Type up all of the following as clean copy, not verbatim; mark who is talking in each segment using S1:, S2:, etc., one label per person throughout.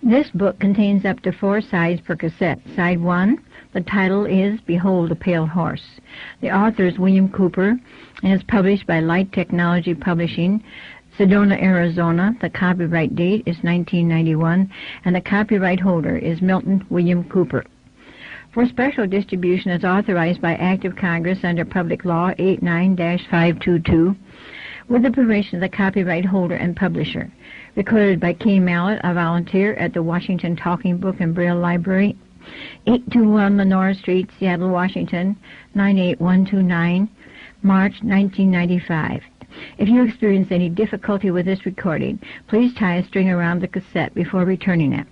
S1: This book contains up to 4 sides per cassette. Side 1, the title is Behold a Pale Horse. The author is William Cooper and is published by Light Technology Publishing, Sedona, Arizona. The copyright date is 1991, and the copyright holder is Milton William Cooper. For special distribution as authorized by Act of Congress under Public Law 89-522, with the permission of the copyright holder and publisher. Recorded by Kay Mallett, a volunteer at the Washington Talking Book and Braille Library, 821 Lenore Street, Seattle, Washington, 98129, March 1995. If you experience any difficulty with this recording, please tie a string around the cassette before returning it.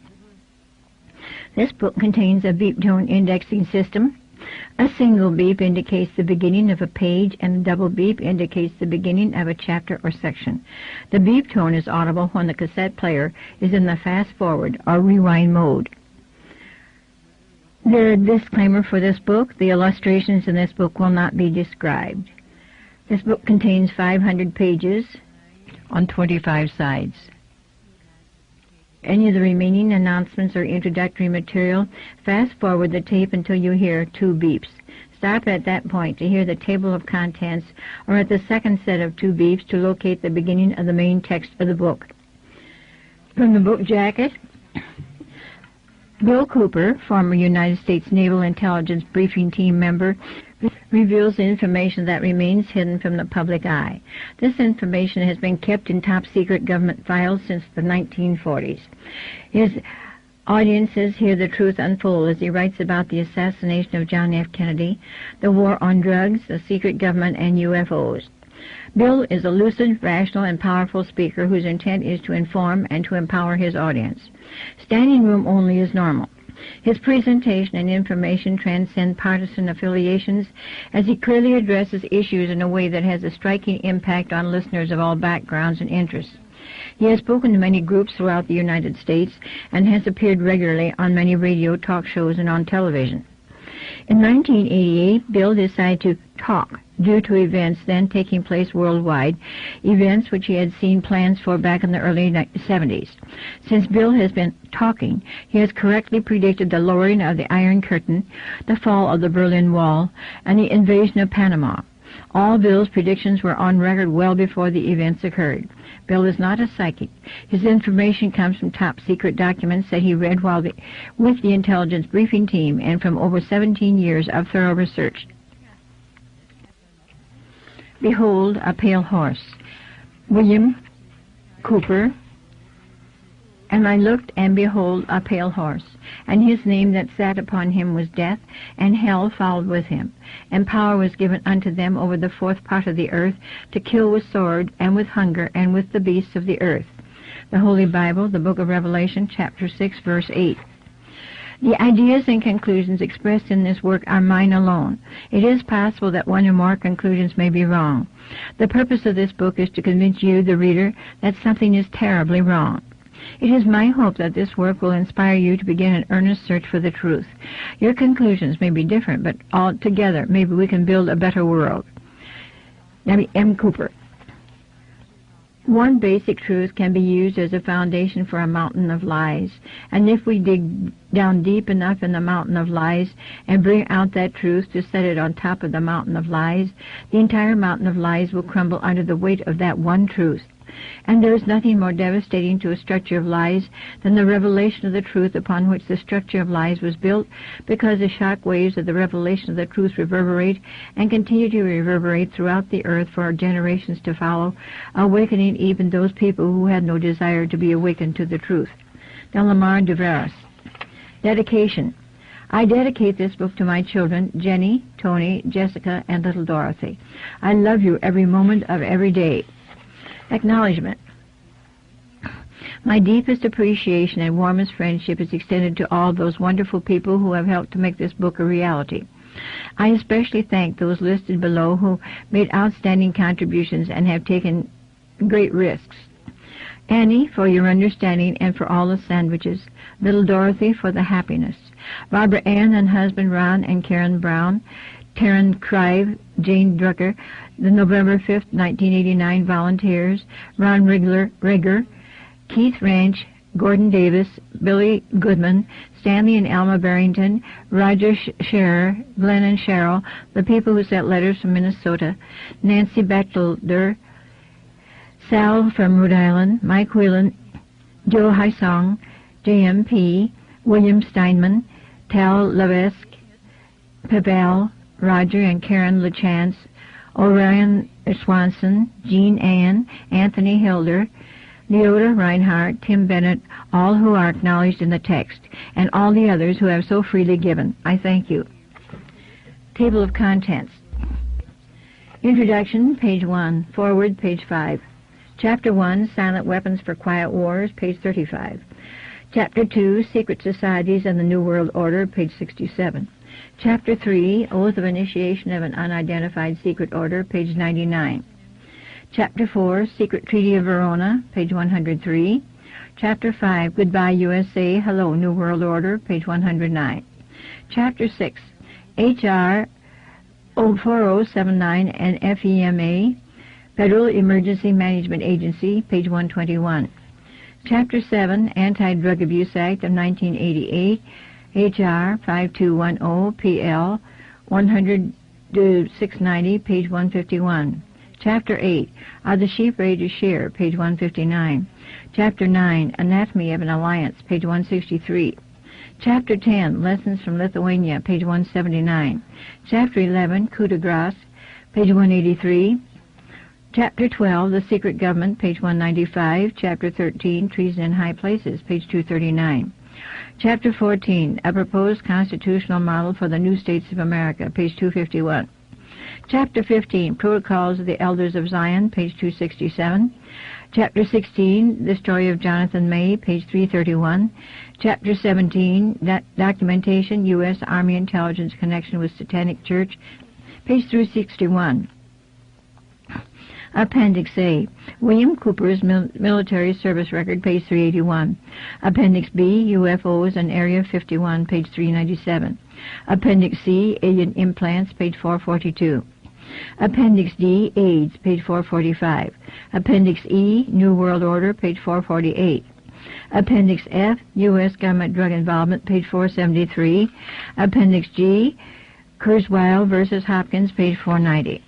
S1: This book contains a beep tone indexing system. A single beep indicates the beginning of a page, and a double beep indicates the beginning of a chapter or section. The beep tone is audible when the cassette player is in the fast-forward or rewind mode. The disclaimer for this book: the illustrations in this book will not be described. This book contains 500 pages on 25 sides. Any of the remaining announcements or introductory material, fast-forward the tape until you hear 2 beeps. Stop at that point to hear the table of contents, or at the second set of 2 beeps to locate the beginning of the main text of the book. From the book jacket, Bill Cooper, former United States Naval Intelligence Briefing Team member, reveals the information that remains hidden from the public eye. This information has been kept in top-secret government files since the 1940s. His audiences hear the truth unfold as he writes about the assassination of John F. Kennedy, the war on drugs, the secret government, and UFOs. Bill is a lucid, rational, and powerful speaker whose intent is to inform and to empower his audience. Standing room only is normal. His presentation and information transcend partisan affiliations as he clearly addresses issues in a way that has a striking impact on listeners of all backgrounds and interests. He has spoken to many groups throughout the United States and has appeared regularly on many radio talk shows and on television. In 1988, Bill decided to talk due to events then taking place worldwide, events which he had seen plans for back in the early 70s. Since Bill has been talking, he has correctly predicted the lowering of the Iron Curtain, the fall of the Berlin Wall, and the invasion of Panama. All Bill's predictions were on record well before the events occurred. Bill is not a psychic. His information comes from top-secret documents that he read while with the intelligence briefing team and from over 17 years of thorough research. Behold a Pale Horse. William Cooper. And I looked, and behold, a pale horse, and his name that sat upon him was Death, and hell followed with him. And power was given unto them over the 4th part of the earth, to kill with sword, and with hunger, and with the beasts of the earth. The Holy Bible, the Book of Revelation, chapter 6, verse 8. The ideas and conclusions expressed in this work are mine alone. It is possible that one or more conclusions may be wrong. The purpose of this book is to convince you, the reader, that something is terribly wrong. It is my hope that this work will inspire you to begin an earnest search for the truth. Your conclusions may be different, but all together maybe we can build a better world. W.M. Cooper. One basic truth can be used as a foundation for a mountain of lies, and if we dig down deep enough in the mountain of lies and bring out that truth to set it on top of the mountain of lies, the entire mountain of lies will crumble under the weight of that one truth. And there is nothing more devastating to a structure of lies than the revelation of the truth upon which the structure of lies was built, because the shock waves of the revelation of the truth reverberate and continue to reverberate throughout the earth for generations to follow, awakening even those people who had no desire to be awakened to the truth. Delamar Duveras. Dedication. I dedicate this book to my children, Jenny, Tony, Jessica, and little Dorothy. I love you every moment of every day. Acknowledgement. My deepest appreciation and warmest friendship is extended to all those wonderful people who have helped to make this book a reality. I especially thank those listed below who made outstanding contributions and have taken great risks. Annie, for your understanding and for all the sandwiches. Little Dorothy, for the happiness. Barbara Ann and husband Ron and Karen Brown. Taryn Crive, Jane Drucker, the November 5th, 1989 volunteers, Ron Rigger, Keith Ranch, Gordon Davis, Billy Goodman, Stanley and Alma Barrington, Roger Scherer, Glenn and Cheryl, the people who sent letters from Minnesota, Nancy Batchelder, Sal from Rhode Island, Mike Whelan, Joe Haisong, JMP, William Steinman, Tal Levesque, Pebal, Roger and Karen LaChance, Orion Swanson, Jean Ann, Anthony Hilder, Leota Reinhardt, Tim Bennett, all who are acknowledged in the text, and all the others who have so freely given. I thank you. Table of Contents. Introduction, page 1. Forward, page 5. Chapter 1, Silent Weapons for Quiet Wars, page 35. Chapter 2, Secret Societies and the New World Order, page 67. Chapter 3, Oath of Initiation of an Unidentified Secret Order, page 99. Chapter 4, Secret Treaty of Verona, page 103. Chapter 5, Goodbye USA, Hello New World Order, page 109. Chapter 6, H.R. 4079 and FEMA, Federal Emergency Management Agency, page 121. Chapter 7, Anti-Drug Abuse Act of 1988, H.R. 5210, P.L. 100-690, page 151. Chapter 8, Are the Sheep Ready to Share, page 159. Chapter 9, Anatomy of an Alliance, page 163. Chapter 10, Lessons from Lithuania, page 179. Chapter 11, Coup de Grace, page 183. Chapter 12, The Secret Government, page 195. Chapter 13, Treason in High Places, page 239. Chapter 14, A Proposed Constitutional Model for the New States of America, page 251. Chapter 15, Protocols of the Elders of Zion, page 267. Chapter 16, The Story of Jonathan May, page 331. Chapter 17, Documentation, U.S. Army Intelligence Connection with Satanic Church, page 361. Appendix A, William Cooper's Military Service Record, page 381. Appendix B, UFOs and Area 51, page 397. Appendix C, Alien Implants, page 442. Appendix D, AIDS, page 445. Appendix E, New World Order, page 448. Appendix F, U.S. Government Drug Involvement, page 473. Appendix G, Kurzweil versus Hopkins, page 490.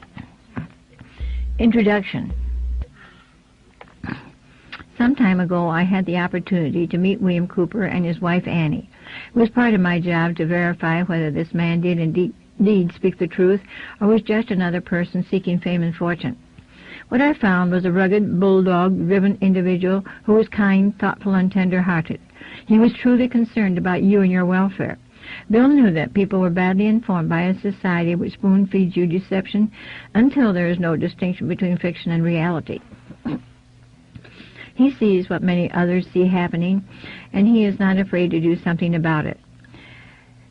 S1: Introduction. Some time ago, I had the opportunity to meet William Cooper and his wife Annie. It was part of my job to verify whether this man did indeed speak the truth or was just another person seeking fame and fortune. What I found was a rugged, bulldog-driven individual who was kind, thoughtful, and tender-hearted. He was truly concerned about you and your welfare. Bill knew that people were badly informed by a society which spoon-feeds you deception until there is no distinction between fiction and reality. He sees what many others see happening, and he is not afraid to do something about it.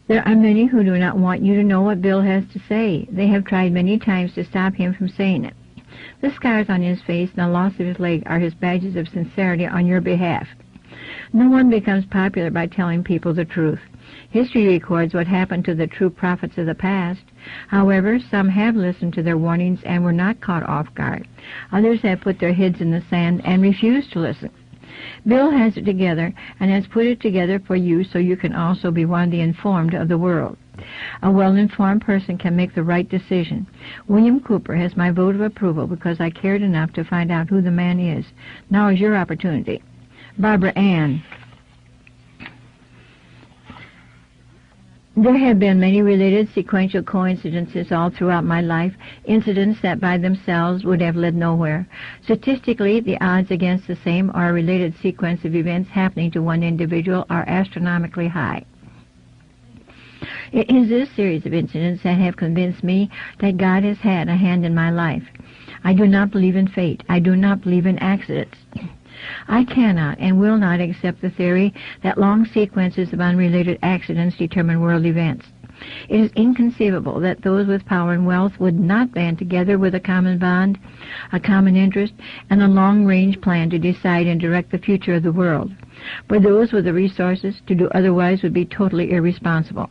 S1: There are many who do not want you to know what Bill has to say. They have tried many times to stop him from saying it. The scars on his face and the loss of his leg are his badges of sincerity on your behalf. No one becomes popular by telling people the truth. History records what happened to the true prophets of the past. However, some have listened to their warnings and were not caught off guard. Others have put their heads in the sand and refused to listen. Bill has it together and has put it together for you so you can also be one of the informed of the world. A well-informed person can make the right decision. William Cooper has my vote of approval because I cared enough to find out who the man is. Now is your opportunity. Barbara Ann. There have been many related sequential coincidences all throughout my life, incidents that by themselves would have led nowhere. Statistically, the odds against the same or a related sequence of events happening to one individual are astronomically high. It is this series of incidents that have convinced me that God has had a hand in my life. I do not believe in fate. I do not believe in accidents. I cannot and will not accept the theory that long sequences of unrelated accidents determine world events. It is inconceivable that those with power and wealth would not band together with a common bond, a common interest, and a long-range plan to decide and direct the future of the world. For those with the resources to do otherwise would be totally irresponsible.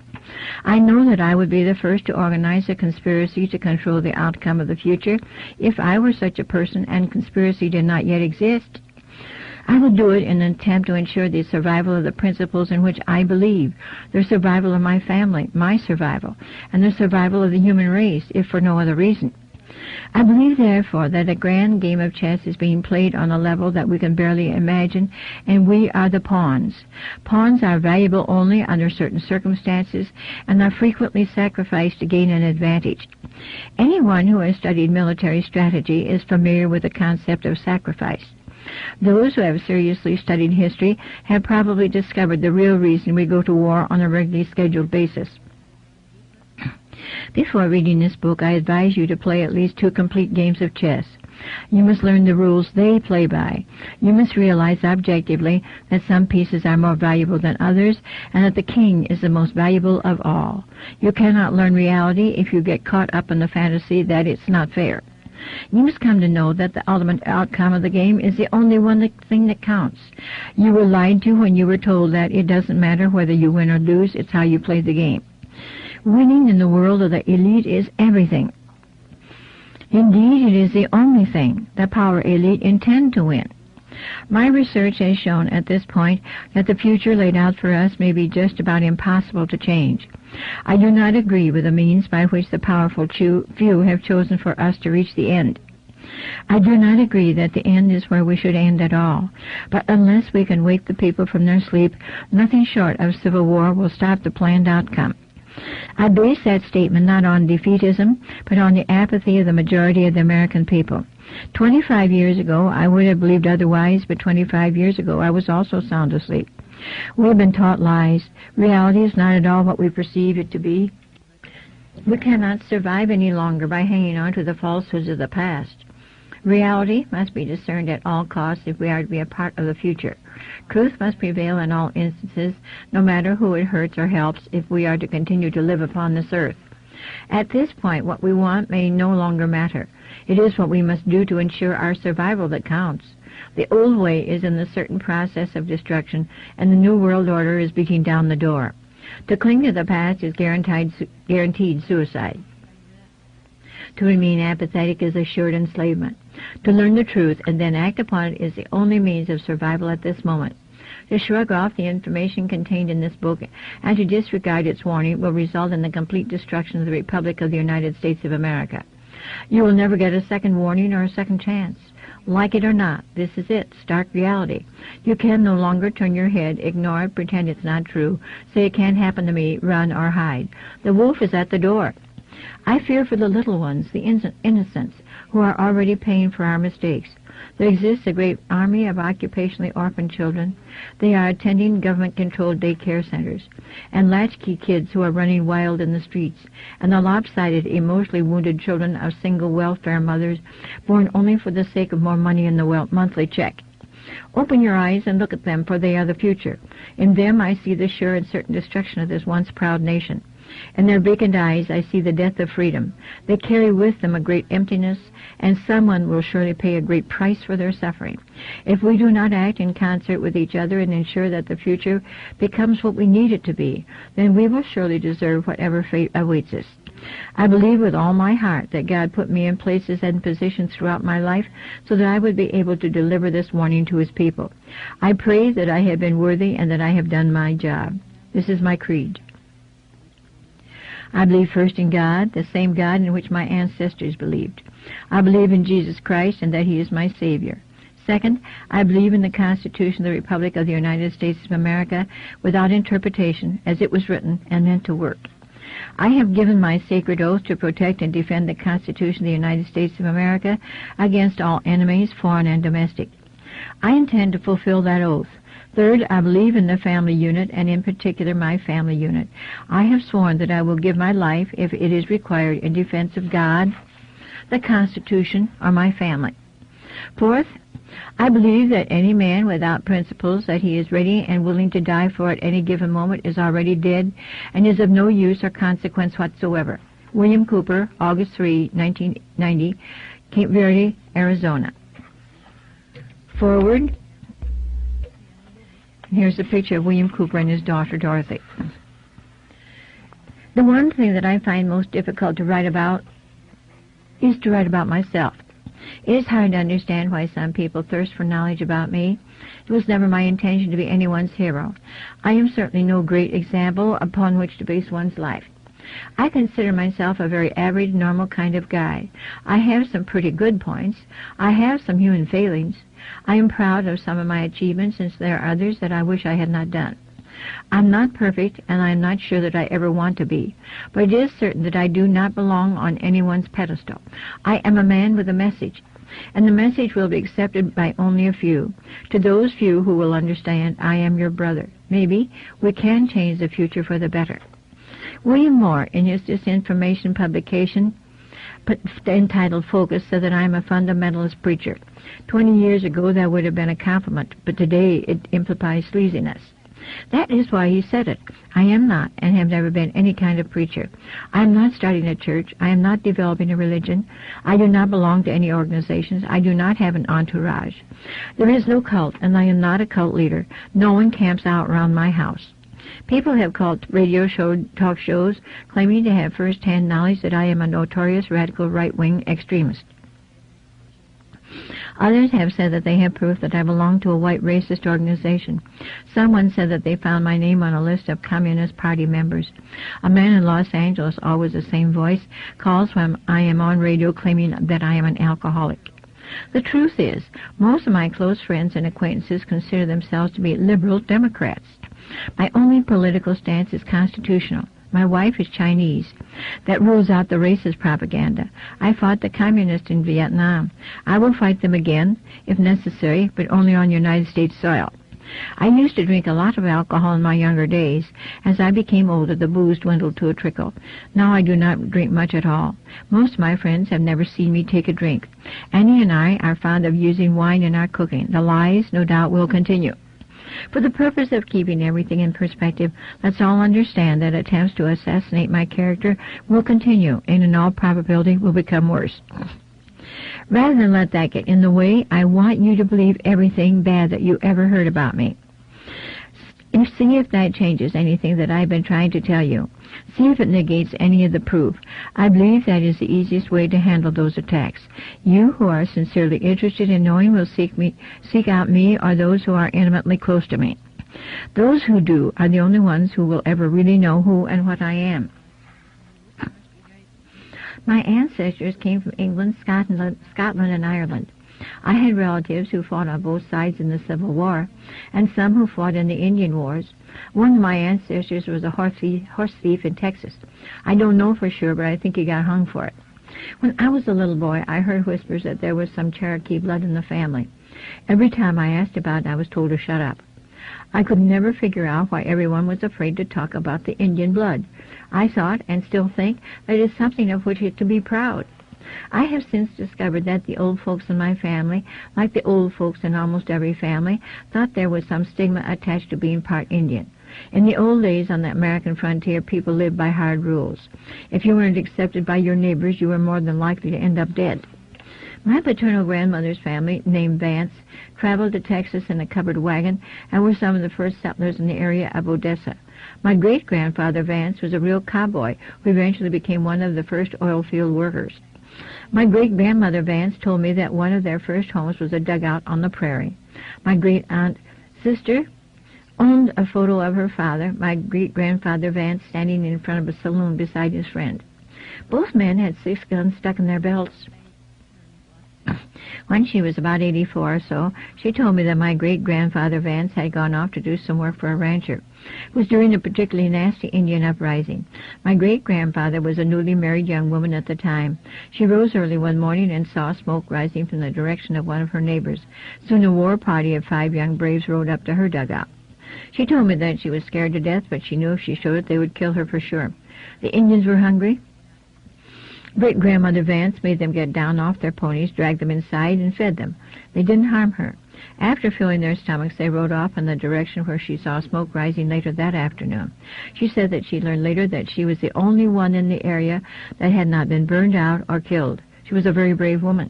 S1: I know that I would be the first to organize a conspiracy to control the outcome of the future if I were such a person and conspiracy did not yet exist. I will do it in an attempt to ensure the survival of the principles in which I believe, the survival of my family, my survival, and the survival of the human race, if for no other reason. I believe, therefore, that a grand game of chess is being played on a level that we can barely imagine, and we are the pawns. Pawns are valuable only under certain circumstances and are frequently sacrificed to gain an advantage. Anyone who has studied military strategy is familiar with the concept of sacrifice. Those who have seriously studied history have probably discovered the real reason we go to war on a regularly scheduled basis. Before reading this book, I advise you to play at least 2 complete games of chess. You must learn the rules they play by. You must realize objectively that some pieces are more valuable than others, and that the king is the most valuable of all. You cannot learn reality if you get caught up in the fantasy that it's not fair. You must come to know that the ultimate outcome of the game is the only thing that counts. You were lied to when you were told that it doesn't matter whether you win or lose, it's how you play the game. Winning in the world of the elite is everything. Indeed, it is the only thing the power elite intend to win. My research has shown at this point that the future laid out for us may be just about impossible to change. I do not agree with the means by which the powerful few have chosen for us to reach the end. I do not agree that the end is where we should end at all, but unless we can wake the people from their sleep, nothing short of civil war will stop the planned outcome. I base that statement not on defeatism, but on the apathy of the majority of the American people. 25 years ago, I would have believed otherwise, but 25 years ago, I was also sound asleep. We have been taught lies. Reality is not at all what we perceive it to be. We cannot survive any longer by hanging on to the falsehoods of the past. Reality must be discerned at all costs if we are to be a part of the future. Truth must prevail in all instances, no matter who it hurts or helps, if we are to continue to live upon this earth. At this point, what we want may no longer matter. It is what we must do to ensure our survival that counts. The old way is in the certain process of destruction, and the new world order is beating down the door. To cling to the past is guaranteed suicide. To remain apathetic is assured enslavement. To learn the truth and then act upon it is the only means of survival at this moment. To shrug off the information contained in this book and to disregard its warning will result in the complete destruction of the Republic of the United States of America. You will never get a second warning or a second chance. Like it or not, this is it, stark reality. You can no longer turn your head, ignore it, pretend it's not true, say it can't happen to me, run or hide. The wolf is at the door. I fear for the little ones, the innocents, who are already paying for our mistakes. There exists a great army of occupationally orphaned children. They are attending government-controlled daycare centers, and latchkey kids who are running wild in the streets, and the lopsided, emotionally wounded children of single welfare mothers born only for the sake of more money in the monthly check. Open your eyes and look at them, for they are the future. In them I see the sure and certain destruction of this once proud nation. In their vacant eyes I see the death of freedom. They carry with them a great emptiness, and someone will surely pay a great price for their suffering. If we do not act in concert with each other and ensure that the future becomes what we need it to be, then we will surely deserve whatever fate awaits us. I believe with all my heart that God put me in places and positions throughout my life so that I would be able to deliver this warning to His people. I pray that I have been worthy and that I have done my job. This is my creed. I believe first in God, the same God in which my ancestors believed. I believe in Jesus Christ and that He is my Savior. Second, I believe in the Constitution of the Republic of the United States of America without interpretation, as it was written and meant to work. I have given my sacred oath to protect and defend the Constitution of the United States of America against all enemies, foreign and domestic. I intend to fulfill that oath. Third, I believe in the family unit, and in particular my family unit. I have sworn that I will give my life, if it is required, in defense of God, the Constitution, or my family. Fourth, I believe that any man without principles, that he is ready and willing to die for at any given moment, is already dead and is of no use or consequence whatsoever. William Cooper, August 3, 1990, Cape Verde, Arizona. Forward. Here's a picture of William Cooper and his daughter, Dorothy. The one thing that I find most difficult to write about is to write about myself. It is hard to understand why some people thirst for knowledge about me. It was never my intention to be anyone's hero. I am certainly no great example upon which to base one's life. I consider myself a very average, normal kind of guy. I have some pretty good points. I have some human failings. I am proud of some of my achievements, since there are others that I wish I had not done. I'm not perfect, and I am not sure that I ever want to be, but it is certain that I do not belong on anyone's pedestal. I am a man with a message, and the message will be accepted by only a few. To those few who will understand, I am your brother. Maybe we can change the future for the better. William Moore, in his disinformation publication entitled Focus, said that I am a fundamentalist preacher. 20 years ago that would have been a compliment, but today it implies sleaziness. That is why he said it. I am not, and have never been, any kind of preacher. I am not starting a church. I am not developing a religion. I do not belong to any organizations. I do not have an entourage. There is no cult, and I am not a cult leader. No one camps out around my house. People have called talk shows claiming to have first-hand knowledge that I am a notorious radical right-wing extremist. Others have said that they have proof that I belong to a white racist organization. Someone said that they found my name on a list of Communist Party members. A man in Los Angeles, always the same voice, calls when I am on radio claiming that I am an alcoholic. The truth is, most of my close friends and acquaintances consider themselves to be liberal Democrats. My only political stance is constitutional. My wife is Chinese. That rules out the racist propaganda. I fought the communists in Vietnam. I will fight them again, if necessary, but only on United States soil. I used to drink a lot of alcohol in my younger days. As I became older, the booze dwindled to a trickle. Now I do not drink much at all. Most of my friends have never seen me take a drink. Annie and I are fond of using wine in our cooking. The lies, no doubt, will continue. For the purpose of keeping everything in perspective, let's all understand that attempts to assassinate my character will continue, and in all probability will become worse. Rather than let that get in the way, I want you to believe everything bad that you ever heard about me. See if that changes anything that I've been trying to tell you. See if it negates any of the proof. I believe that is the easiest way to handle those attacks. You who are sincerely interested in knowing will seek out me, or those who are intimately close to me. Those who do are the only ones who will ever really know who and what I am. My ancestors came from England, Scotland, and Ireland. I had relatives who fought on both sides in the Civil War, and some who fought in the Indian Wars. One of my ancestors was a horse thief in Texas. I don't know for sure, but I think he got hung for it. When I was a little boy, I heard whispers that there was some Cherokee blood in the family. Every time I asked about it, I was told to shut up. I could never figure out why everyone was afraid to talk about the Indian blood. I thought, and still think, that it is something of which to be proud. I have since discovered that the old folks in my family, like the old folks in almost every family, thought there was some stigma attached to being part Indian. In the old days on the American frontier, people lived by hard rules. If you weren't accepted by your neighbors, you were more than likely to end up dead. My paternal grandmother's family, named Vance, traveled to Texas in a covered wagon and were some of the first settlers in the area of Odessa. My great-grandfather Vance was a real cowboy who eventually became one of the first oil field workers. My great-grandmother Vance told me that one of their first homes was a dugout on the prairie. My great-aunt sister owned a photo of her father, my great-grandfather Vance, standing in front of a saloon beside his friend. Both men had 6 guns stuck in their belts. When she was about 84 or so, she told me that my great-grandfather Vance had gone off to do some work for a rancher. It was during a particularly nasty Indian uprising. My great-grandfather was a newly married young woman at the time. She rose early one morning and saw smoke rising from the direction of one of her neighbors. Soon a war party of 5 young braves rode up to her dugout. She told me that she was scared to death, but she knew if she showed it, they would kill her for sure. The Indians were hungry. Great-grandmother Vance made them get down off their ponies, dragged them inside, and fed them. They didn't harm her. After filling their stomachs, they rode off in the direction where she saw smoke rising later that afternoon. She said that she learned later that she was the only one in the area that had not been burned out or killed. She was a very brave woman.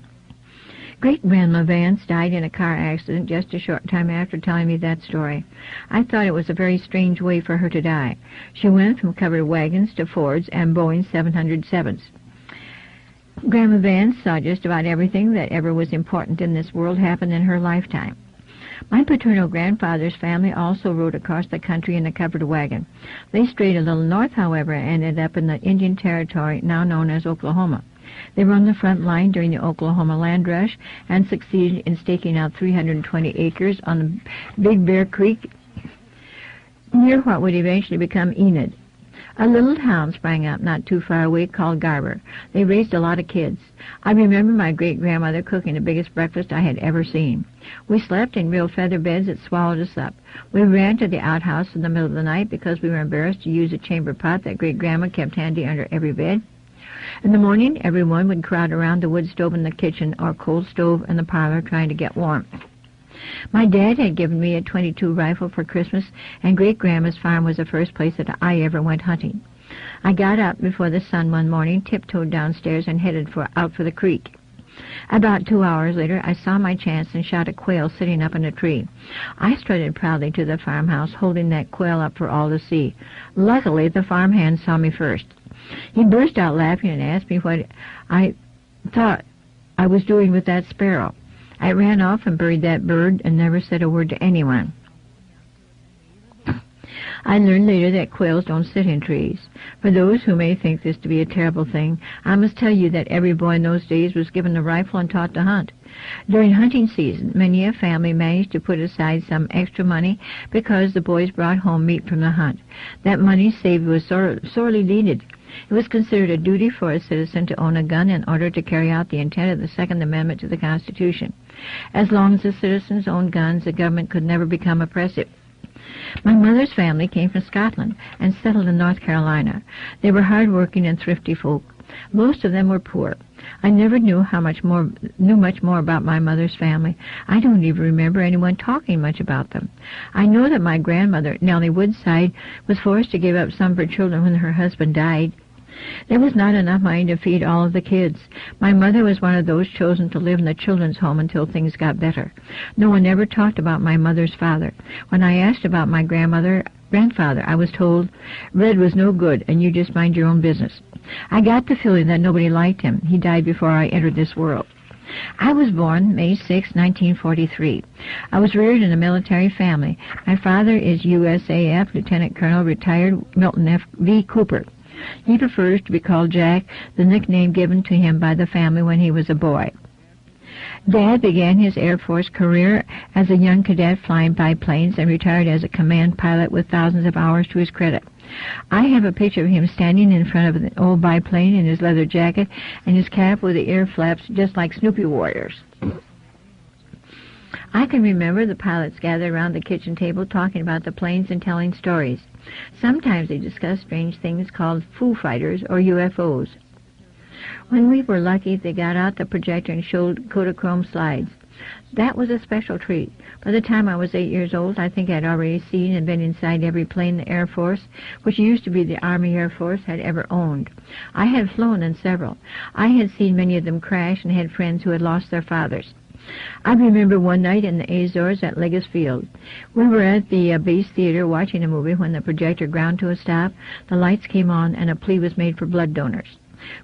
S1: Great-grandma Vance died in a car accident just a short time after telling me that story. I thought it was a very strange way for her to die. She went from covered wagons to Fords and Boeing 707s. Grandma Vance saw just about everything that ever was important in this world happen in her lifetime. My paternal grandfather's family also rode across the country in a covered wagon. They strayed a little north, however, and ended up in the Indian Territory, now known as Oklahoma. They were on the front line during the Oklahoma land rush and succeeded in staking out 320 acres on Big Bear Creek near what would eventually become Enid. A little town sprang up not too far away called Garber. They raised a lot of kids. I remember my great-grandmother cooking the biggest breakfast I had ever seen. We slept in real feather beds that swallowed us up. We ran to the outhouse in the middle of the night because we were embarrassed to use a chamber pot that great-grandma kept handy under every bed. In the morning, everyone would crowd around the wood stove in the kitchen or coal stove in the parlor trying to get warm. My dad had given me a .22 rifle for Christmas, and great-grandma's farm was the first place that I ever went hunting. I got up before the sun one morning, tiptoed downstairs, and headed out for the creek. About 2 hours later, I saw my chance and shot a quail sitting up in a tree. I strutted proudly to the farmhouse, holding that quail up for all to see. Luckily, the farmhand saw me first. He burst out laughing and asked me what I thought I was doing with that sparrow. I ran off and buried that bird and never said a word to anyone. I learned later that quails don't sit in trees. For those who may think this to be a terrible thing, I must tell you that every boy in those days was given a rifle and taught to hunt. During hunting season, many a family managed to put aside some extra money because the boys brought home meat from the hunt. That money saved was sorely needed. It was considered a duty for a citizen to own a gun in order to carry out the intent of the Second Amendment to the Constitution. As long as the citizens owned guns, the government could never become oppressive. My mother's family came from Scotland and settled in North Carolina. They were hard-working and thrifty folk. Most of them were poor. I never knew much more about my mother's family. I don't even remember anyone talking much about them. I know that my grandmother, Nellie Woodside, was forced to give up some of her children when her husband died. There was not enough money to feed all of the kids. My mother was one of those chosen to live in the children's home until things got better. No one ever talked about my mother's father. When I asked about my grandfather, I was told, "Red was no good, and you just mind your own business." I got the feeling that nobody liked him. He died before I entered this world. I was born May 6, 1943. I was reared in a military family. My father is USAF Lieutenant Colonel retired Milton F. V. Cooper. He prefers to be called Jack, the nickname given to him by the family when he was a boy. Dad began his Air Force career as a young cadet flying biplanes and retired as a command pilot with thousands of hours to his credit. I have a picture of him standing in front of an old biplane in his leather jacket and his cap with the ear flaps just like Snoopy Warriors. I can remember the pilots gathered around the kitchen table talking about the planes and telling stories. Sometimes they discussed strange things called Foo Fighters or UFOs. When we were lucky, they got out the projector and showed Kodachrome slides. That was a special treat. By the time I was 8 years old, I think I'd already seen and been inside every plane the Air Force, which used to be the Army Air Force, had ever owned. I had flown in several. I had seen many of them crash and had friends who had lost their fathers. I remember one night in the Azores at Legis Field. We were at the base theater watching a movie when the projector ground to a stop, the lights came on, and a plea was made for blood donors.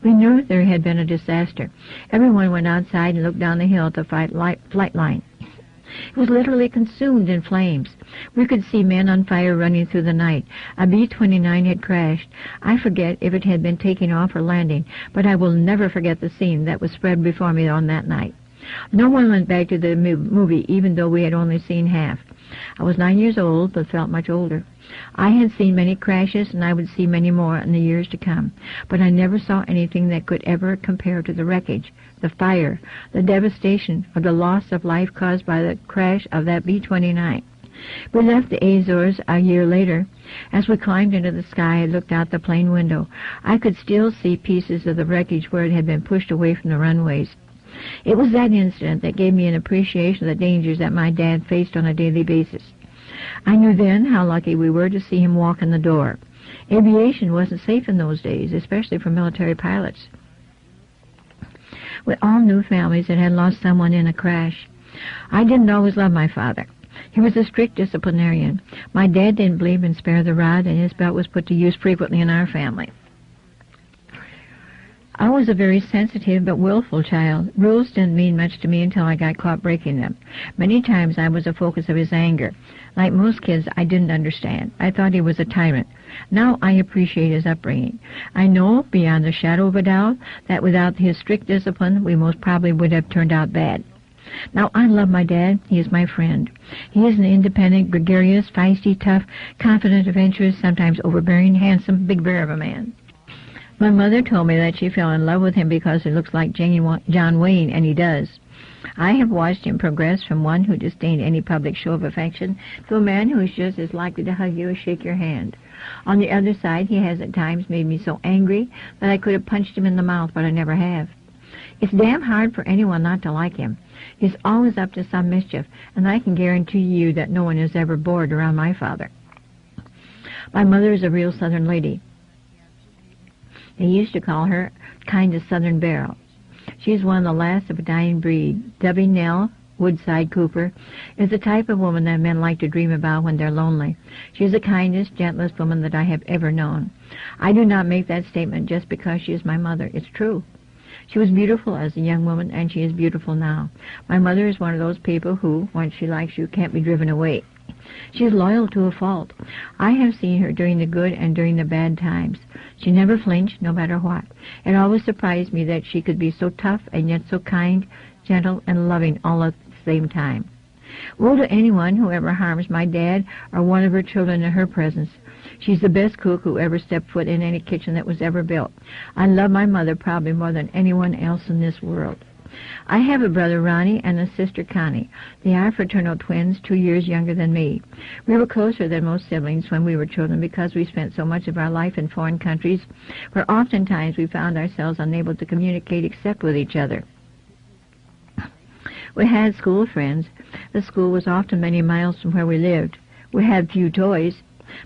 S1: We knew there had been a disaster. Everyone went outside and looked down the hill at the flight line. It was literally consumed in flames. We could see men on fire running through the night. A B-29 had crashed. I forget if it had been taking off or landing, but I will never forget the scene that was spread before me on that night. No one went back to the movie, even though we had only seen half. I was 9 years old, but felt much older. I had seen many crashes, and I would see many more in the years to come, but I never saw anything that could ever compare to the wreckage, the fire, the devastation, or the loss of life caused by the crash of that B-29. We left the Azores a year later. As we climbed into the sky and looked out the plane window, I could still see pieces of the wreckage where it had been pushed away from the runways. It was that incident that gave me an appreciation of the dangers that my dad faced on a daily basis. I knew then how lucky we were to see him walk in the door. Aviation wasn't safe in those days, especially for military pilots. We all knew families that had lost someone in a crash. I didn't always love my father. He was a strict disciplinarian. My dad didn't believe in spare the rod, and his belt was put to use frequently in our family. I was a very sensitive but willful child. Rules didn't mean much to me until I got caught breaking them. Many times I was the focus of his anger. Like most kids, I didn't understand. I thought he was a tyrant. Now I appreciate his upbringing. I know, beyond a shadow of a doubt, that without his strict discipline, we most probably would have turned out bad. Now, I love my dad. He is my friend. He is an independent, gregarious, feisty, tough, confident, adventurous, sometimes overbearing, handsome, big bear of a man. My mother told me that she fell in love with him because he looks like John Wayne, and he does. I have watched him progress from one who disdained any public show of affection to a man who is just as likely to hug you as shake your hand. On the other side, he has at times made me so angry that I could have punched him in the mouth, but I never have. It's damn hard for anyone not to like him. He's always up to some mischief, and I can guarantee you that no one is ever bored around my father. My mother is a real Southern lady. They used to call her kind of Southern Belle. She's one of the last of a dying breed. Debbie Nell Woodside Cooper is the type of woman that men like to dream about when they're lonely. She's the kindest, gentlest woman that I have ever known. I do not make that statement just because she is my mother. It's true. She was beautiful as a young woman, and she is beautiful now. My mother is one of those people who, once she likes you, can't be driven away. She is loyal to a fault. I have seen her during the good and during the bad times. She never flinched, no matter what. It always surprised me that she could be so tough and yet so kind, gentle, and loving all at the same time. Woe to anyone who ever harms my dad or one of her children in her presence. She's the best cook who ever stepped foot in any kitchen that was ever built. I love my mother probably more than anyone else in this world. I have a brother, Ronnie, and a sister, Connie. They are fraternal twins, 2 years younger than me. We were closer than most siblings when we were children because we spent so much of our life in foreign countries where oftentimes we found ourselves unable to communicate except with each other. We had school friends. The school was often many miles from where we lived. We had few toys.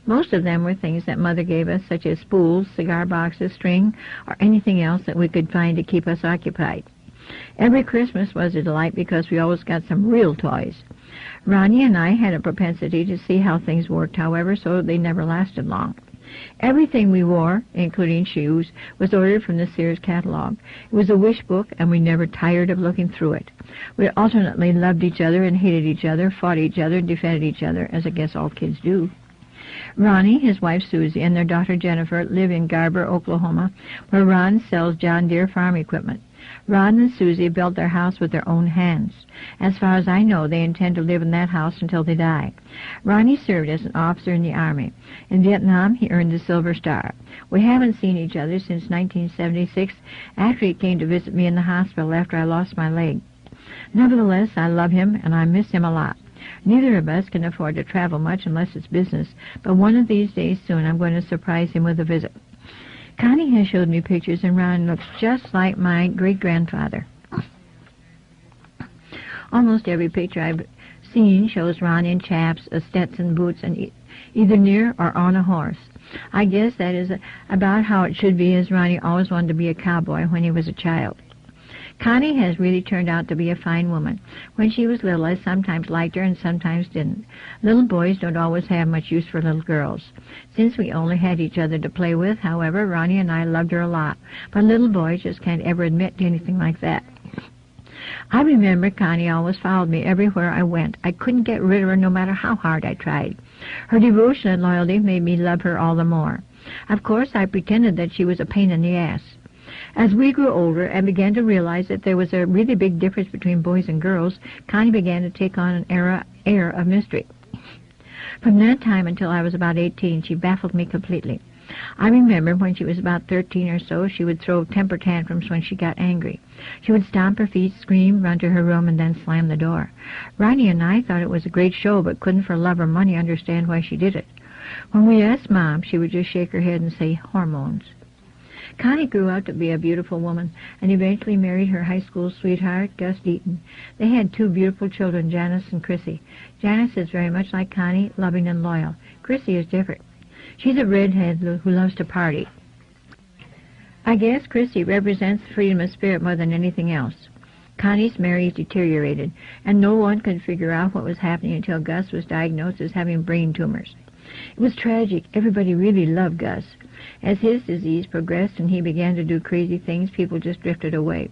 S1: Most of them were things that Mother gave us, such as spools, cigar boxes, string, or anything else that we could find to keep us occupied. Every Christmas was a delight because we always got some real toys. Ronnie and I had a propensity to see how things worked, however, so they never lasted long. Everything we wore, including shoes, was ordered from the Sears catalog. It was a wish book, and we never tired of looking through it. We alternately loved each other and hated each other, fought each other, and defended each other, as I guess all kids do. Ronnie, his wife Susie, and their daughter Jennifer live in Garber, Oklahoma, where Ron sells John Deere farm equipment. Ron and Susie built their house with their own hands. As far as I know, they intend to live in that house until they die. Ronnie served as an officer in the Army. In Vietnam, he earned the Silver Star. We haven't seen each other since 1976, after he came to visit me in the hospital after I lost my leg. Nevertheless, I love him, and I miss him a lot. Neither of us can afford to travel much unless it's business, but one of these days soon I'm going to surprise him with a visit. Connie has showed me pictures, and Ron looks just like my great-grandfather. Almost every picture I've seen shows Ron in chaps, a Stetson, boots, and either near or on a horse. I guess that is about how it should be, as Ronnie always wanted to be a cowboy when he was a child. Connie has really turned out to be a fine woman. When she was little, I sometimes liked her and sometimes didn't. Little boys don't always have much use for little girls. Since we only had each other to play with, however, Ronnie and I loved her a lot. But little boys just can't ever admit to anything like that. I remember Connie always followed me everywhere I went. I couldn't get rid of her no matter how hard I tried. Her devotion and loyalty made me love her all the more. Of course, I pretended that she was a pain in the ass. As we grew older and began to realize that there was a really big difference between boys and girls, Connie began to take on an air of mystery. From that time until I was about 18, she baffled me completely. I remember when she was about 13 or so, she would throw temper tantrums when she got angry. She would stomp her feet, scream, run to her room, and then slam the door. Ronnie and I thought it was a great show, but couldn't for love or money understand why she did it. When we asked Mom, she would just shake her head and say, hormones. Connie grew out to be a beautiful woman and eventually married her high school sweetheart, Gus Deaton. They had 2 beautiful children, Janice and Chrissy. Janice is very much like Connie, loving and loyal. Chrissy is different. She's a redhead who loves to party. I guess Chrissy represents freedom of spirit more than anything else. Connie's marriage deteriorated, and no one could figure out what was happening until Gus was diagnosed as having brain tumors. It was tragic. Everybody really loved Gus. As his disease progressed and he began to do crazy things, people just drifted away.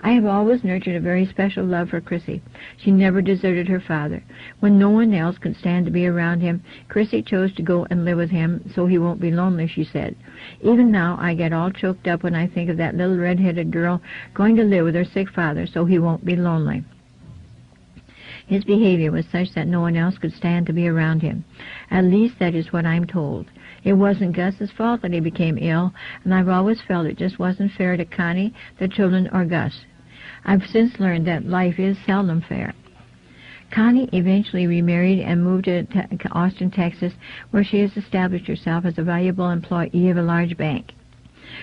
S1: I have always nurtured a very special love for Chrissy. She never deserted her father. When no one else could stand to be around him, Chrissy chose to go and live with him so he won't be lonely, she said. Even now, I get all choked up when I think of that little red-headed girl going to live with her sick father so he won't be lonely. His behavior was such that no one else could stand to be around him. At least that is what I'm told. It wasn't Gus's fault that he became ill, and I've always felt it just wasn't fair to Connie, the children, or Gus. I've since learned that life is seldom fair. Connie eventually remarried and moved to Austin, Texas, where she has established herself as a valuable employee of a large bank.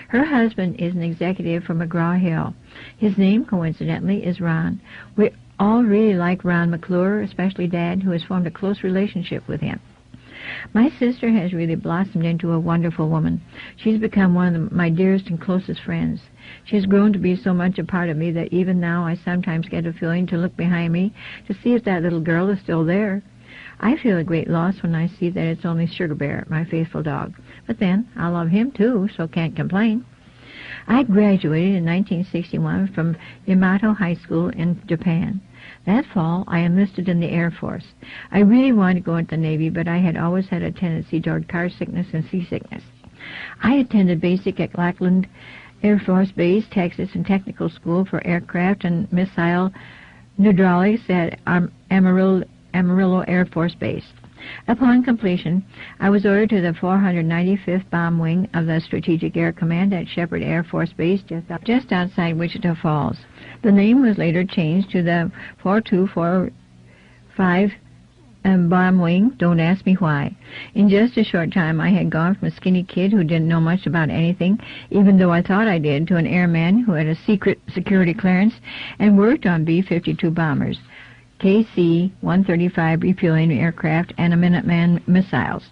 S1: Her husband is an executive from McGraw-Hill. His name, coincidentally, is Ron. We all really like Ron McClure, especially Dad, who has formed a close relationship with him. My sister has really blossomed into a wonderful woman. She's become one of my dearest and closest friends. She has grown to be so much a part of me that even now I sometimes get a feeling to look behind me to see if that little girl is still there. I feel a great loss when I see that it's only Sugar Bear, my faithful dog. But then, I love him too, so can't complain. I graduated in 1961 from Yamato High School in Japan. That fall, I enlisted in the Air Force. I really wanted to go into the Navy, but I had always had a tendency toward car sickness and seasickness. I attended basic at Lackland Air Force Base, Texas, and technical school for aircraft and missile hydraulics at Amarillo Air Force Base. Upon completion, I was ordered to the 495th Bomb Wing of the Strategic Air Command at Shepherd Air Force Base just outside Wichita Falls. The name was later changed to the 4245 Bomb Wing. Don't ask me why. In just a short time, I had gone from a skinny kid who didn't know much about anything, even though I thought I did, to an airman who had a secret security clearance and worked on B-52 bombers, KC-135 refueling aircraft, and a Minuteman missiles.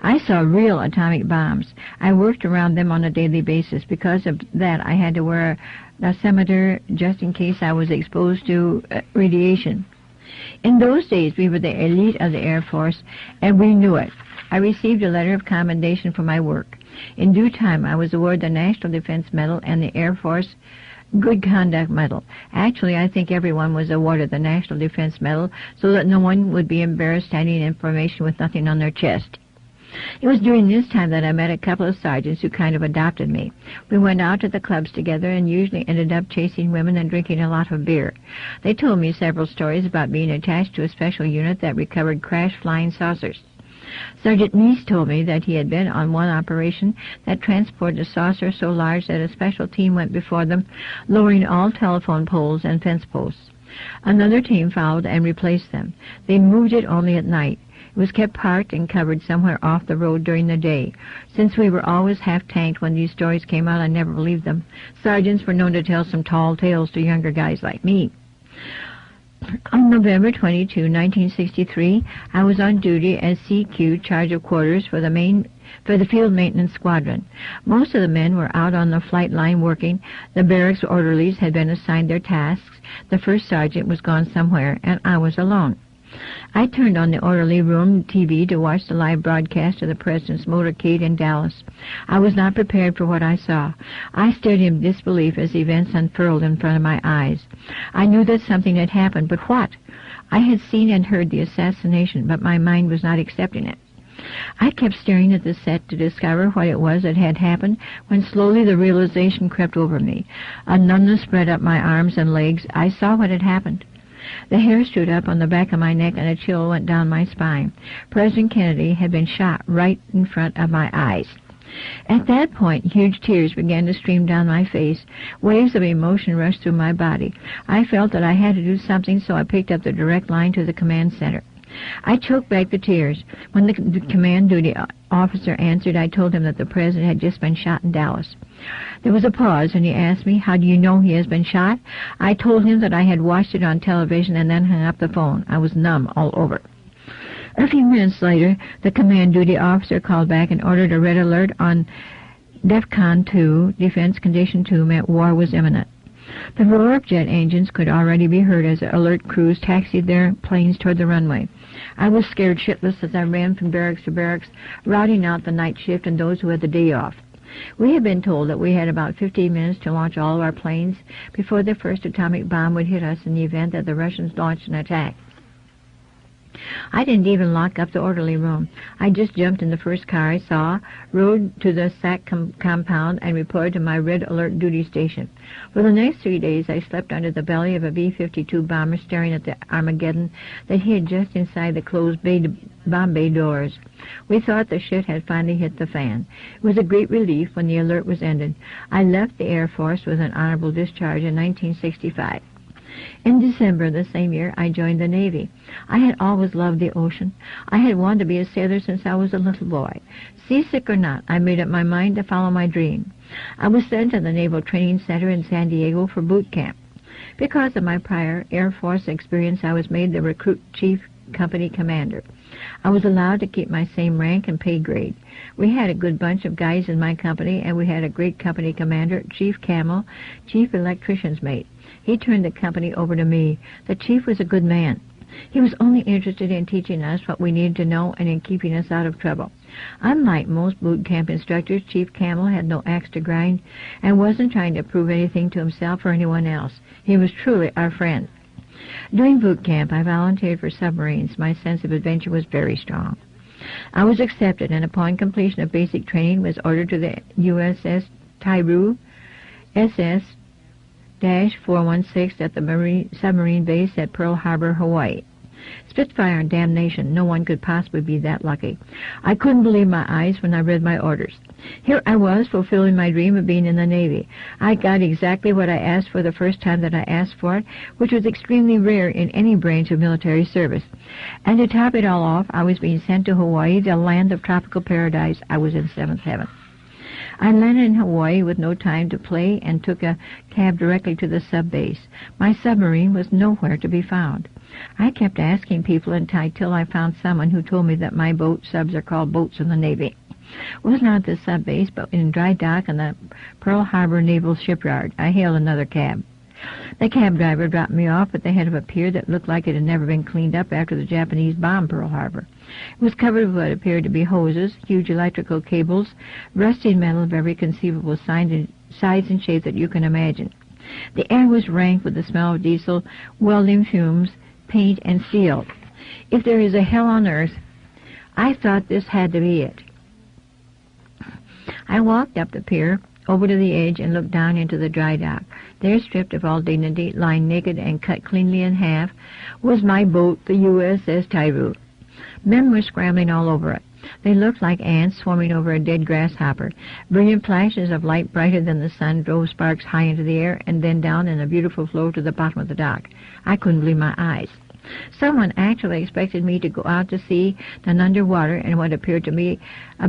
S1: I saw real atomic bombs. I worked around them on a daily basis. Because of that, I had to wear a dosimeter just in case I was exposed to radiation. In those days, we were the elite of the Air Force, and we knew it. I received a letter of commendation for my work. In due time, I was awarded the National Defense Medal and the Air Force Good Conduct Medal. Actually, I think everyone was awarded the National Defense Medal so that no one would be embarrassed handing information with nothing on their chest. It was during this time that I met a couple of sergeants who kind of adopted me. We went out to the clubs together and usually ended up chasing women and drinking a lot of beer. They told me several stories about being attached to a special unit that recovered crashed flying saucers. Sergeant Meese told me that he had been on one operation that transported a saucer so large that a special team went before them, lowering all telephone poles and fence posts. Another team followed and replaced them. They moved it only at night. It was kept parked and covered somewhere off the road during the day. Since we were always half-tanked when these stories came out, I never believed them. Sergeants were known to tell some tall tales to younger guys like me. On November 22, 1963, I was on duty as CQ, charge of quarters for the Field Maintenance Squadron. Most of the men were out on the flight line working. The barracks orderlies had been assigned their tasks. The first sergeant was gone somewhere, and I was alone. I turned on the orderly room TV to watch the live broadcast of the President's motorcade in Dallas. I was not prepared for what I saw. I stared in disbelief as events unfurled in front of my eyes. I knew that something had happened, but what? I had seen and heard the assassination, but my mind was not accepting it. I kept staring at the set to discover what it was that had happened, when slowly the realization crept over me. A numbness spread up my arms and legs. I saw what had happened. The hair stood up on the back of my neck and a chill went down my spine. President Kennedy had been shot right in front of my eyes. At that point, huge tears began to stream down my face. Waves of emotion rushed through my body. I felt that I had to do something, so I picked up the direct line to the command center. I choked back the tears. When the command duty officer answered, I told him that the president had just been shot in Dallas. There was a pause, and he asked me, "How do you know he has been shot?" I told him that I had watched it on television and then hung up the phone. I was numb all over. A few minutes later, the command duty officer called back and ordered a red alert on DEFCON 2. Defense Condition 2 meant war was imminent. The roar of jet engines could already be heard as the alert crews taxied their planes toward the runway. I was scared shitless as I ran from barracks to barracks, routing out the night shift and those who had the day off. We had been told that we had about 15 minutes to launch all of our planes before the first atomic bomb would hit us in the event that the Russians launched an attack. I didn't even lock up the orderly room. I just jumped in the first car I saw, rode to the SAC compound, and reported to my red alert duty station. For the next 3 days, I slept under the belly of a B-52 bomber staring at the Armageddon that hid just inside the closed bomb bay doors. We thought the shit had finally hit the fan. It was a great relief when the alert was ended. I left the Air Force with an honorable discharge in 1965. In December of the same year, I joined the Navy. I had always loved the ocean. I had wanted to be a sailor since I was a little boy. Seasick or not, I made up my mind to follow my dream. I was sent to the Naval Training Center in San Diego for boot camp. Because of my prior Air Force experience, I was made the recruit chief company commander. I was allowed to keep my same rank and pay grade. We had a good bunch of guys in my company, and we had a great company commander, Chief Camel, chief electrician's mate. He turned the company over to me. The chief was a good man. He was only interested in teaching us what we needed to know and in keeping us out of trouble. Unlike most boot camp instructors, Chief Camel had no axe to grind and wasn't trying to prove anything to himself or anyone else. He was truly our friend. During boot camp, I volunteered for submarines. My sense of adventure was very strong. I was accepted, and upon completion of basic training, was ordered to the USS Tyru, SS-416 at the submarine base at Pearl Harbor, Hawaii. Spitfire and damnation, no one could possibly be that lucky. I couldn't believe my eyes when I read my orders. Here I was, fulfilling my dream of being in the Navy. I got exactly what I asked for the first time that I asked for it, which was extremely rare in any branch of military service. And to top it all off, I was being sent to Hawaii, the land of tropical paradise. I was in seventh heaven. I landed in Hawaii with no time to play and took a cab directly to the sub-base. My submarine was nowhere to be found. I kept asking people until I found someone who told me that my subs are called boats in the Navy. It was not at the sub-base, but in dry dock in the Pearl Harbor Naval Shipyard. I hailed another cab. The cab driver dropped me off at the head of a pier that looked like it had never been cleaned up after the Japanese bombed Pearl Harbor. It was covered with what appeared to be hoses, huge electrical cables, rusted metal of every conceivable size and shape that you can imagine. The air was rank with the smell of diesel, welding fumes, paint, and steel. If there is a hell on earth, I thought this had to be it. I walked up the pier, over to the edge, and looked down into the dry dock. There, stripped of all dignity, lying naked and cut cleanly in half, was my boat, the USS Tyru. Men were scrambling all over it. They looked like ants swarming over a dead grasshopper. Brilliant flashes of light brighter than the sun drove sparks high into the air and then down in a beautiful flow to the bottom of the dock. I couldn't believe my eyes. Someone actually expected me to go out to sea, then underwater, in what appeared to me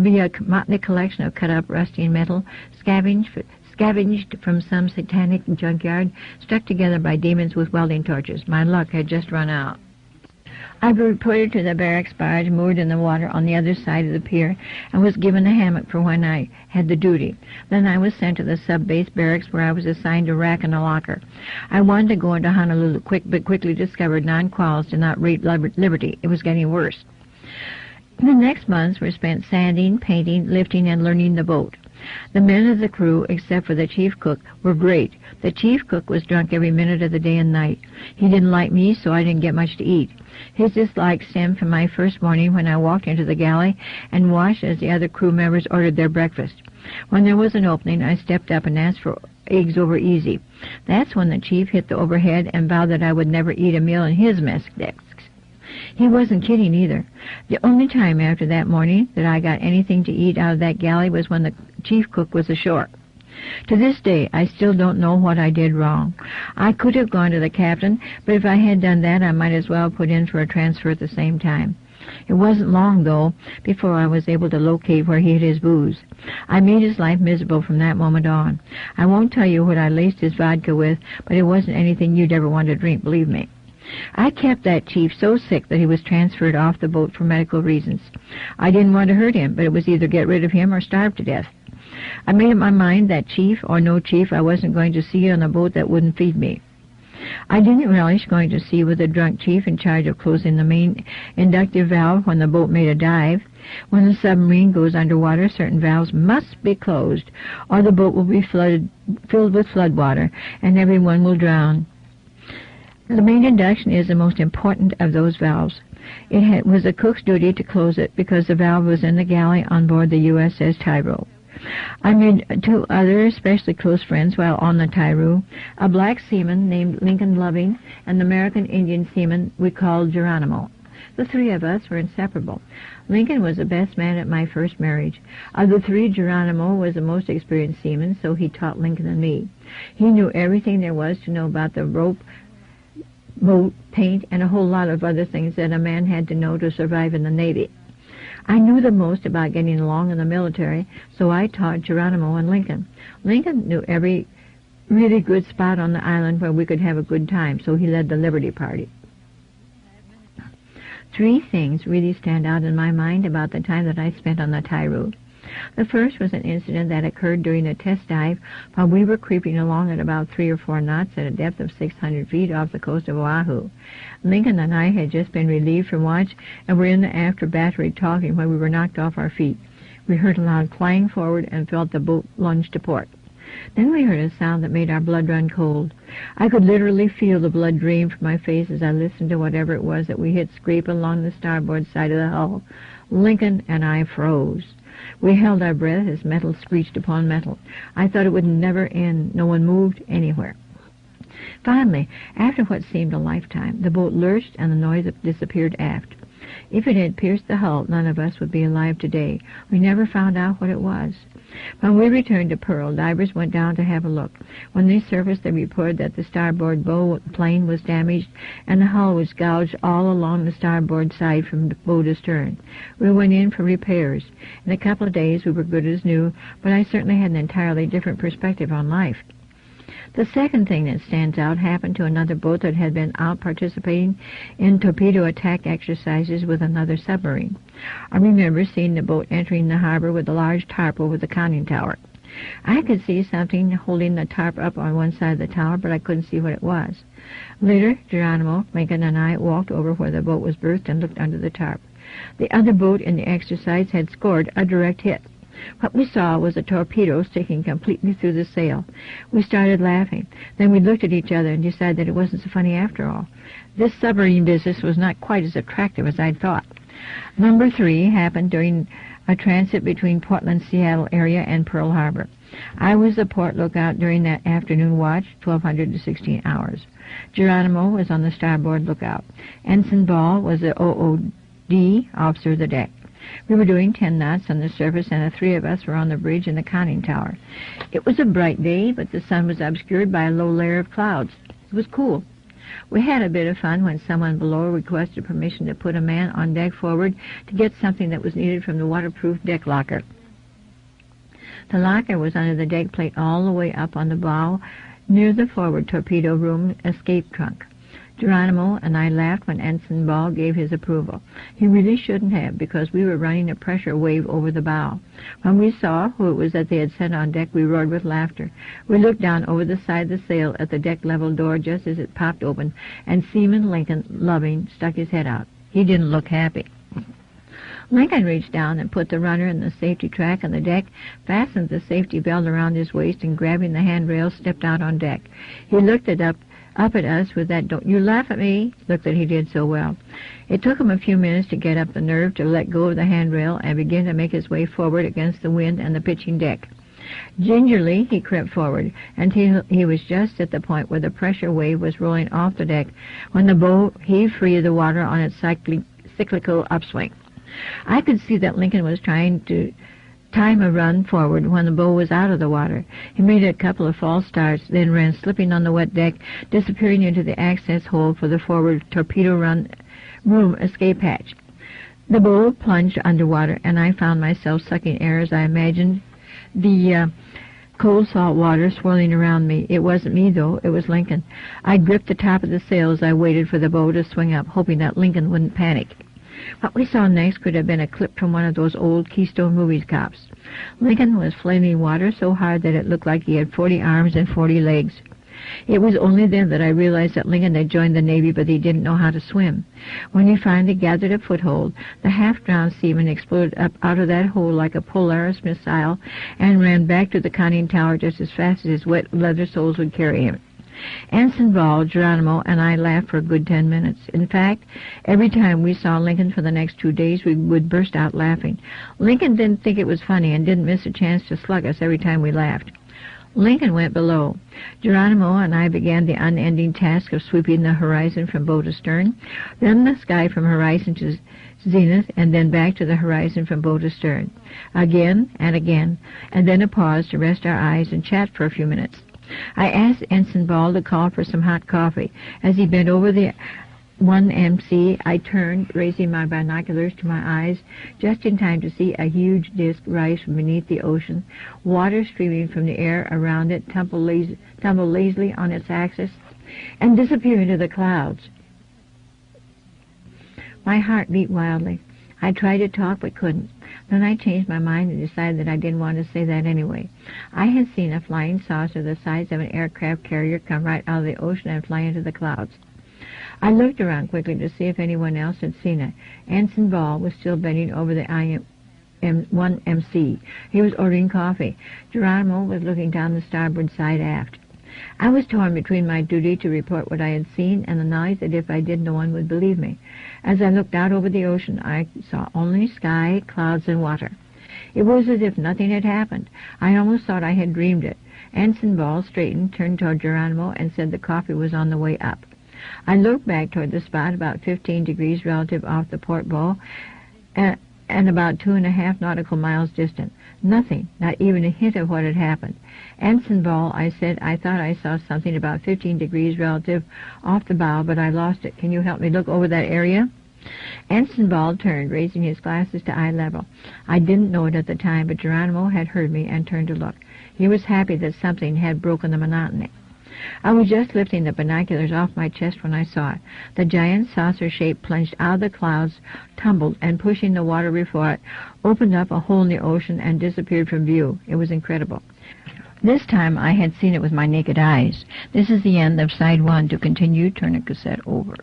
S1: be a motley collection of cut-up rusty metal, scavenged from some satanic junkyard, stuck together by demons with welding torches. My luck had just run out. I reported to the barracks barge moored in the water on the other side of the pier and was given a hammock for when I had the duty. Then I was sent to the sub-base barracks where I was assigned a rack and a locker. I wanted to go into Honolulu but quickly discovered non-quals did not rate liberty. It was getting worse. The next months were spent sanding, painting, lifting, and learning the boat. The men of the crew, except for the chief cook, were great. The chief cook was drunk every minute of the day and night. He didn't like me, so I didn't get much to eat. His dislike stemmed from my first morning when I walked into the galley and watched as the other crew members ordered their breakfast. When there was an opening, I stepped up and asked for eggs over easy. That's when the chief hit the overhead and vowed that I would never eat a meal in his mess deck. He wasn't kidding either. The only time after that morning that I got anything to eat out of that galley was when the chief cook was ashore. To this day, I still don't know what I did wrong. I could have gone to the captain, but if I had done that, I might as well put in for a transfer at the same time. It wasn't long, though, before I was able to locate where he hid his booze. I made his life miserable from that moment on. I won't tell you what I laced his vodka with, but it wasn't anything you'd ever want to drink, believe me. I kept that chief so sick that he was transferred off the boat for medical reasons. I didn't want to hurt him, but it was either get rid of him or starve to death. I made up my mind that chief or no chief, I wasn't going to sea on a boat that wouldn't feed me. I didn't relish going to sea with a drunk chief in charge of closing the main inductive valve when the boat made a dive. When the submarine goes underwater, certain valves must be closed, or the boat will be filled with flood water, and everyone will drown. The main induction is the most important of those valves. It was the cook's duty to close it because the valve was in the galley on board the USS Tyrol. I made 2 other especially close friends while on the Tyrol, a black seaman named Lincoln Loving and an American Indian seaman we called Geronimo. The 3 of us were inseparable. Lincoln was the best man at my first marriage. Of the 3, Geronimo was the most experienced seaman, so he taught Lincoln and me. He knew everything there was to know about the rope, boat, paint, and a whole lot of other things that a man had to know to survive in the Navy. I knew the most about getting along in the military, so I taught Geronimo and Lincoln. Lincoln knew every really good spot on the island where we could have a good time, so he led the Liberty Party. 3 things really stand out in my mind about the time that I spent on the Tyrol. The first was an incident that occurred during a test dive while we were creeping along at about 3 or 4 knots at a depth of 600 feet off the coast of Oahu. Lincoln and I had just been relieved from watch and were in the after battery talking when we were knocked off our feet. We heard a loud clang forward and felt the boat lunge to port. Then we heard a sound that made our blood run cold. I could literally feel the blood drain from my face as I listened to whatever it was that we hit scrape along the starboard side of the hull. Lincoln and I froze. We held our breath as metal screeched upon metal. I thought it would never end. No one moved anywhere. Finally, after what seemed a lifetime, the boat lurched and the noise disappeared aft. If it had pierced the hull, none of us would be alive today. We never found out what it was. When we returned to Pearl, divers went down to have a look. When they surfaced, they reported that the starboard bow plane was damaged and the hull was gouged all along the starboard side from bow to stern. We went in for repairs. In a couple of days, we were good as new, but I certainly had an entirely different perspective on life. The second thing that stands out happened to another boat that had been out participating in torpedo attack exercises with another submarine. I remember seeing the boat entering the harbor with a large tarp over the conning tower. I could see something holding the tarp up on one side of the tower, but I couldn't see what it was. Later, Geronimo, Lincoln, and I walked over where the boat was berthed and looked under the tarp. The other boat in the exercise had scored a direct hit. What we saw was a torpedo sticking completely through the sail. We started laughing. Then we looked at each other and decided that it wasn't so funny after all. This submarine business was not quite as attractive as I'd thought. Number 3 happened during a transit between Portland-Seattle area and Pearl Harbor. I was the port lookout during that afternoon watch, 1200 to 16 hours. Geronimo was on the starboard lookout. Ensign Ball was the OOD, officer of the deck. We were doing 10 knots on the surface, and the 3 of us were on the bridge in the conning tower. It was a bright day, but the sun was obscured by a low layer of clouds. It was cool. We had a bit of fun when someone below requested permission to put a man on deck forward to get something that was needed from the waterproof deck locker. The locker was under the deck plate all the way up on the bow near the forward torpedo room escape trunk. Geronimo and I laughed when Ensign Ball gave his approval. He really shouldn't have, because we were running a pressure wave over the bow. When we saw who it was that they had sent on deck, we roared with laughter. We looked down over the side of the sail at the deck-level door just as it popped open, and Seaman Lincoln Loving stuck his head out. He didn't look happy. Lincoln reached down and put the runner in the safety track on the deck, fastened the safety belt around his waist, and grabbing the handrail, stepped out on deck. He looked up at us with that "don't you laugh at me" look that he did so well. It took him a few minutes to get up the nerve to let go of the handrail and begin to make his way forward against the wind and the pitching deck. Gingerly he crept forward until he was just at the point where the pressure wave was rolling off the deck when the boat heaved free of the water on its cyclical upswing. I could see that Lincoln was trying to time a run forward when the bow was out of the water. He made a couple of false starts, then ran slipping on the wet deck, disappearing into the access hole for the forward torpedo room escape hatch. The bow plunged underwater, and I found myself sucking air as I imagined the cold salt water swirling around me. It wasn't me, though. It was Lincoln. I gripped the top of the sail as I waited for the bow to swing up, hoping that Lincoln wouldn't panic. What we saw next could have been a clip from one of those old Keystone Movies cops. Lincoln was flailing water so hard that it looked like he had 40 arms and 40 legs. It was only then that I realized that Lincoln had joined the Navy, but he didn't know how to swim. When he finally gathered a foothold, the half-drowned seaman exploded up out of that hole like a Polaris missile and ran back to the conning tower just as fast as his wet leather soles would carry him. Ensign Ball, Geronimo, and I laughed for a good 10 minutes. In fact, every time we saw Lincoln for the next 2 days, we would burst out laughing. Lincoln didn't think it was funny and didn't miss a chance to slug us every time we laughed. Lincoln went below. Geronimo and I began the unending task of sweeping the horizon from bow to stern, then the sky from horizon to zenith, and then back to the horizon from bow to stern. Again and again, and then a pause to rest our eyes and chat for a few minutes. I asked Ensign Ball to call for some hot coffee. As he bent over the 1MC, I turned, raising my binoculars to my eyes, just in time to see a huge disk rise from beneath the ocean, water streaming from the air around it, tumble lazily on its axis, and disappear into the clouds. My heart beat wildly. I tried to talk but couldn't. Then I changed my mind and decided that I didn't want to say that anyway. I had seen a flying saucer the size of an aircraft carrier come right out of the ocean and fly into the clouds. I looked around quickly to see if anyone else had seen it. Ensign Ball was still bending over the IM-1MC. He was ordering coffee. Geronimo was looking down the starboard side aft. I was torn between my duty to report what I had seen and the knowledge that if I did, no one would believe me. As I looked out over the ocean, I saw only sky, clouds, and water. It was as if nothing had happened. I almost thought I had dreamed it. Ensign Ball straightened, turned toward Geronimo, and said the coffee was on the way up. I looked back toward the spot about 15 degrees relative off the port bow and about 2.5 nautical miles distant. Nothing, not even a hint of what had happened. Ensign Ball, I said, I thought I saw something about 15 degrees relative off the bow, but I lost it. Can you help me look over that area? Ensign Ball turned, raising his glasses to eye level. I didn't know it at the time, but Geronimo had heard me and turned to look. He was happy that something had broken the monotony. I was just lifting the binoculars off my chest when I saw it. The giant saucer shape plunged out of the clouds, tumbled, and pushing the water before it, opened up a hole in the ocean and disappeared from view. It was incredible. This time I had seen it with my naked eyes. This is the end of Side 1. To continue, turn the cassette over.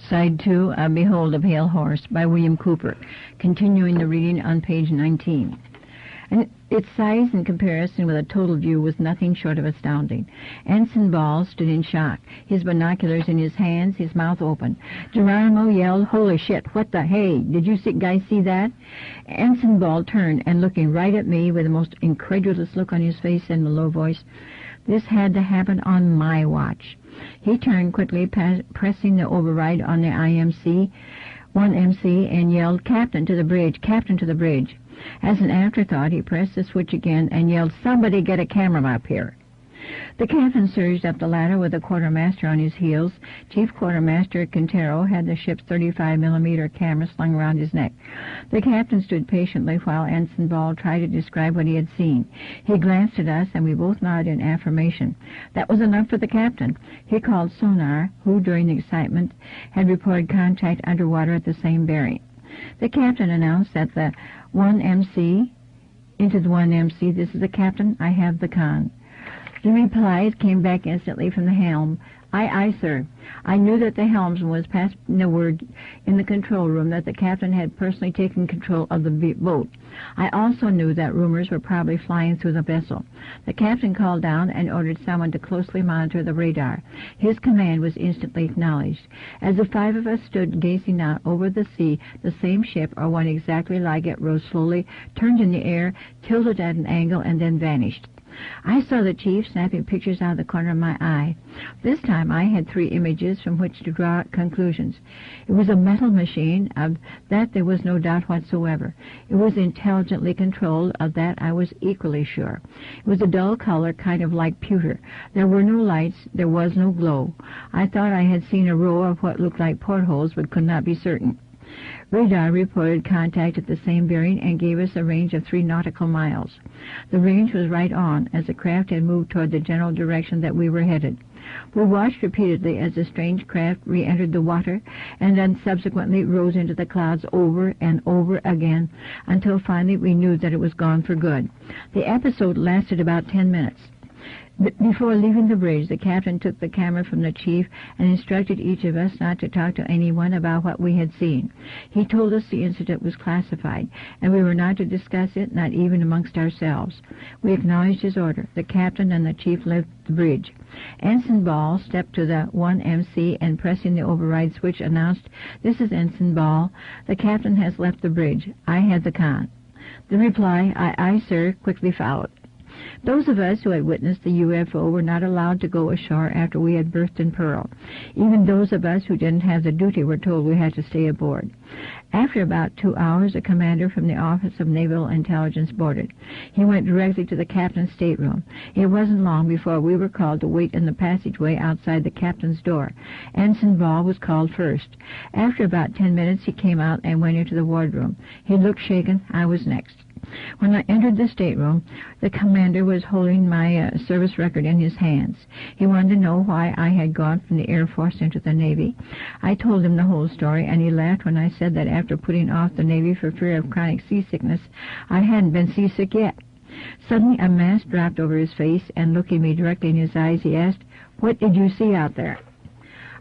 S1: Side 2, Behold a Pale Horse, by William Cooper, continuing the reading on page 19. And its size in comparison with a total view was nothing short of astounding. Ensign Ball stood in shock, his binoculars in his hands, his mouth open. Geronimo yelled, "Holy shit, what the hey, did you guys see that?" Ensign Ball turned and looking right at me with the most incredulous look on his face and a low voice. This had to happen on my watch. He turned quickly, pressing the override on the IM-1MC, and yelled, "Captain, to the bridge! Captain, to the bridge!" As an afterthought, he pressed the switch again and yelled, "Somebody get a camera up here!" The captain surged up the ladder with the quartermaster on his heels. Chief Quartermaster Quintero had the ship's 35mm camera slung around his neck. The captain stood patiently while Ensign Ball tried to describe what he had seen. He glanced at us, and we both nodded in affirmation. That was enough for the captain. He called sonar, who, during the excitement, had reported contact underwater at the same bearing. The captain announced that the 1MC, into the 1MC, "This is the captain, I have the con." The reply came back instantly from the helm. "Aye, aye, sir." I knew that the helmsman was passing the word in the control room that the captain had personally taken control of the boat. I also knew that rumors were probably flying through the vessel. The captain called down and ordered someone to closely monitor the radar. His command was instantly acknowledged. As the 5 of us stood gazing out over the sea, the same ship, or one exactly like it, rose slowly, turned in the air, tilted at an angle, and then vanished. I saw the chief snapping pictures out of the corner of my eye. This time I had 3 images from which to draw conclusions. It was a metal machine, of that there was no doubt whatsoever. It was intelligently controlled, of that I was equally sure. It was a dull color, kind of like pewter. There were no lights, there was no glow. I thought I had seen a row of what looked like portholes, but could not be certain. Radar reported contact at the same bearing and gave us a range of 3 nautical miles. The range was right on, as the craft had moved toward the general direction that we were headed. We watched repeatedly as the strange craft re-entered the water and then subsequently rose into the clouds over and over again until finally we knew that it was gone for good. The episode lasted about 10 minutes. Before leaving the bridge, the captain took the camera from the chief and instructed each of us not to talk to anyone about what we had seen. He told us the incident was classified, and we were not to discuss it, not even amongst ourselves. We acknowledged his order. The captain and the chief left the bridge. Ensign Ball stepped to the 1MC and, pressing the override switch, announced, "This is Ensign Ball. The captain has left the bridge. I had the con." The reply, "Aye, sir," quickly followed. Those of us who had witnessed the UFO were not allowed to go ashore after we had berthed in Pearl. Even those of us who didn't have the duty were told we had to stay aboard. After about 2 hours, a commander from the Office of Naval Intelligence boarded. He went directly to the captain's stateroom. It wasn't long before we were called to wait in the passageway outside the captain's door. Ensign Ball was called first. After about 10 minutes, he came out and went into the wardroom. He looked shaken. I was next. When I entered the stateroom, the commander was holding my service record in his hands. He wanted to know why I had gone from the Air Force into the Navy. I told him the whole story, and he laughed when I said that after putting off the Navy for fear of chronic seasickness, I hadn't been seasick yet. Suddenly a mask dropped over his face, and looking me directly in his eyes, he asked, "What did you see out there?"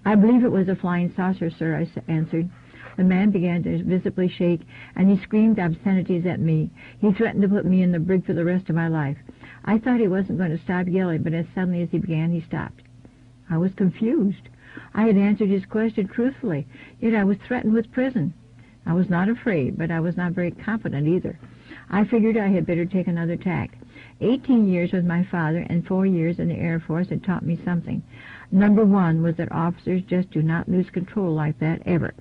S1: "I believe it was a flying saucer, sir," I answered. The man began to visibly shake, and he screamed obscenities at me. He threatened to put me in the brig for the rest of my life. I thought he wasn't going to stop yelling, but as suddenly as he began, he stopped. I was confused. I had answered his question truthfully, yet I was threatened with prison. I was not afraid, but I was not very confident either. I figured I had better take another tack. 18 years with my father and 4 years in the Air Force had taught me something. Number 1 was that officers just do not lose control like that, ever.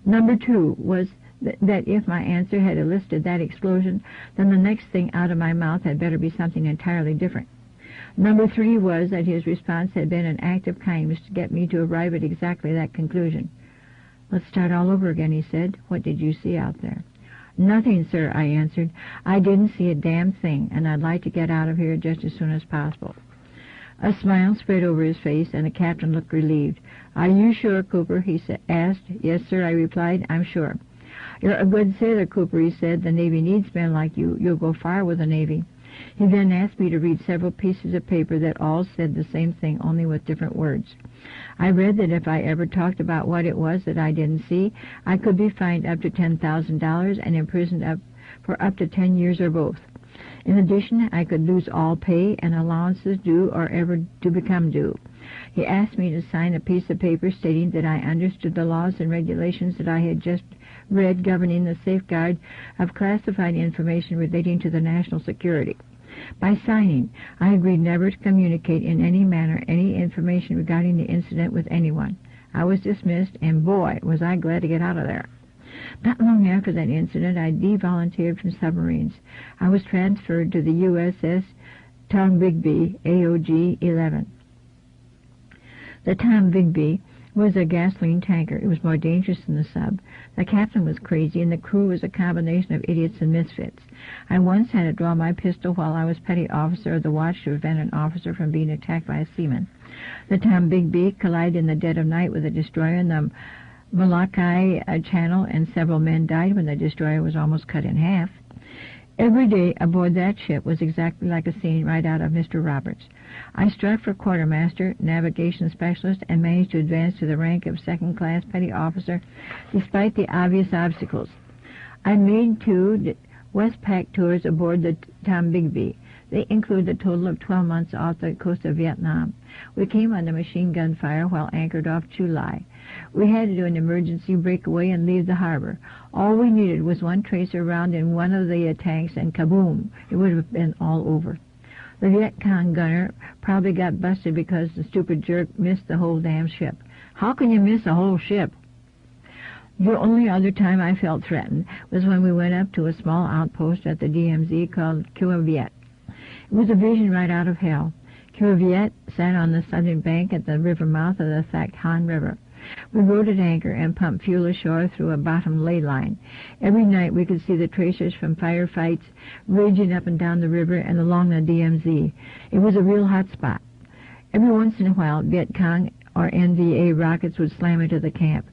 S1: Number 2 was that if my answer had elicited that explosion, then the next thing out of my mouth had better be something entirely different. Number 3 was that his response had been an act of kindness to get me to arrive at exactly that conclusion. "Let's start all over again," he said. "What did you see out there?" "Nothing, sir," I answered. "I didn't see a damn thing, and I'd like to get out of here just as soon as possible." A smile spread over his face, and the captain looked relieved. "Are you sure, Cooper?" he asked. "Yes, sir," I replied. "I'm sure." "You're a good sailor, Cooper," he said. "The Navy needs men like you. You'll go far with the Navy." He then asked me to read several pieces of paper that all said the same thing, only with different words. I read that if I ever talked about what it was that I didn't see, I could be fined up to $10,000 and imprisoned for up to 10 years or both. In addition, I could lose all pay and allowances due or ever to become due. He asked me to sign a piece of paper stating that I understood the laws and regulations that I had just read governing the safeguard of classified information relating to the national security. By signing, I agreed never to communicate in any manner any information regarding the incident with anyone. I was dismissed, and boy, was I glad to get out of there. Not long after that incident, I devolunteered from submarines. I was transferred to the USS Tombigbee, AOG 11. The Tombigbee was a gasoline tanker. It was more dangerous than the sub. The captain was crazy, and the crew was a combination of idiots and misfits. I once had to draw my pistol while I was petty officer of the watch to prevent an officer from being attacked by a seaman. The Tombigbee collided in the dead of night with a destroyer in the Molokai Channel, and several men died when the destroyer was almost cut in half. Every day aboard that ship was exactly like a scene right out of Mr. Roberts. I struck for quartermaster, navigation specialist, and managed to advance to the rank of second-class petty officer despite the obvious obstacles. I made 2 Westpac tours aboard the Tombigbee. They include a total of 12 months off the coast of Vietnam. We came under machine gun fire while anchored off Chu Lai. We had to do an emergency breakaway and leave the harbor. All we needed was one tracer round in one of the tanks, and kaboom, it would have been all over. The Viet Cong gunner probably got busted because the stupid jerk missed the whole damn ship. How can you miss a whole ship? The only other time I felt threatened was when we went up to a small outpost at the DMZ called Kua Viet. It was a vision right out of hell. Kua Viet sat on the southern bank at the river mouth of the Thach Han River. We rode at anchor and pumped fuel ashore through a bottom ley line. Every night we could see the tracers from firefights raging up and down the river and along the DMZ. It was a real hot spot. Every once in a while, Viet Cong or NVA rockets would slam into the camp.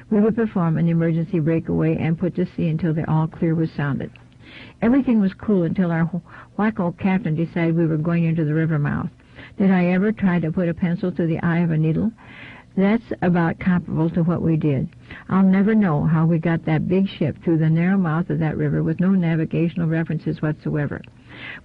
S1: We would perform an emergency breakaway and put to sea until the all clear was sounded. Everything was cool until our wacko captain decided we were going into the river mouth. Did I ever try to put a pencil to the eye of a needle? That's about comparable to what we did. I'll never know how we got that big ship through the narrow mouth of that river with no navigational references whatsoever.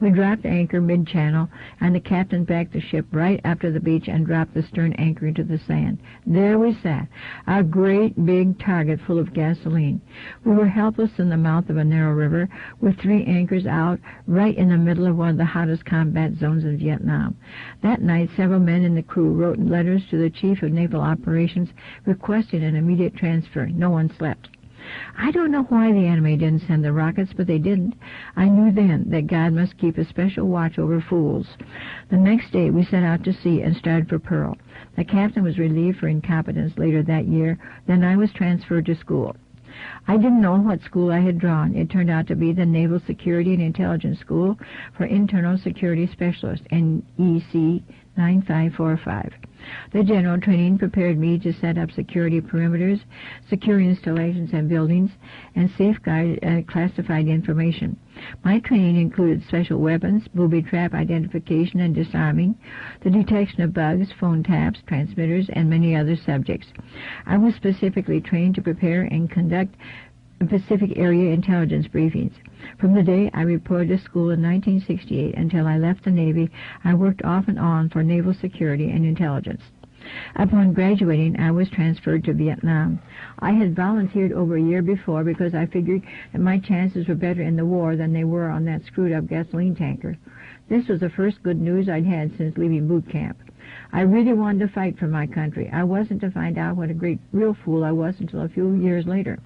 S1: We dropped anchor mid-channel, and the captain backed the ship right up to the beach and dropped the stern anchor into the sand. There we sat, a great big target full of gasoline. We were helpless in the mouth of a narrow river, with 3 anchors out, right in the middle of one of the hottest combat zones in Vietnam. That night, several men in the crew wrote letters to the Chief of Naval Operations requesting an immediate transfer. No one slept. I don't know why the enemy didn't send the rockets, but they didn't. I knew then that God must keep a special watch over fools. The next day we set out to sea and started for Pearl. The captain was relieved for incompetence later that year. Then I was transferred to school. I didn't know what school I had drawn. It turned out to be the Naval Security and Intelligence School for Internal Security Specialists, NEC 9545. The general training prepared me to set up security perimeters, secure installations and buildings, and safeguard classified information. My training included special weapons, booby trap identification and disarming, the detection of bugs, phone taps, transmitters, and many other subjects. I was specifically trained to prepare and conduct Pacific Area intelligence briefings. From the day I reported to school in 1968 until I left the Navy, I worked off and on for naval security and intelligence. Upon graduating, I was transferred to Vietnam. I had volunteered over a year before because I figured that my chances were better in the war than they were on that screwed-up gasoline tanker. This was the first good news I'd had since leaving boot camp. I really wanted to fight for my country. I wasn't to find out what a great real fool I was until a few years later.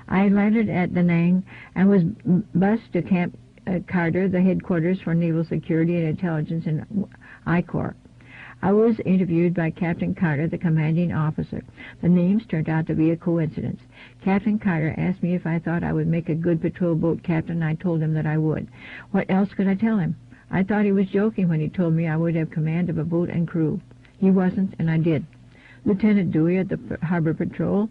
S1: I landed at Da Nang and was bused to Camp Carter, the headquarters for Naval Security and Intelligence in I Corps. I was interviewed by Captain Carter, the commanding officer. The names turned out to be a coincidence. Captain Carter asked me if I thought I would make a good patrol boat captain. I told him that I would. What else could I tell him? I thought he was joking when he told me I would have command of a boat and crew. He wasn't, and I did. Lieutenant Dewey at the Harbor Patrol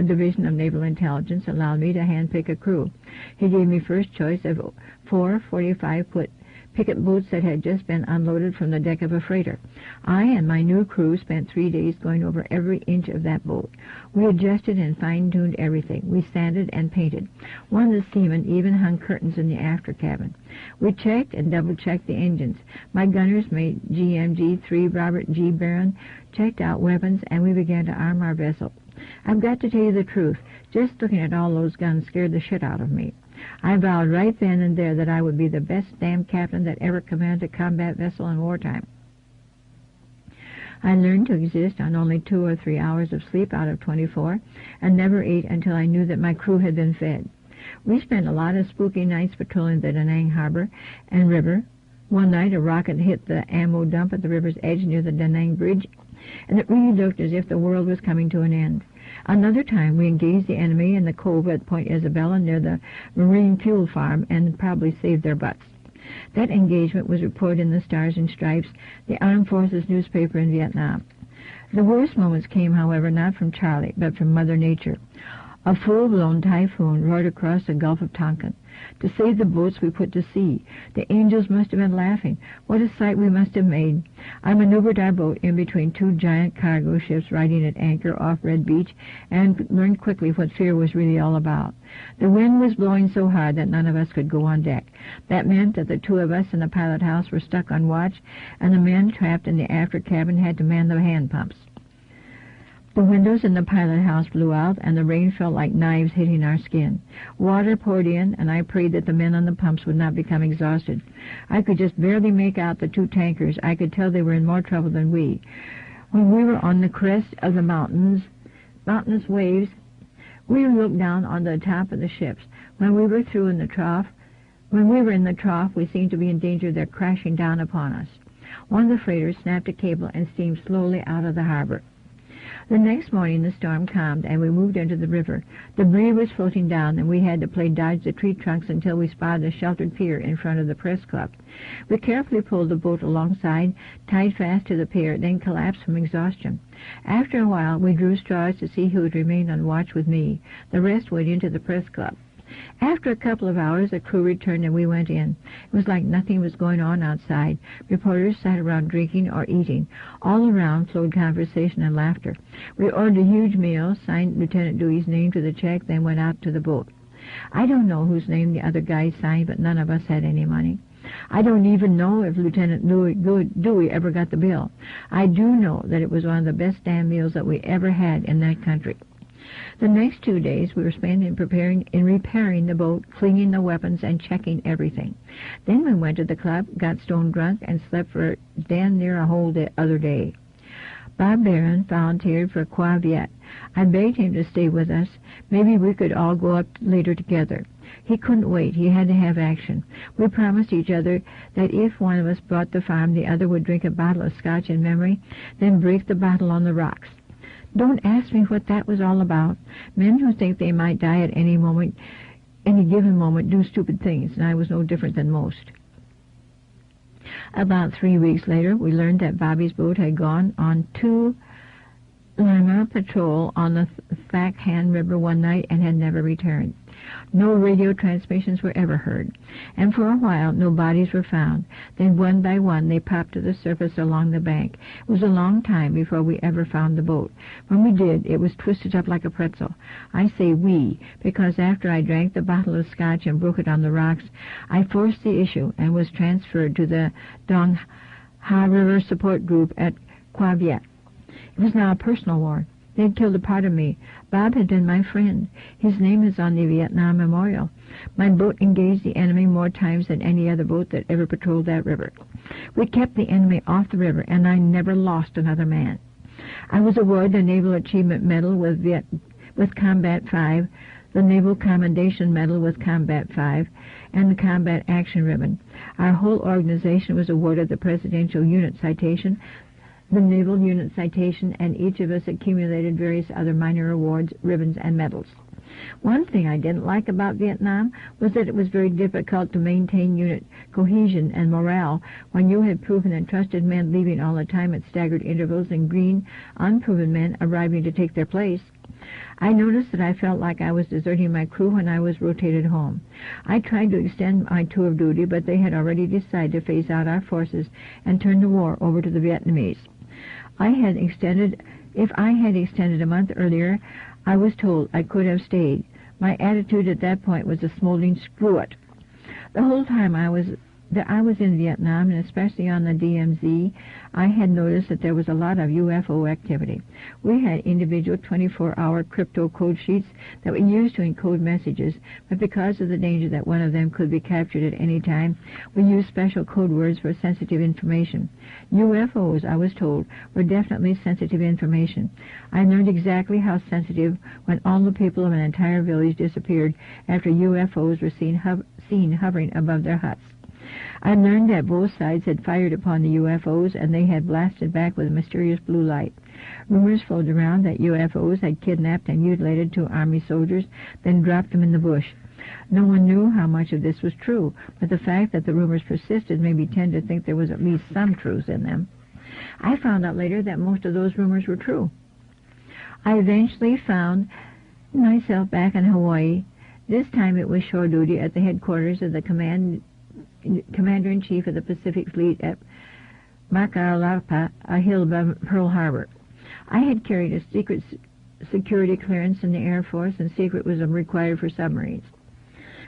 S1: Division of Naval Intelligence allowed me to handpick a crew. He gave me first choice of 4 45-foot picket boats that had just been unloaded from the deck of a freighter. I and my new crew spent 3 days going over every inch of that boat. We adjusted and fine-tuned everything. We sanded and painted. One of the seamen even hung curtains in the after cabin. We checked and double-checked the engines. My gunners made GMG-3 Robert G. Barron, checked out weapons, and we began to arm our vessel. I've got to tell you the truth. Just looking at all those guns scared the shit out of me. I vowed right then and there that I would be the best damn captain that ever commanded a combat vessel in wartime. I learned to exist on only 2 or 3 hours of sleep out of 24, and never ate until I knew that my crew had been fed. We spent a lot of spooky nights patrolling the Da Nang Harbor and river. One night a rocket hit the ammo dump at the river's edge near the Da Nang Bridge, and it really looked as if the world was coming to an end. Another time we engaged the enemy in the cove at Point Isabella near the Marine Fuel Farm and probably saved their butts. That engagement was reported in the Stars and Stripes, the Armed Forces newspaper in Vietnam. The worst moments came, however, not from Charlie, but from Mother Nature. A full-blown typhoon roared across the Gulf of Tonkin. To save the boats we put to sea. The angels must have been laughing. What a sight we must have made. I maneuvered our boat in between 2 giant cargo ships riding at anchor off Red Beach and learned quickly what fear was really all about. The wind was blowing so hard that none of us could go on deck. That meant that the 2 of us in the pilot house were stuck on watch, and the men trapped in the after cabin had to man the hand pumps. The windows in the pilot house blew out, and the rain felt like knives hitting our skin. Water poured in, and I prayed that the men on the pumps would not become exhausted. I could just barely make out the 2 tankers. I could tell they were in more trouble than we. When we were on the crest of the mountainous waves, we looked down on the top of the ships. When we were in the trough, we seemed to be in danger of their crashing down upon us. One of the freighters snapped a cable and steamed slowly out of the harbor. The next morning the storm calmed, and we moved into the river. Debris was floating down, and we had to play dodge the tree trunks until we spotted a sheltered pier in front of the press club. We carefully pulled the boat alongside, tied fast to the pier, then collapsed from exhaustion. After a while, we drew straws to see who would remain on watch with me. The rest went into the press club. After a couple of hours, the crew returned and we went in. It was like nothing was going on outside. Reporters sat around drinking or eating. All around flowed conversation and laughter. We ordered a huge meal, signed Lieutenant Dewey's name to the check, then went out to the boat. I don't know whose name the other guys signed, but none of us had any money. I don't even know if Lieutenant Dewey ever got the bill. I do know that it was one of the best damn meals that we ever had in that country. The next 2 days we were spent in repairing the boat, cleaning the weapons, and checking everything. Then we went to the club, got stone drunk, and slept for damn near a whole other day. Bob Barron volunteered for Qua Viet. I begged him to stay with us. Maybe we could all go up later together. He couldn't wait. He had to have action. We promised each other that if one of us brought the farm, the other would drink a bottle of scotch in memory, then break the bottle on the rocks. Don't ask me what that was all about. Men who think they might die at any given moment, do stupid things, and I was no different than most. About 3 weeks later, we learned that Bobby's boat had gone on 2 Lima patrol on the Thak Han River one night and had never returned. No radio transmissions were ever heard, and for a while no bodies were found. Then one by one they popped to the surface along the bank. It was a long time before we ever found the boat. When we did, it was twisted up like a pretzel. I say we, because after I drank the bottle of scotch and broke it on the rocks, I forced the issue and was transferred to the Dong Ha River Support Group at Qua Viet. It was now a personal war. They had killed a part of me. Bob had been my friend. His name is on the Vietnam Memorial. My boat engaged the enemy more times than any other boat that ever patrolled that river. We kept the enemy off the river, and I never lost another man. I was awarded the Naval Achievement Medal with Combat 5, the Naval Commendation Medal with Combat 5, and the Combat Action Ribbon. Our whole organization was awarded the Presidential Unit Citation, the Naval Unit Citation, and each of us accumulated various other minor awards, ribbons, and medals. One thing I didn't like about Vietnam was that it was very difficult to maintain unit cohesion and morale when you had proven and trusted men leaving all the time at staggered intervals and green, unproven men arriving to take their place. I noticed that I felt like I was deserting my crew when I was rotated home. I tried to extend my tour of duty, but they had already decided to phase out our forces and turn the war over to the Vietnamese. If I had extended a month earlier, I was told I could have stayed. My attitude at that point was a smoldering screw it. The whole time I was in Vietnam, and especially on the DMZ, I had noticed that there was a lot of UFO activity. We had individual 24-hour crypto code sheets that we used to encode messages, but because of the danger that one of them could be captured at any time, we used special code words for sensitive information. UFOs, I was told, were definitely sensitive information. I learned exactly how sensitive when all the people of an entire village disappeared after UFOs were seen hovering above their huts. I learned that both sides had fired upon the UFOs, and they had blasted back with a mysterious blue light. Rumors floated around that UFOs had kidnapped and mutilated 2 Army soldiers, then dropped them in the bush. No one knew how much of this was true, but the fact that the rumors persisted made me tend to think there was at least some truth in them. I found out later that most of those rumors were true. I eventually found myself back in Hawaii. This time it was shore duty at the headquarters of the Commander-in-Chief of the Pacific Fleet at Makalapa, a hill above Pearl Harbor. I had carried a secret security clearance in the Air Force, and secret was required for submarines.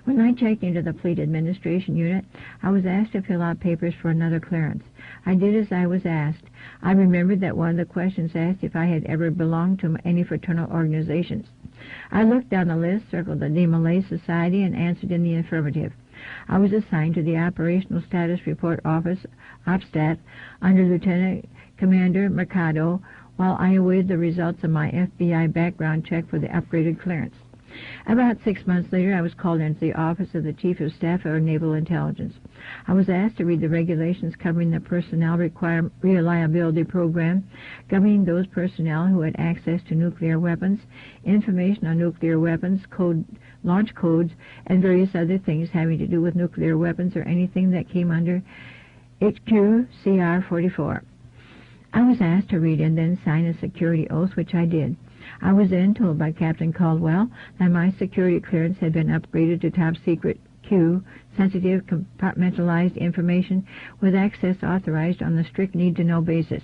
S1: When I checked into the Fleet Administration Unit, I was asked to fill out papers for another clearance. I did as I was asked. I remembered that one of the questions asked if I had ever belonged to any fraternal organizations. I looked down the list, circled the Malay Society, and answered in the affirmative. I was assigned to the Operational Status Report Office, OPSTAT, under Lieutenant Commander Mercado, while I awaited the results of my FBI background check for the upgraded clearance. About 6 months later, I was called into the office of the Chief of Staff of Naval Intelligence. I was asked to read the regulations covering the Personnel Reliability Program, governing those personnel who had access to nuclear weapons, information on nuclear weapons, launch codes, and various other things having to do with nuclear weapons or anything that came under HQ CR 44. I was asked to read and then sign a security oath, which I did. I was then told by Captain Caldwell that my security clearance had been upgraded to top secret Q, sensitive compartmentalized information with access authorized on the strict need-to-know basis.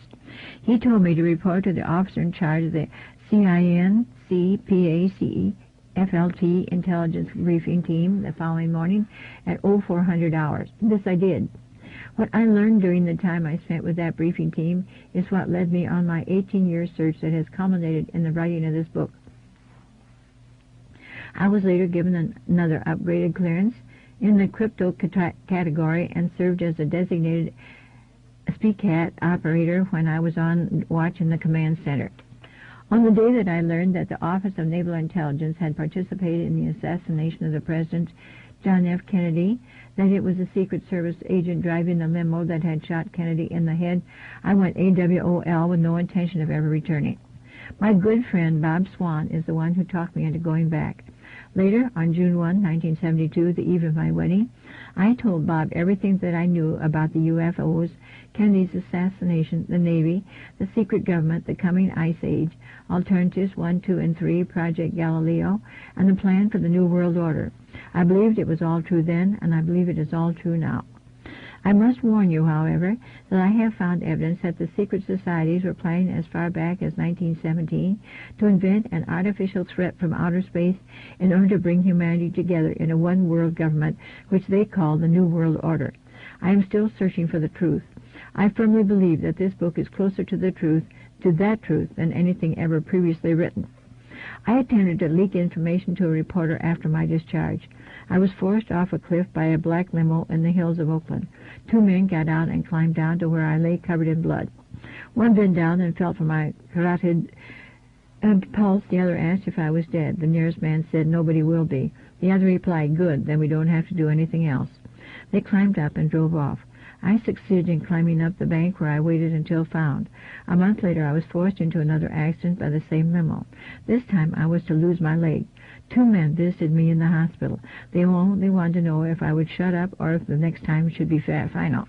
S1: He told me to report to the officer in charge of the CINC FLT intelligence briefing team the following morning at 0400 hours. This I did. What I learned during the time I spent with that briefing team is what led me on my 18-year search that has culminated in the writing of this book. I was later given another upgraded clearance in the crypto category and served as a designated SPCAT operator when I was on watch in the command center. On the day that I learned that the Office of Naval Intelligence had participated in the assassination of the President John F. Kennedy, that it was a Secret Service agent driving the limo that had shot Kennedy in the head, I went AWOL with no intention of ever returning. My good friend Bob Swan is the one who talked me into going back. Later, on June 1, 1972, the eve of my wedding, I told Bob everything that I knew about the UFOs, Kennedy's assassination, the Navy, the secret government, the coming Ice Age, Alternatives 1, 2, and 3, Project Galileo, and the plan for the New World Order. I believed it was all true then, and I believe it is all true now. I must warn you, however, that I have found evidence that the secret societies were planning as far back as 1917 to invent an artificial threat from outer space in order to bring humanity together in a one-world government, which they call the New World Order. I am still searching for the truth. I firmly believe that this book is closer to the truth, than anything ever previously written. I attempted to leak information to a reporter after my discharge. I was forced off a cliff by a black limo in the hills of Oakland. 2 men got out and climbed down to where I lay covered in blood. One bent down and felt for my carotid pulse. The other asked if I was dead. The nearest man said, "Nobody will be." The other replied, "Good, then we don't have to do anything else." They climbed up and drove off. I succeeded in climbing up the bank where I waited until found. A month later, I was forced into another accident by the same limo. This time, I was to lose my leg. 2 men visited me in the hospital. They only wanted to know if I would shut up or if the next time should be final.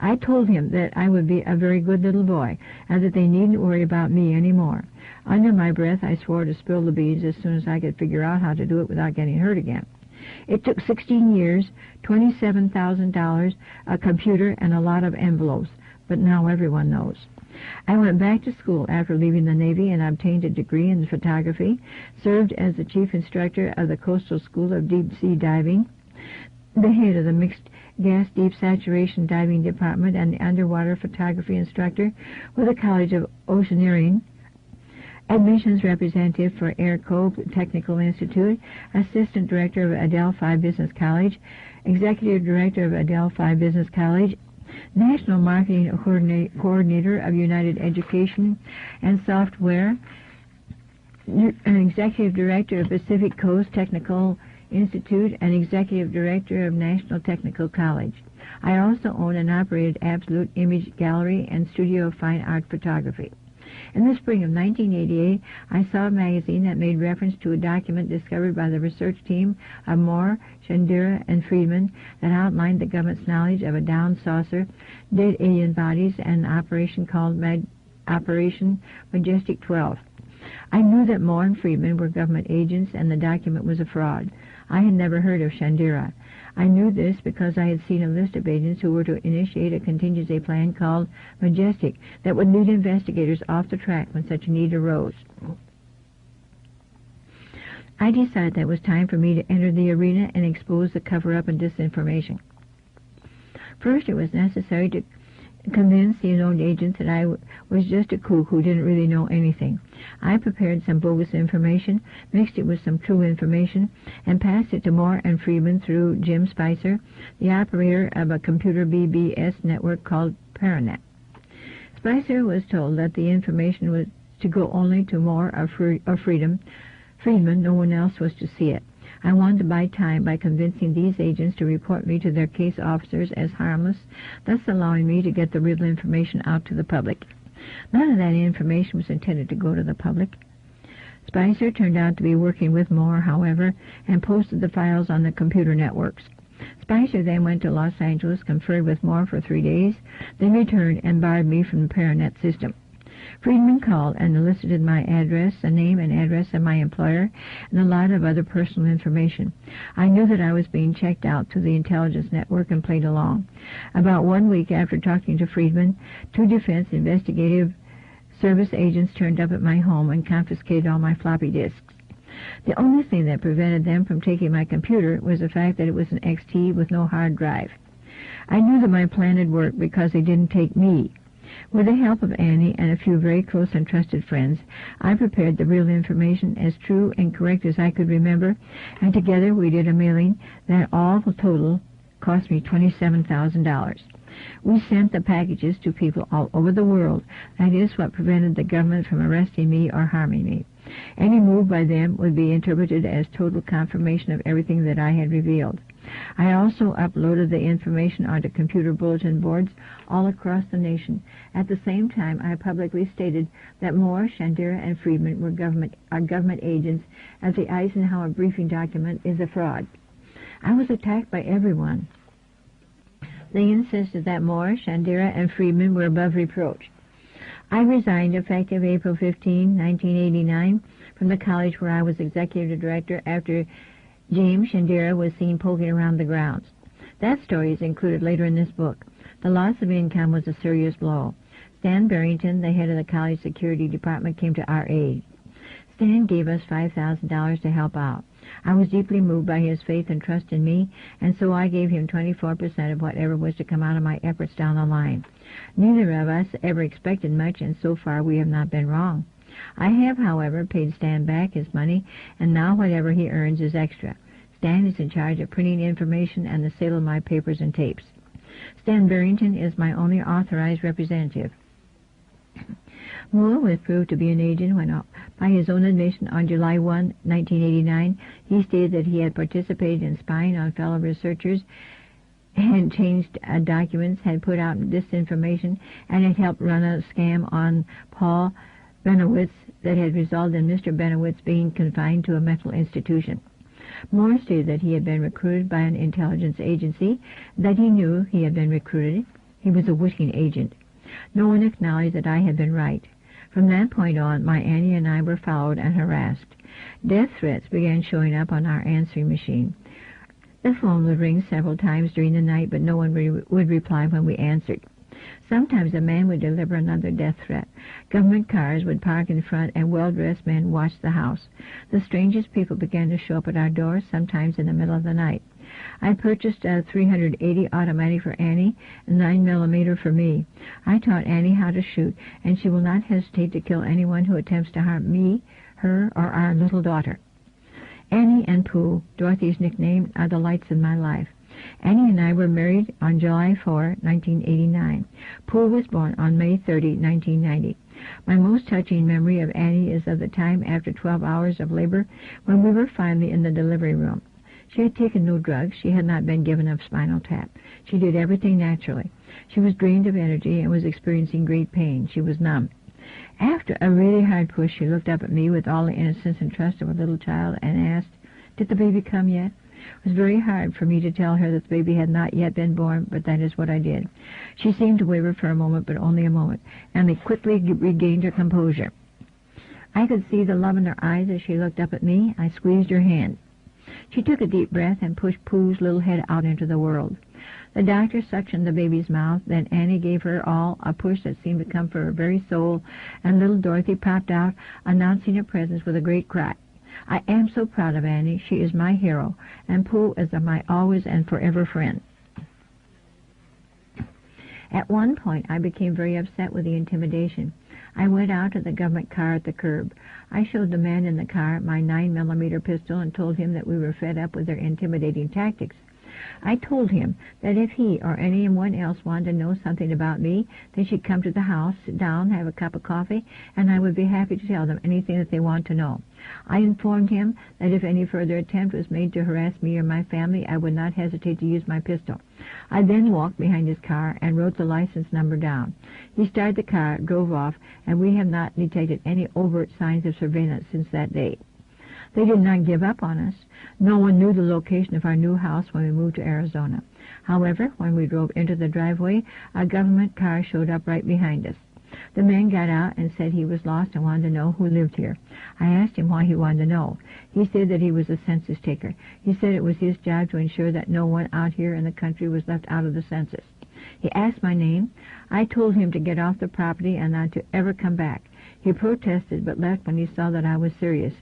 S1: I told him that I would be a very good little boy and that they needn't worry about me any more. Under my breath, I swore to spill the beans as soon as I could figure out how to do it without getting hurt again. It took 16 years, $27,000, a computer, and a lot of envelopes, but now everyone knows. I went back to school after leaving the Navy and obtained a degree in photography, served as the chief instructor of the Coastal School of Deep Sea Diving, the head of the Mixed Gas Deep Saturation Diving Department, and the underwater photography instructor with the College of Oceaneering, admissions representative for Air Cove Technical Institute, assistant director of Adelphi Business College, executive director of Adelphi Business College, national marketing coordinator of United Education and Software, an executive director of Pacific Coast Technical Institute, and executive director of National Technical College. I also own and operated Absolute Image Gallery and Studio of Fine Art Photography. In the spring of 1988, I saw a magazine that made reference to a document discovered by the research team of Moore, Shandera, and Friedman that outlined the government's knowledge of a downed saucer, dead alien bodies, and an operation called Operation Majestic 12. I knew that Moore and Friedman were government agents and the document was a fraud. I had never heard of Shandera. I knew this because I had seen a list of agents who were to initiate a contingency plan called Majestic that would lead investigators off the track when such a need arose. I decided that it was time for me to enter the arena and expose the cover-up and disinformation. First, it was necessary to convince the known agents that I was just a kook who didn't really know anything. I prepared some bogus information, mixed it with some true information, and passed it to Moore and Friedman through Jim Spicer, the operator of a computer BBS network called Paranet. Spicer was told that the information was to go only to Moore or Friedman, Friedman, no one else was to see it. I wanted to buy time by convincing these agents to report me to their case officers as harmless, thus allowing me to get the real information out to the public. None of that information was intended to go to the public. Spicer turned out to be working with Moore, however, and posted the files on the computer networks. Spicer then went to Los Angeles, conferred with Moore for 3 days, then returned and barred me from the Paranet system. Friedman called and elicited my address, the name and address of my employer, and a lot of other personal information. I knew that I was being checked out through the intelligence network and played along. About 1 week after talking to Friedman, 2 Defense Investigative Service agents turned up at my home and confiscated all my floppy disks. The only thing that prevented them from taking my computer was the fact that it was an XT with no hard drive. I knew that my plan had worked because they didn't take me. With the help of Annie and a few very close and trusted friends, I prepared the real information as true and correct as I could remember, and together we did a mailing that all the total cost me $27,000. We sent the packages to people all over the world. That is what prevented the government from arresting me or harming me. Any move by them would be interpreted as total confirmation of everything that I had revealed. I also uploaded the information onto computer bulletin boards all across the nation. At the same time, I publicly stated that Moore, Shandera, and Friedman were government agents, as the Eisenhower briefing document is a fraud. I was attacked by everyone. They insisted that Moore, Shandera, and Friedman were above reproach. I resigned effective April 15, 1989, from the college where I was executive director after James Shandera was seen poking around the grounds. That story is included later in this book. The loss of income was a serious blow. Stan Barrington, the head of the college security department, came to our aid. Stan gave us $5,000 to help out. I was deeply moved by his faith and trust in me, and so I gave him 24% of whatever was to come out of my efforts down the line. Neither of us ever expected much, and so far we have not been wrong. I have, however, paid Stan back his money, and now whatever he earns is extra. Stan is in charge of printing information and the sale of my papers and tapes. Stan Barrington is my only authorized representative. Moore was proved to be an agent when, by his own admission on July 1, 1989, he stated that he had participated in spying on fellow researchers, had changed documents, had put out disinformation, and had helped run a scam on Paul Benowitz that had resulted in Mr. Benowitz being confined to a mental institution. Moore stated that he had been recruited by an intelligence agency, that he knew he had been recruited. He was a witting agent. No one acknowledged that I had been right. From that point on, my Annie and I were followed and harassed. Death threats began showing up on our answering machine. The phone would ring several times during the night, but no one would reply when we answered. Sometimes a man would deliver another death threat. Government cars would park in front, and well-dressed men watched the house. The strangest people began to show up at our doors, sometimes in the middle of the night. I purchased a 380 automatic for Annie, and 9mm for me. I taught Annie how to shoot, and she will not hesitate to kill anyone who attempts to harm me, her, or our little daughter. Annie and Pooh, Dorothy's nickname, are the lights in my life. Annie and I were married on July 4, 1989. Pooh was born on May 30, 1990. My most touching memory of Annie is of the time after 12 hours of labor when we were finally in the delivery room. She had taken no drugs. She had not been given a spinal tap. She did everything naturally. She was drained of energy and was experiencing great pain. She was numb. After a really hard push, she looked up at me with all the innocence and trust of a little child and asked, "Did the baby come yet?" It was very hard for me to tell her that the baby had not yet been born, but that is what I did. She seemed to waver for a moment, but only a moment, and they quickly regained her composure. I could see the love in her eyes as she looked up at me. I squeezed her hand. She took a deep breath and pushed Pooh's little head out into the world. The doctor suctioned the baby's mouth, then Annie gave her all a push that seemed to come from her very soul, and little Dorothy popped out, announcing her presence with a great cry. I am so proud of Annie. She is my hero, and Pooh is my always and forever friend. At one point, I became very upset with the intimidation. I went out to the government car at the curb. I showed the man in the car my 9mm pistol and told him that we were fed up with their intimidating tactics. I told him that if he or anyone else wanted to know something about me, they should come to the house, sit down, have a cup of coffee, and I would be happy to tell them anything that they want to know. I informed him that if any further attempt was made to harass me or my family, I would not hesitate to use my pistol. I then walked behind his car and wrote the license number down. He started the car, drove off, and we have not detected any overt signs of surveillance since that day. They did not give up on us. No one knew the location of our new house when we moved to Arizona. However, when we drove into the driveway, a government car showed up right behind us. The man got out and said he was lost and wanted to know who lived here. I asked him why he wanted to know. He said that he was a census taker. He said it was his job to ensure that no one out here in the country was left out of the census. He asked my name. I told him to get off the property and not to ever come back. He protested but left when he saw that I was serious.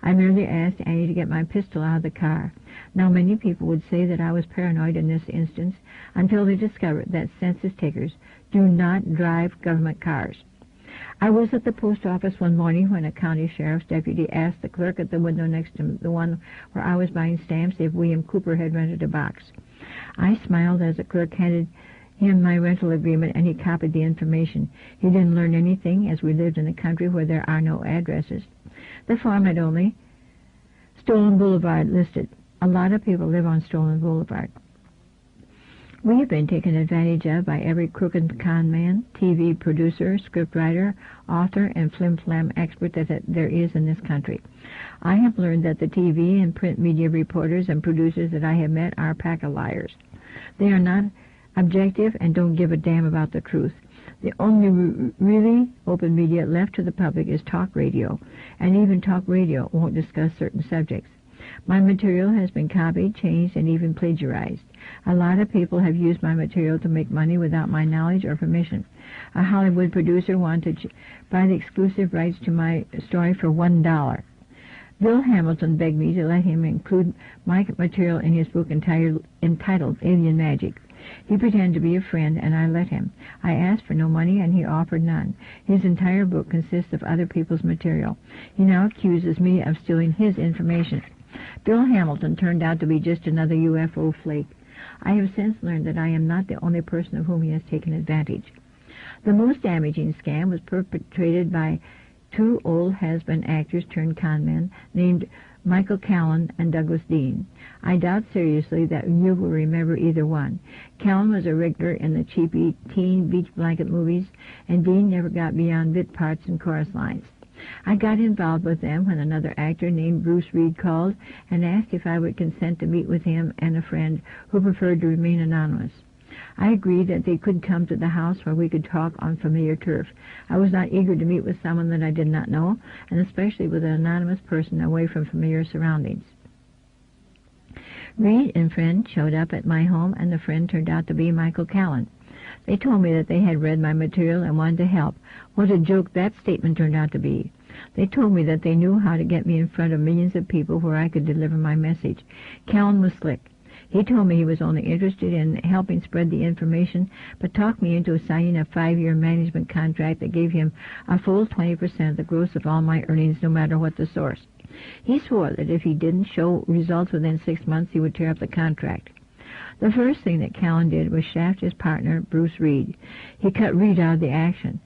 S1: I merely asked Annie to get my pistol out of the car. Now, many people would say that I was paranoid in this instance until they discovered that census takers do not drive government cars. I was at the post office one morning when a county sheriff's deputy asked the clerk at the window next to the one where I was buying stamps if William Cooper had rented a box. I smiled as the clerk handed him my rental agreement, and he copied the information. He didn't learn anything, as we lived in a country where there are no addresses. The farm had only Stolen Boulevard listed. A lot of people live on Stolen Boulevard. We have been taken advantage of by every crooked con man, TV producer, scriptwriter, author, and flim-flam expert that there is in this country. I have learned that the TV and print media reporters and producers that I have met are a pack of liars. They are not objective and don't give a damn about the truth. The only really open media left to the public is talk radio, and even talk radio won't discuss certain subjects. My material has been copied, changed, and even plagiarized. A lot of people have used my material to make money without my knowledge or permission. A Hollywood producer wanted to buy the exclusive rights to my story for $1. Bill Hamilton begged me to let him include my material in his book entitled Alien Magic. He pretended to be a friend, and I let him. I asked for no money, and he offered none. His entire book consists of other people's material. He now accuses me of stealing his information. Bill Hamilton turned out to be just another UFO flake. I have since learned that I am not the only person of whom he has taken advantage. The most damaging scam was perpetrated by two old has-been actors turned con-men named Michael Callan and Douglas Dean. I doubt seriously that you will remember either one. Callan was a regular in the cheapy teen beach blanket movies, and Dean never got beyond bit parts and chorus lines. I got involved with them when another actor named Bruce Reed called and asked if I would consent to meet with him and a friend who preferred to remain anonymous. I agreed that they could come to the house where we could talk on familiar turf. I was not eager to meet with someone that I did not know, and especially with an anonymous person away from familiar surroundings. Reed and friend showed up at my home, and the friend turned out to be Michael Callan. They told me that they had read my material and wanted to help. What a joke that statement turned out to be. They told me that they knew how to get me in front of millions of people where I could deliver my message. Callan was slick. He told me he was only interested in helping spread the information, but talked me into signing a 5-year management contract that gave him a full 20% of the gross of all my earnings, no matter what the source. He swore that if he didn't show results within 6 months, he would tear up the contract. The first thing that Callan did was shaft his partner, Bruce Reed. He cut Reed out of the action.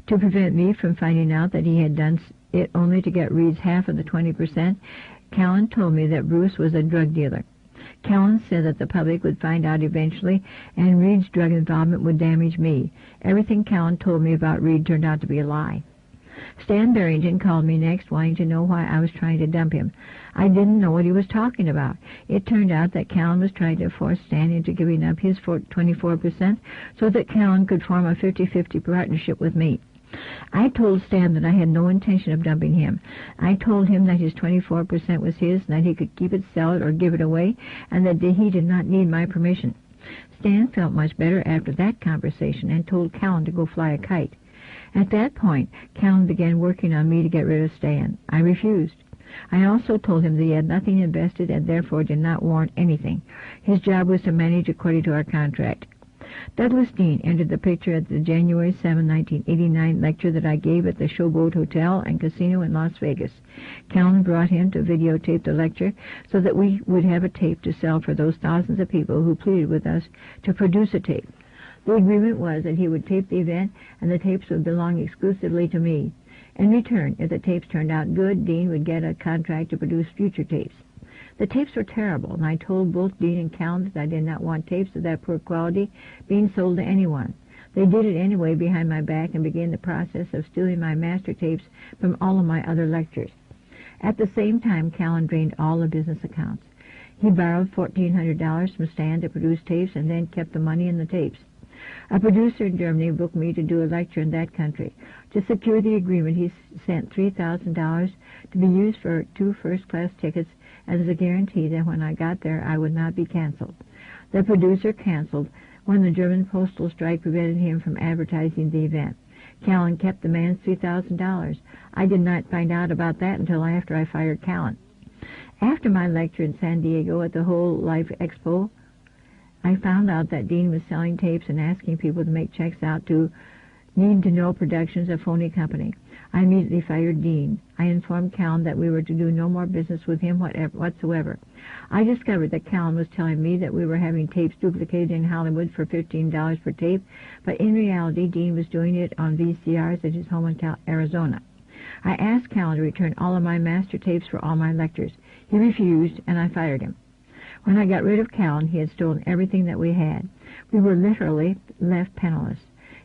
S1: To prevent me from finding out that he had done it only to get Reed's half of the 20%, Callan told me that Bruce was a drug dealer. Callan said that the public would find out eventually, and Reed's drug involvement would damage me. Everything Callan told me about Reed turned out to be a lie. Stan Barrington called me next, wanting to know why I was trying to dump him. I didn't know what he was talking about. It turned out that Callan was trying to force Stan into giving up his 24% so that Callan could form a 50-50 partnership with me. I told Stan that I had no intention of dumping him. I told him that his 24% was his, and that he could keep it, sell it, or give it away, and that he did not need my permission. Stan felt much better after that conversation and told Callan to go fly a kite. At that point, Callan began working on me to get rid of Stan. I refused. I also told him that he had nothing invested and therefore did not warrant anything. His job was to manage according to our contract. Douglas Dean entered the picture at the January 7, 1989 lecture that I gave at the Showboat Hotel and Casino in Las Vegas. Callan brought him to videotape the lecture so that we would have a tape to sell for those thousands of people who pleaded with us to produce a tape. The agreement was that he would tape the event and the tapes would belong exclusively to me. In return, if the tapes turned out good, Dean would get a contract to produce future tapes. The tapes were terrible, and I told both Dean and Callan that I did not want tapes of that poor quality being sold to anyone. They did it anyway behind my back and began the process of stealing my master tapes from all of my other lectures. At the same time, Callan drained all the business accounts. He borrowed $1,400 from Stan to produce tapes and then kept the money in the tapes. A producer in Germany booked me to do a lecture in that country. To secure the agreement, he sent $3,000 to be used for 2 first-class tickets as a guarantee that when I got there I would not be canceled. The producer canceled when the German postal strike prevented him from advertising the event. Callan kept the man's $3,000. I did not find out about that until after I fired Callan. After my lecture in San Diego at the Whole Life Expo, I found out that Dean was selling tapes and asking people to make checks out to Need to Know Productions, a phony company. I immediately fired Dean. I informed Callan that we were to do no more business with him whatsoever. I discovered that Callan was telling me that we were having tapes duplicated in Hollywood for $15 per tape, but in reality Dean was doing it on VCRs at his home in Arizona. I asked Callan to return all of my master tapes for all my lectures. He refused, and I fired him. When I got rid of Callan, he had stolen everything that we had. We were literally left penniless.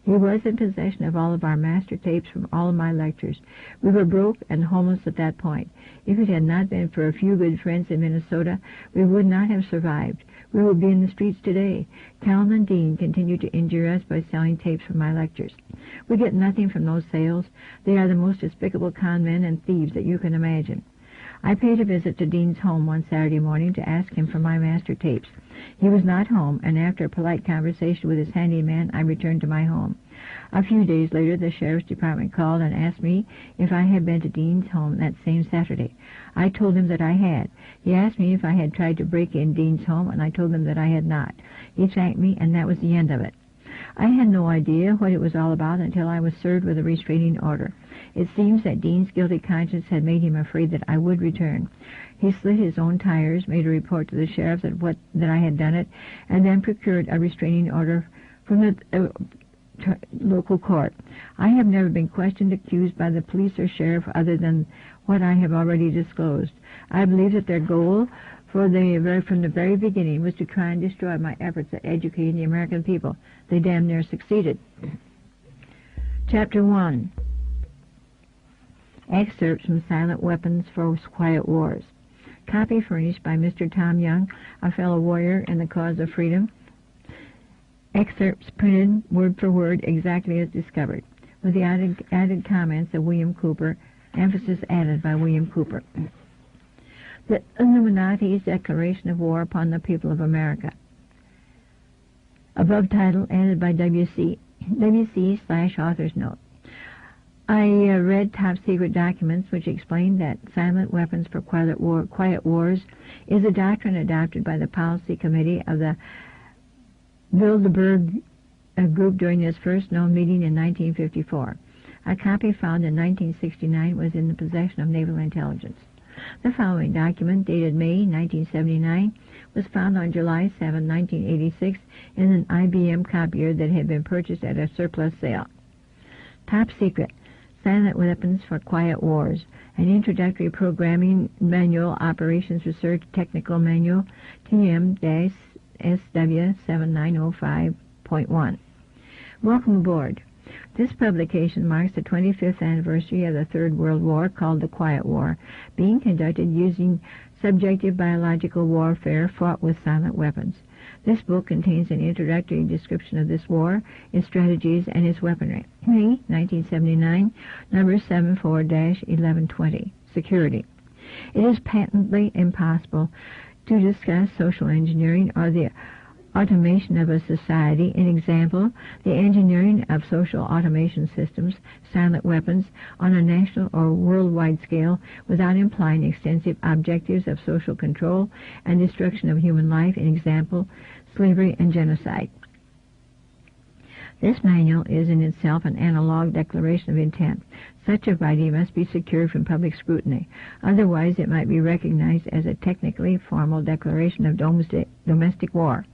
S1: He was in possession of all of our master tapes from all of my lectures. We were broke and homeless at that point. If it had not been for a few good friends in Minnesota, we would not have survived. We would be in the streets today. Callan and Dean continued to injure us by selling tapes from my lectures. We get nothing from those sales. They are the most despicable con men and thieves that you can imagine. I paid a visit to Dean's home one Saturday morning to ask him for my master tapes. He was not home, and after a polite conversation with his handyman, I returned to my home. A few days later, the sheriff's department called and asked me if I had been to Dean's home that same Saturday. I told him that I had. He asked me if I had tried to break in Dean's home, and I told him that I had not. He thanked me, and that was the end of it. I had no idea what it was all about until I was served with a restraining order. It seems that Dean's guilty conscience had made him afraid that I would return. He slit his own tires, made a report to the sheriff that I had done it, and then procured a restraining order from the local court. I have never been questioned, accused by the police or sheriff other than what I have already disclosed. I believe that their goal from the very beginning was to try and destroy my efforts at educating the American people. They damn near succeeded. Chapter 1. Excerpts from Silent Weapons for Quiet Wars. Copy furnished by Mr. Tom Young, a fellow warrior in the cause of freedom. Excerpts printed word for word exactly as discovered, with the added comments of William Cooper, emphasis added by William Cooper. The Illuminati's declaration of war upon the people of America. Above title added by WC/author's note. I read top secret documents which explain that Silent Weapons for Quiet Wars is a doctrine adopted by the Policy Committee of the Bilderberg group during its first known meeting in 1954. A copy found in 1969 was in the possession of Naval Intelligence. The following document, dated May 1979, was found on July 7, 1986, in an IBM copier that had been purchased at a surplus sale. Top secret. Silent Weapons for Quiet Wars, an introductory programming manual, operations research technical manual, TM-SW7905.1. Welcome aboard. This publication marks the 25th anniversary of the Third World War, called the Quiet War, being conducted using subjective biological warfare fought with silent weapons. This book contains an introductory description of this war, its strategies, and its weaponry. May 1979, number 74-1120, Security. It is patently impossible to discuss social engineering or the automation of a society, an example, the engineering of social automation systems, silent weapons, on a national or worldwide scale without implying extensive objectives of social control and destruction of human life, an example, slavery and genocide. This manual is in itself an analog declaration of intent. Such a writing must be secured from public scrutiny. Otherwise, it might be recognized as a technically formal declaration of domestic war.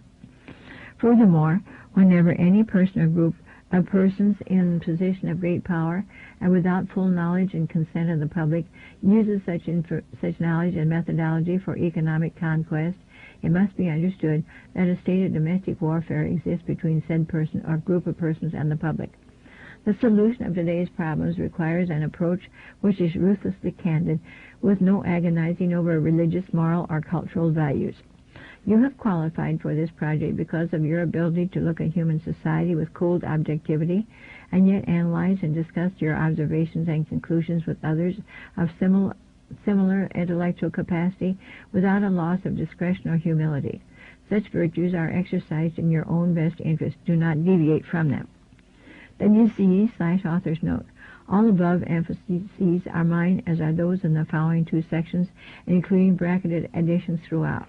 S1: Furthermore, whenever any person or group of persons in position of great power and without full knowledge and consent of the public uses such knowledge and methodology for economic conquest, it must be understood that a state of domestic warfare exists between said person or group of persons and the public. The solution of today's problems requires an approach which is ruthlessly candid, with no agonizing over religious, moral, or cultural values. You have qualified for this project because of your ability to look at human society with cold objectivity and yet analyze and discuss your observations and conclusions with others of similar intellectual capacity without a loss of discretion or humility. Such virtues are exercised in your own best interest. Do not deviate from them. WCE/author's note. All above emphases are mine, as are those in the following two sections, including bracketed additions throughout.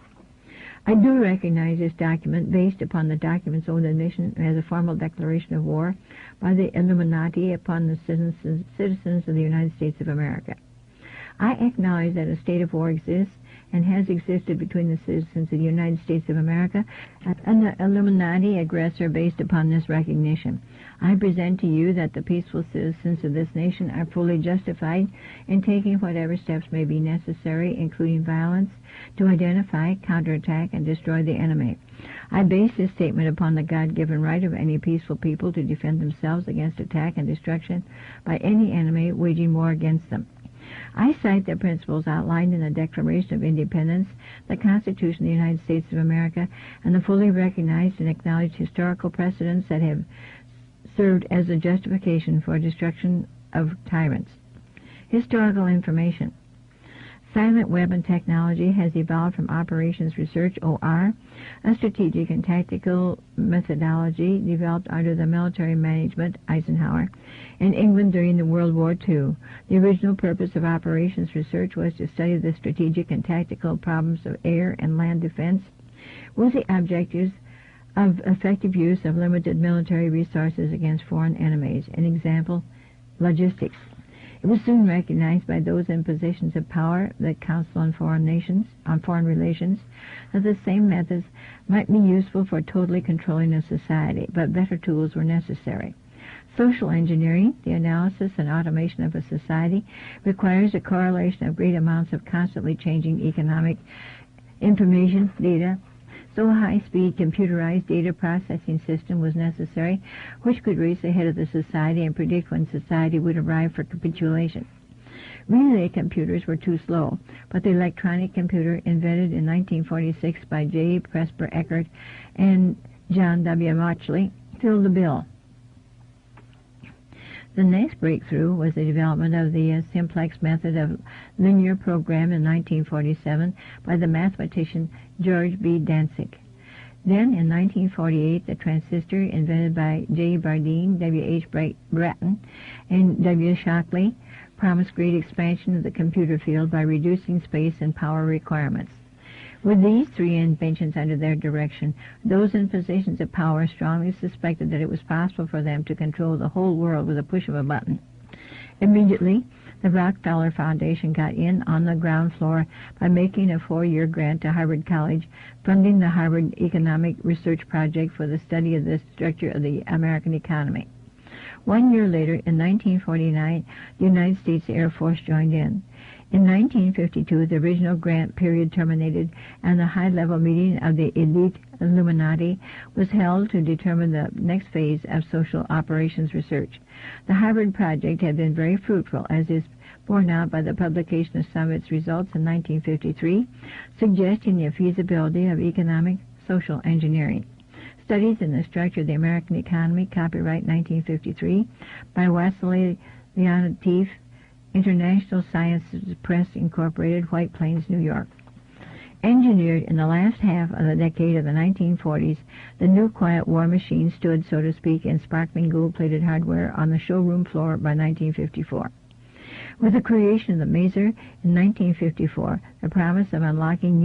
S1: I do recognize this document, based upon the document's own admission, as a formal declaration of war by the Illuminati upon the citizens of the United States of America. I acknowledge that a state of war exists and has existed between the citizens of the United States of America and the Illuminati aggressor based upon this recognition. I present to you that the peaceful citizens of this nation are fully justified in taking whatever steps may be necessary, including violence, to identify, counterattack, and destroy the enemy. I base this statement upon the God-given right of any peaceful people to defend themselves against attack and destruction by any enemy waging war against them. I cite the principles outlined in the Declaration of Independence, the Constitution of the United States of America, and the fully recognized and acknowledged historical precedents that have served as a justification for destruction of tyrants. Historical information. Silent weapon technology has evolved from Operations Research, OR, a strategic and tactical methodology developed under the military management, Eisenhower, in England during the World War II. The original purpose of Operations Research was to study the strategic and tactical problems of air and land defense with the objectives of effective use of limited military resources against foreign enemies. An example, logistics. It was soon recognized by those in positions of power, the Council on Foreign Relations, that the same methods might be useful for totally controlling a society, but better tools were necessary. Social engineering, the analysis and automation of a society, requires a correlation of great amounts of constantly changing economic information, data. So a high-speed computerized data processing system was necessary, which could race ahead of the society and predict when society would arrive for capitulation. Relay computers were too slow, but the electronic computer, invented in 1946 by J. Presper Eckert and John W. Mauchly, filled the bill. The next breakthrough was the development of the simplex method of linear program in 1947 by the mathematician George B. Dantzig. Then, in 1948, the transistor, invented by J. Bardeen, W. H. Bratton, and W. Shockley, promised great expansion of the computer field by reducing space and power requirements. With these three inventions under their direction, those in positions of power strongly suspected that it was possible for them to control the whole world with a push of a button. Immediately, the Rockefeller Foundation got in on the ground floor by making a 4-year grant to Harvard College, funding the Harvard Economic Research Project for the study of the structure of the American economy. 1 year later, in 1949, the United States Air Force joined in. In 1952, the original grant period terminated, and the high-level meeting of the elite Illuminati was held to determine the next phase of social operations research. The Harvard Project had been very fruitful, as is borne out by the publication of some of its results in 1953, suggesting the feasibility of economic social engineering. Studies in the Structure of the American Economy, copyright 1953, by Wassily Leontief, International Sciences Press, Incorporated, White Plains, New York. Engineered in the last half of the decade of the 1940s, the new quiet war machine stood, so to speak, in sparkling gold-plated hardware on the showroom floor by 1954. With the creation of the Maser in 1954, the promise of unlocking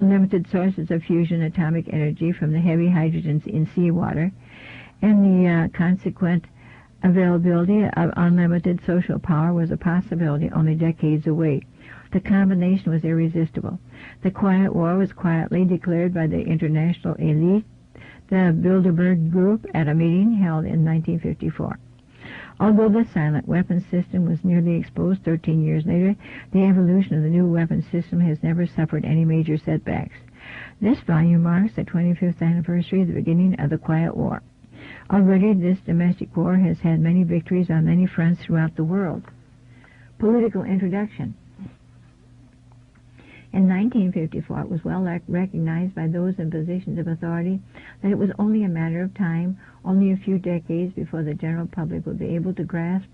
S1: limited sources of fusion atomic energy from the heavy hydrogens in seawater, and the consequent availability of unlimited social power was a possibility only decades away. The combination was irresistible. The Quiet War was quietly declared by the international elite, the Bilderberg Group, at a meeting held in 1954. Although the silent weapons system was nearly exposed 13 years later, the evolution of the new weapons system has never suffered any major setbacks. This volume marks the 25th anniversary of the beginning of the Quiet War. Already this domestic war has had many victories on many fronts throughout the world. Political introduction. In 1954, it was well recognized by those in positions of authority that it was only a matter of time, only a few decades, before the general public would be able to grasp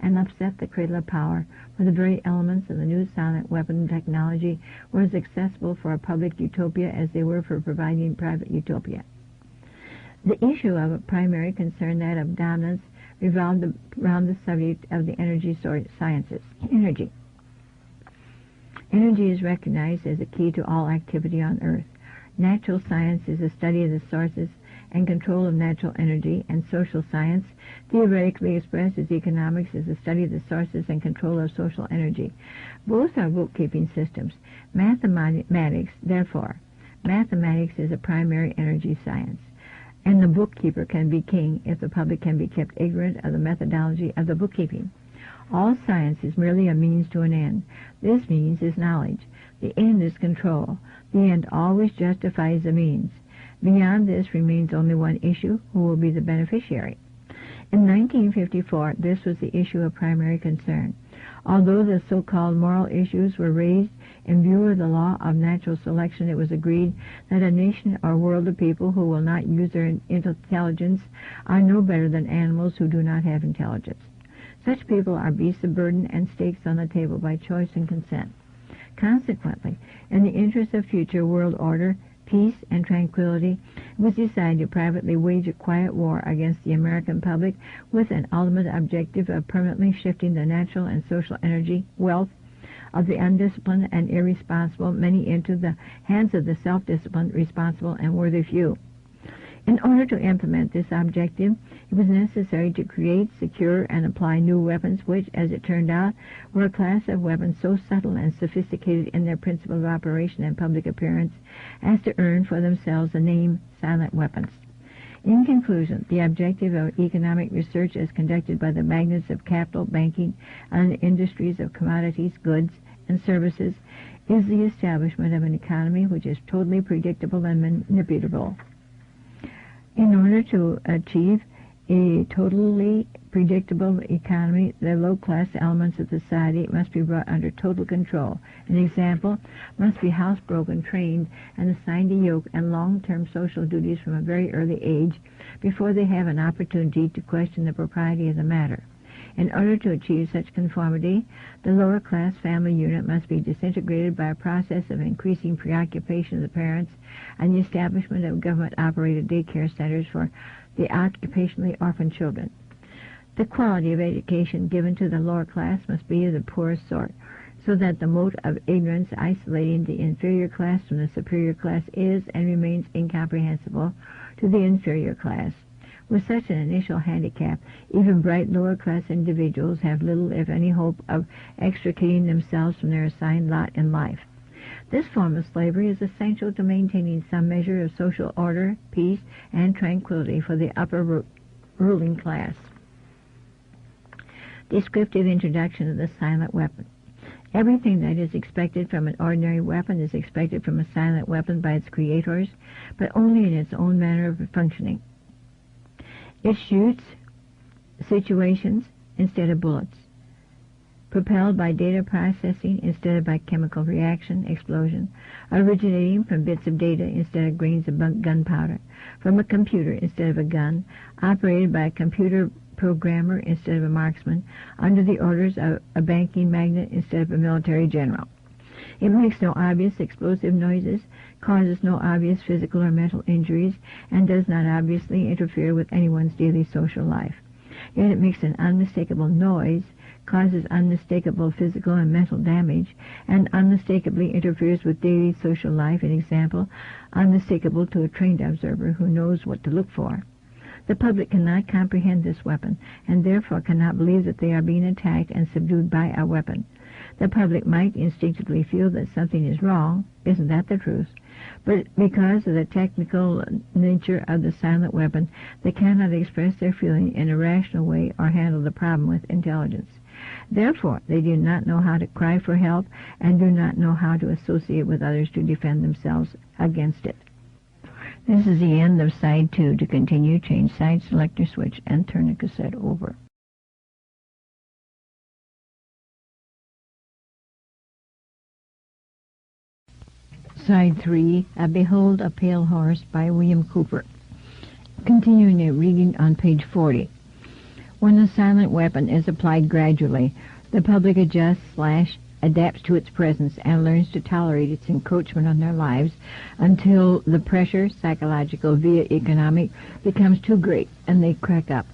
S1: and upset the cradle of power, for the very elements of the new silent weapon technology were as accessible for a public utopia as they were for providing private utopia. The issue of primary concern, that of dominance, revolved around the subject of the energy sciences. Energy is recognized as a key to all activity on Earth. Natural science is the study of the sources and control of natural energy, and social science, theoretically expressed as economics, is the study of the sources and control of social energy. Both are bookkeeping systems. Mathematics is a primary energy science, and the bookkeeper can be king if the public can be kept ignorant of the methodology of the bookkeeping. All science is merely a means to an end. This means is knowledge. The end is control. The end always justifies the means. Beyond this remains only one issue: who will be the beneficiary? In 1954, this was the issue of primary concern. Although the so-called moral issues were raised in view of the law of natural selection, it was agreed that a nation or world of people who will not use their intelligence are no better than animals who do not have intelligence. Such people are beasts of burden and stakes on the table by choice and consent. Consequently, in the interest of future world order, peace, and tranquility, it was decided to privately wage a quiet war against the American public with an ultimate objective of permanently shifting the natural and social energy, wealth, of the undisciplined and irresponsible many into the hands of the self-disciplined, responsible, and worthy few. In order to implement this objective, it was necessary to create, secure, and apply new weapons which, as it turned out, were a class of weapons so subtle and sophisticated in their principle of operation and public appearance as to earn for themselves the name silent weapons. In conclusion, the objective of economic research as conducted by the magnates of capital, banking, and the industries of commodities, goods, and services is the establishment of an economy which is totally predictable and manipulable. In order to achieve a totally predictable economy, the low-class elements of society must be brought under total control. An example must be housebroken, trained, and assigned to yoke and long-term social duties from a very early age before they have an opportunity to question the propriety of the matter. In order to achieve such conformity, the lower-class family unit must be disintegrated by a process of increasing preoccupation of the parents and the establishment of government-operated daycare centers for the occupationally orphaned children. The quality of education given to the lower class must be of the poorest sort, so that the mote of ignorance isolating the inferior class from the superior class is and remains incomprehensible to the inferior class. With such an initial handicap, even bright lower-class individuals have little, if any, hope of extricating themselves from their assigned lot in life. This form of slavery is essential to maintaining some measure of social order, peace, and tranquility for the upper ruling class. Descriptive introduction of the silent weapon. Everything that is expected from an ordinary weapon is expected from a silent weapon by its creators, but only in its own manner of functioning. It shoots situations instead of bullets, propelled by data processing instead of by chemical reaction, explosion, originating from bits of data instead of grains of gunpowder, from a computer instead of a gun, operated by a computer programmer instead of a marksman, under the orders of a banking magnate instead of a military general. It makes no obvious explosive noises, causes no obvious physical or mental injuries, and does not obviously interfere with anyone's daily social life. Yet it makes an unmistakable noise, causes unmistakable physical and mental damage, and unmistakably interferes with daily social life, an example, unmistakable to a trained observer who knows what to look for. The public cannot comprehend this weapon, and therefore cannot believe that they are being attacked and subdued by a weapon. The public might instinctively feel that something is wrong, isn't that the truth? But because of the technical nature of the silent weapon, they cannot express their feeling in a rational way or handle the problem with intelligence. Therefore, they do not know how to cry for help and do not know how to associate with others to defend themselves against it. This is the end of side 2. To continue, change side selector switch and turn the cassette over. Side 3, Behold a Pale Horse by William Cooper. Continuing the reading on page 40. When the silent weapon is applied gradually, the public adapts to its presence and learns to tolerate its encroachment on their lives until the pressure, psychological via economic, becomes too great and they crack up.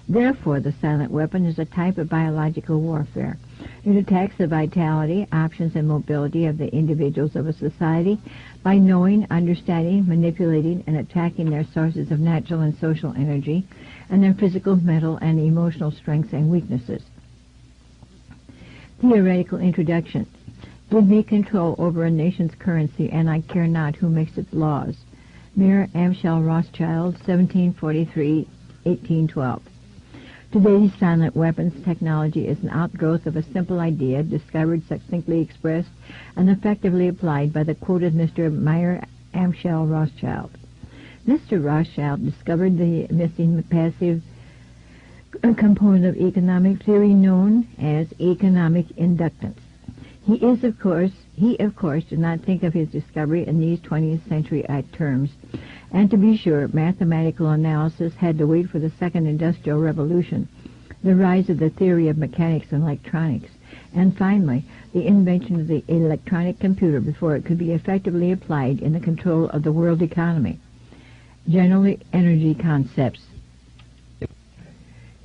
S1: Therefore, the silent weapon is a type of biological warfare. It attacks the vitality, options, and mobility of the individuals of a society by knowing, understanding, manipulating, and attacking their sources of natural and social energy and their physical, mental, and emotional strengths and weaknesses. Theoretical introduction. Give me control over a nation's currency, and I care not who makes its laws. Mayer Amschel Rothschild, 1743-1812. Today's silent weapons technology is an outgrowth of a simple idea discovered, succinctly expressed, and effectively applied by the quoted Mr. Mayer Amschel Rothschild. Mr. Rothschild discovered the missing passive component of economic theory known as economic inductance. He of course did not think of his discovery in these 20th century terms, and to be sure, mathematical analysis had to wait for the Second Industrial Revolution, the rise of the theory of mechanics and electronics, and finally, the invention of the electronic computer before it could be effectively applied in the control of the world economy. General energy concepts.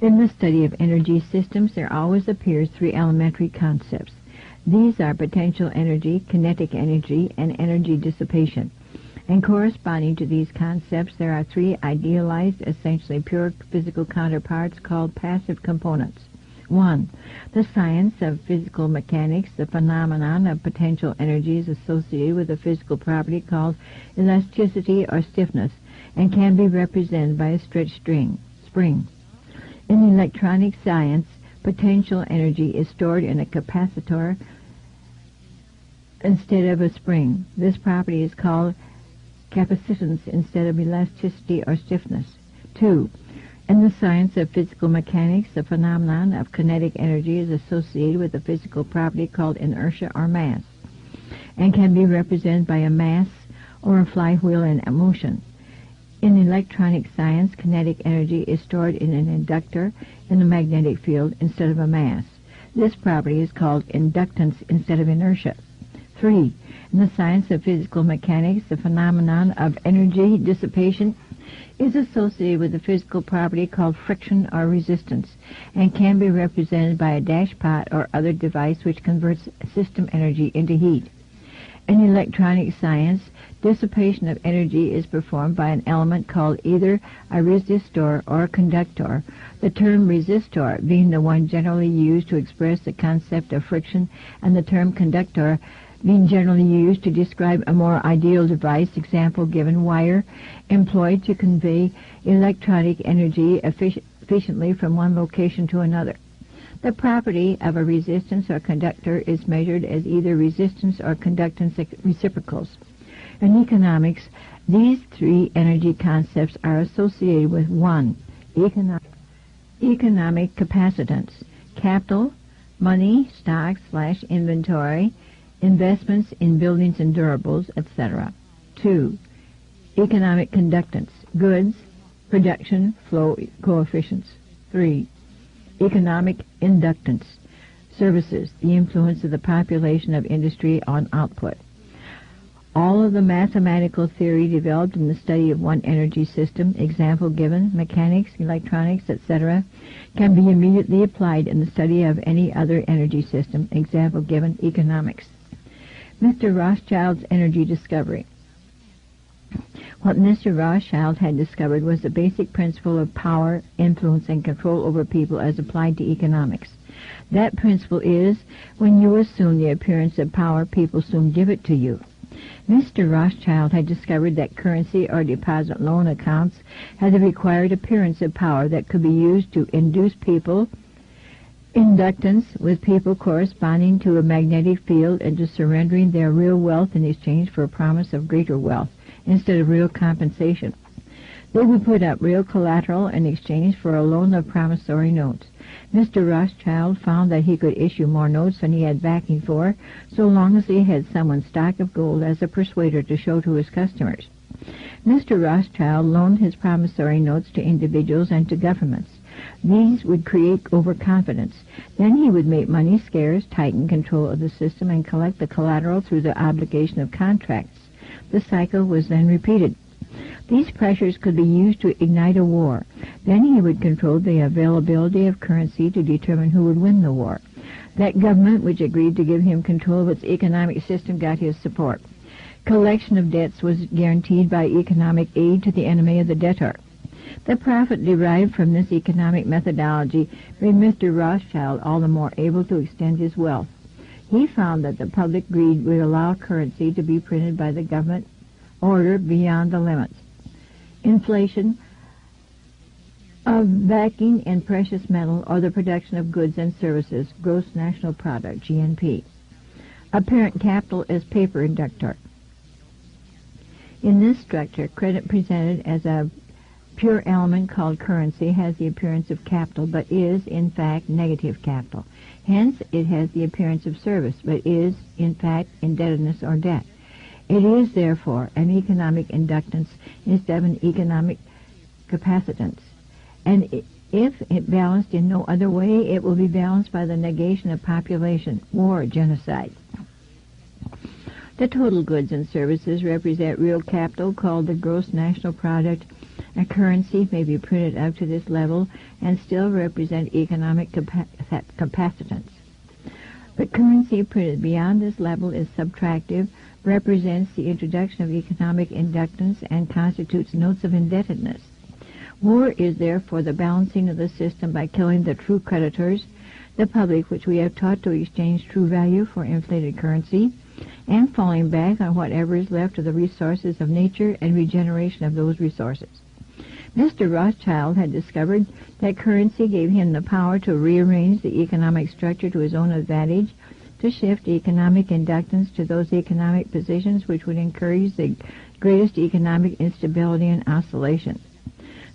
S1: In the study of energy systems, there always appears 3 elementary concepts. These are potential energy, kinetic energy, and energy dissipation. And corresponding to these concepts, there are 3 idealized, essentially pure physical counterparts called passive components. 1. The science of physical mechanics, the phenomenon of potential energies associated with a physical property called elasticity or stiffness, and can be represented by a stretched spring. In electronic science, potential energy is stored in a capacitor instead of a spring. This property is called capacitance instead of elasticity or stiffness. 2. In the science of physical mechanics, the phenomenon of kinetic energy is associated with a physical property called inertia or mass, and can be represented by a mass or a flywheel in motion. In electronic science, kinetic energy is stored in an inductor in a magnetic field instead of a mass. This property is called inductance instead of inertia. 3. In the science of physical mechanics, the phenomenon of energy dissipation is associated with a physical property called friction or resistance, and can be represented by a dashpot or other device which converts system energy into heat. In electronic science, dissipation of energy is performed by an element called either a resistor or a conductor, the term resistor being the one generally used to express the concept of friction, and the term conductor being generally used to describe a more ideal device, example given, wire, employed to convey electronic energy efficiently from one location to another. The property of a resistance or conductor is measured as either resistance or conductance reciprocals. In economics, these 3 energy concepts are associated with 1. Economic capacitance, capital, money, stock/inventory, investments in buildings and durables, etc. 2. Economic conductance, goods, production, flow coefficients. 3. Economic inductance, services, the influence of the population of industry on output. All of the mathematical theory developed in the study of one energy system, example given, mechanics, electronics, etc., can be immediately applied in the study of any other energy system, example given, economics. Mr. Rothschild's energy discovery. What Mr. Rothschild had discovered was the basic principle of power, influence, and control over people as applied to economics. That principle is, when you assume the appearance of power, people soon give it to you. Mr. Rothschild had discovered that currency or deposit loan accounts had the required appearance of power that could be used to induce people, inductance with people corresponding to a magnetic field into surrendering their real wealth in exchange for a promise of greater wealth instead of real compensation. They would put up real collateral in exchange for a loan of promissory notes. Mr. Rothschild found that he could issue more notes than he had backing for, so long as he had someone's stock of gold as a persuader to show to his customers. Mr. Rothschild loaned his promissory notes to individuals and to governments. These would create overconfidence. Then he would make money scarce, tighten control of the system, and collect the collateral through the obligation of contracts. The cycle was then repeated. These pressures could be used to ignite a war. Then he would control the availability of currency to determine who would win the war. That government which agreed to give him control of its economic system got his support. Collection of debts was guaranteed by economic aid to the enemy of the debtor. The profit derived from this economic methodology made Mr. Rothschild all the more able to extend his wealth. He found that the public greed would allow currency to be printed by the government order beyond the limits. Inflation of backing in precious metal or the production of goods and services, gross national product, GNP. Apparent capital as paper inductor. In this structure, credit presented as a pure element called currency has the appearance of capital, but is, in fact, negative capital. Hence, it has the appearance of service, but is, in fact, indebtedness or debt. It is, therefore, an economic inductance instead of an economic capacitance. And if it balanced in no other way, it will be balanced by the negation of population, war, genocide. The total goods and services represent real capital called the gross national product. A currency may be printed up to this level and still represent economic capacitance. But currency printed beyond this level is subtractive, represents the introduction of economic inductance, and constitutes notes of indebtedness. War is therefore the balancing of the system by killing the true creditors, the public, which we have taught to exchange true value for inflated currency, and falling back on whatever is left of the resources of nature and regeneration of those resources. Mr. Rothschild had discovered that currency gave him the power to rearrange the economic structure to his own advantage, to shift economic inductance to those economic positions which would encourage the greatest economic instability and oscillation.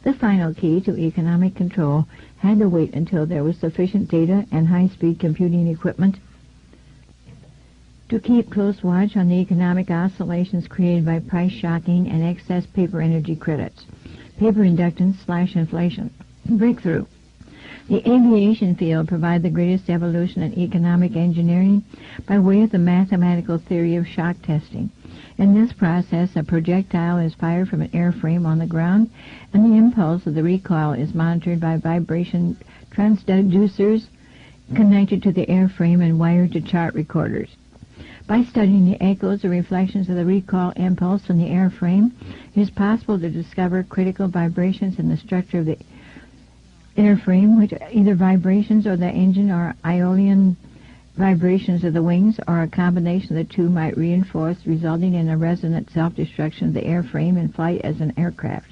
S1: The final key to economic control had to wait until there was sufficient data and high-speed computing equipment to keep close watch on the economic oscillations created by price shocking and excess paper energy credits. Paper inductance / inflation. Breakthrough. The aviation field provided the greatest evolution in economic engineering by way of the mathematical theory of shock testing. In this process, a projectile is fired from an airframe on the ground, and the impulse of the recoil is monitored by vibration transducers connected to the airframe and wired to chart recorders. By studying the echoes or reflections of the recoil impulse from the airframe, it is possible to discover critical vibrations in the structure of the airframe, which are either vibrations of the engine or Aeolian vibrations of the wings, or a combination of the two might reinforce, resulting in a resonant self-destruction of the airframe in flight as an aircraft.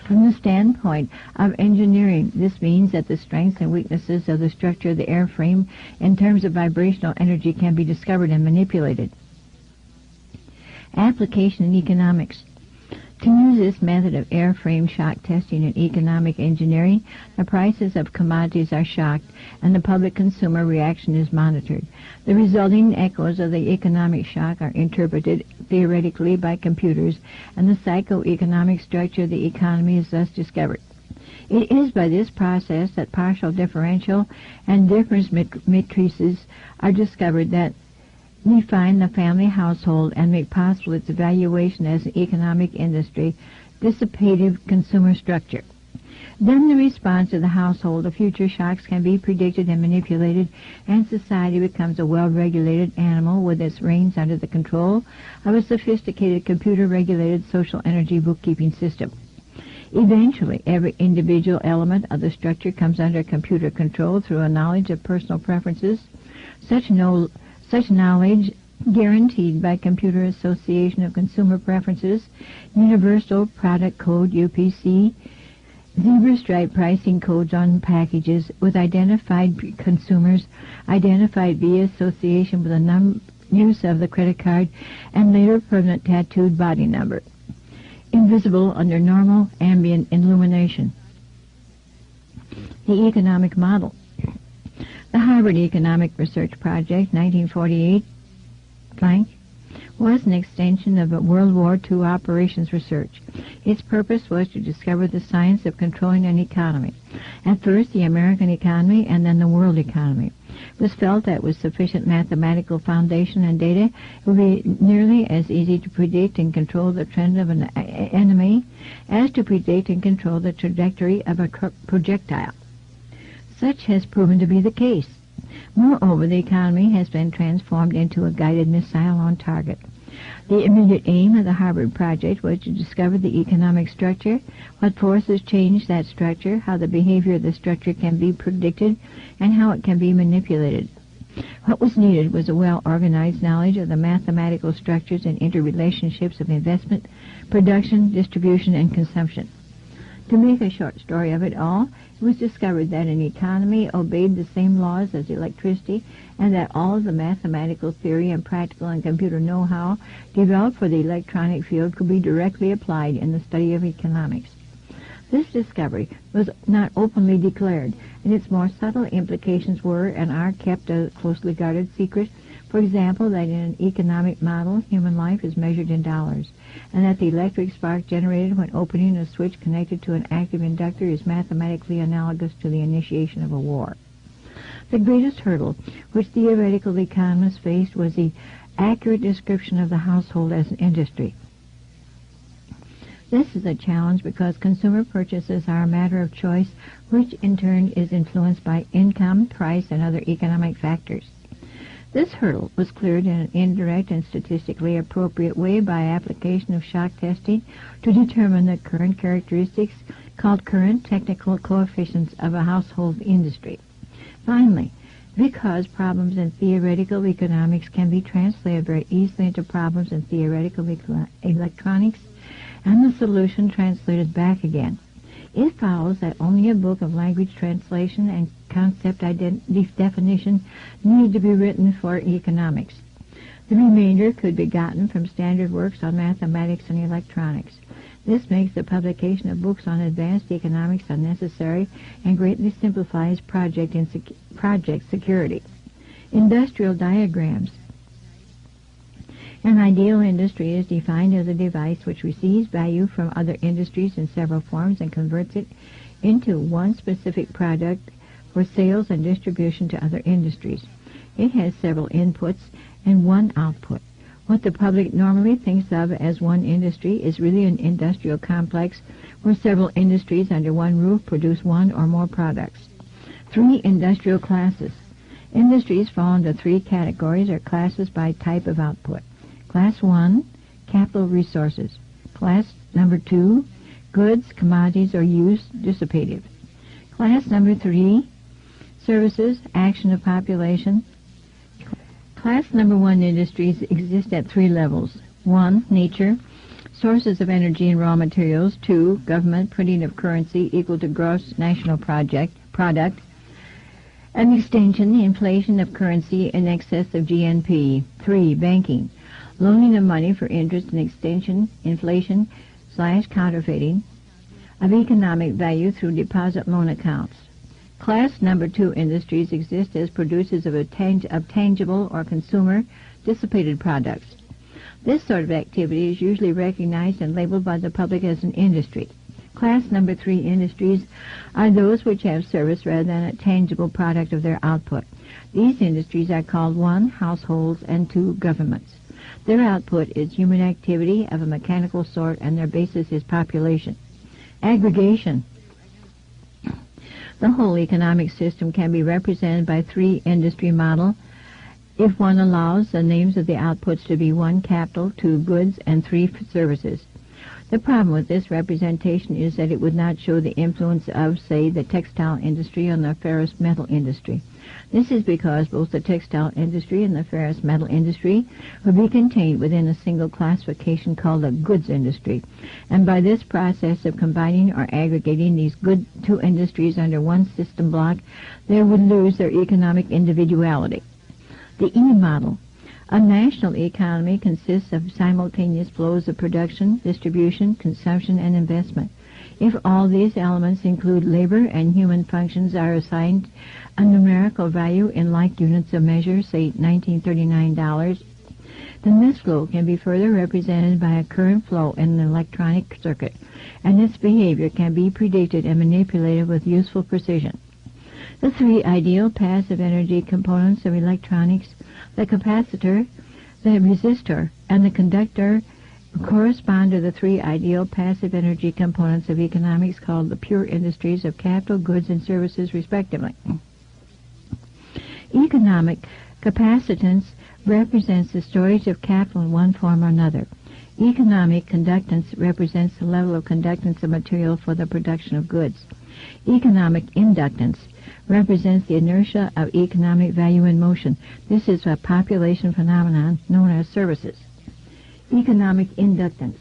S1: From the standpoint of engineering, this means that the strengths and weaknesses of the structure of the airframe in terms of vibrational energy can be discovered and manipulated. Application in economics. To use this method of airframe shock testing in economic engineering, the prices of commodities are shocked and the public consumer reaction is monitored. The resulting echoes of the economic shock are interpreted theoretically by computers, and the psychoeconomic structure of the economy is thus discovered. It is by this process that partial differential and difference matrices are discovered that define the family household and make possible its evaluation as an economic industry, dissipative consumer structure. Then the response of the household to future shocks can be predicted and manipulated, and society becomes a well-regulated animal with its reins under the control of a sophisticated computer-regulated social energy bookkeeping system. Eventually, every individual element of the structure comes under computer control through a knowledge of personal preferences. Such knowledge, guaranteed by Computer Association of Consumer Preferences, Universal Product Code UPC, zebra stripe pricing codes on packages with identified consumers, identified via association with the use of the credit card, and later permanent tattooed body number, invisible under normal ambient illumination. The economic model. The Harvard Economic Research Project, 1948, was an extension of World War II operations research. Its purpose was to discover the science of controlling an economy. At first, the American economy and then the world economy. It was felt that with sufficient mathematical foundation and data, it would be nearly as easy to predict and control the trend of an enemy as to predict and control the trajectory of a projectile. Such has proven to be the case. Moreover, the economy has been transformed into a guided missile on target. The immediate aim of the Harvard Project was to discover the economic structure, what forces change that structure, how the behavior of the structure can be predicted, and how it can be manipulated. What was needed was a well-organized knowledge of the mathematical structures and interrelationships of investment, production, distribution, and consumption. To make a short story of it all, it was discovered that an economy obeyed the same laws as electricity, and that all of the mathematical theory and practical and computer know-how developed for the electronic field could be directly applied in the study of economics. This discovery was not openly declared, and its more subtle implications were and are kept a closely guarded secret. For example, that in an economic model, human life is measured in dollars, and that the electric spark generated when opening a switch connected to an active inductor is mathematically analogous to the initiation of a war. The greatest hurdle which theoretical economists faced was the accurate description of the household as an industry. This is a challenge because consumer purchases are a matter of choice, which in turn is influenced by income, price, and other economic factors. This hurdle was cleared in an indirect and statistically appropriate way by application of shock testing to determine the current characteristics called current technical coefficients of a household industry. Finally, because problems in theoretical economics can be translated very easily into problems in theoretical electronics, and the solution translated back again, it follows that only a book of language translation and concept definition needed to be written for economics. The remainder could be gotten from standard works on mathematics and electronics. This makes the publication of books on advanced economics unnecessary and greatly simplifies project security. Industrial diagrams. An ideal industry is defined as a device which receives value from other industries in several forms and converts it into one specific product for sales and distribution to other industries. It has several inputs and one output. What the public normally thinks of as one industry is really an industrial complex where several industries under one roof produce one or more products. 3 industrial classes. Industries fall into 3 categories or classes by type of output. Class 1, capital resources. Class number 2, goods, commodities, or use, dissipative. Class number 3, services, action of population. Class number 1 industries exist at 3 levels. 1, nature, sources of energy and raw materials. 2, government, printing of currency equal to gross national product. An extension, the inflation of currency in excess of GNP. 3, banking, loaning of money for interest and extension, inflation / counterfeiting of economic value through deposit loan accounts. Class number 2 industries exist as producers of tangible or consumer dissipated products. This sort of activity is usually recognized and labeled by the public as an industry. Class number 3 industries are those which have service rather than a tangible product of their output. These industries are called 1. Households, and 2. Governments. Their output is human activity of a mechanical sort, and their basis is population. Aggregation. The whole economic system can be represented by 3 industry model if one allows the names of the outputs to be 1. Capital, 2. Goods, and 3. Services. The problem with this representation is that it would not show the influence of, say, the textile industry on the ferrous metal industry. This is because both the textile industry and the ferrous metal industry would be contained within a single classification called the goods industry. And by this process of combining or aggregating these two industries under one system block, they would lose their economic individuality. The E model. A national economy consists of simultaneous flows of production, distribution, consumption, and investment. If all these elements include labor and human functions are assigned a numerical value in like units of measure, say $1939, then this flow can be further represented by a current flow in an electronic circuit, and its behavior can be predicted and manipulated with useful precision. The 3 ideal passive energy components of electronics, the capacitor, the resistor, and the conductor, correspond to the 3 ideal passive energy components of economics called the pure industries of capital, goods, and services, respectively. Economic capacitance represents the storage of capital in one form or another. Economic conductance represents the level of conductance of material for the production of goods. Economic inductance represents the inertia of economic value in motion. This is a population phenomenon known as services. Economic inductance.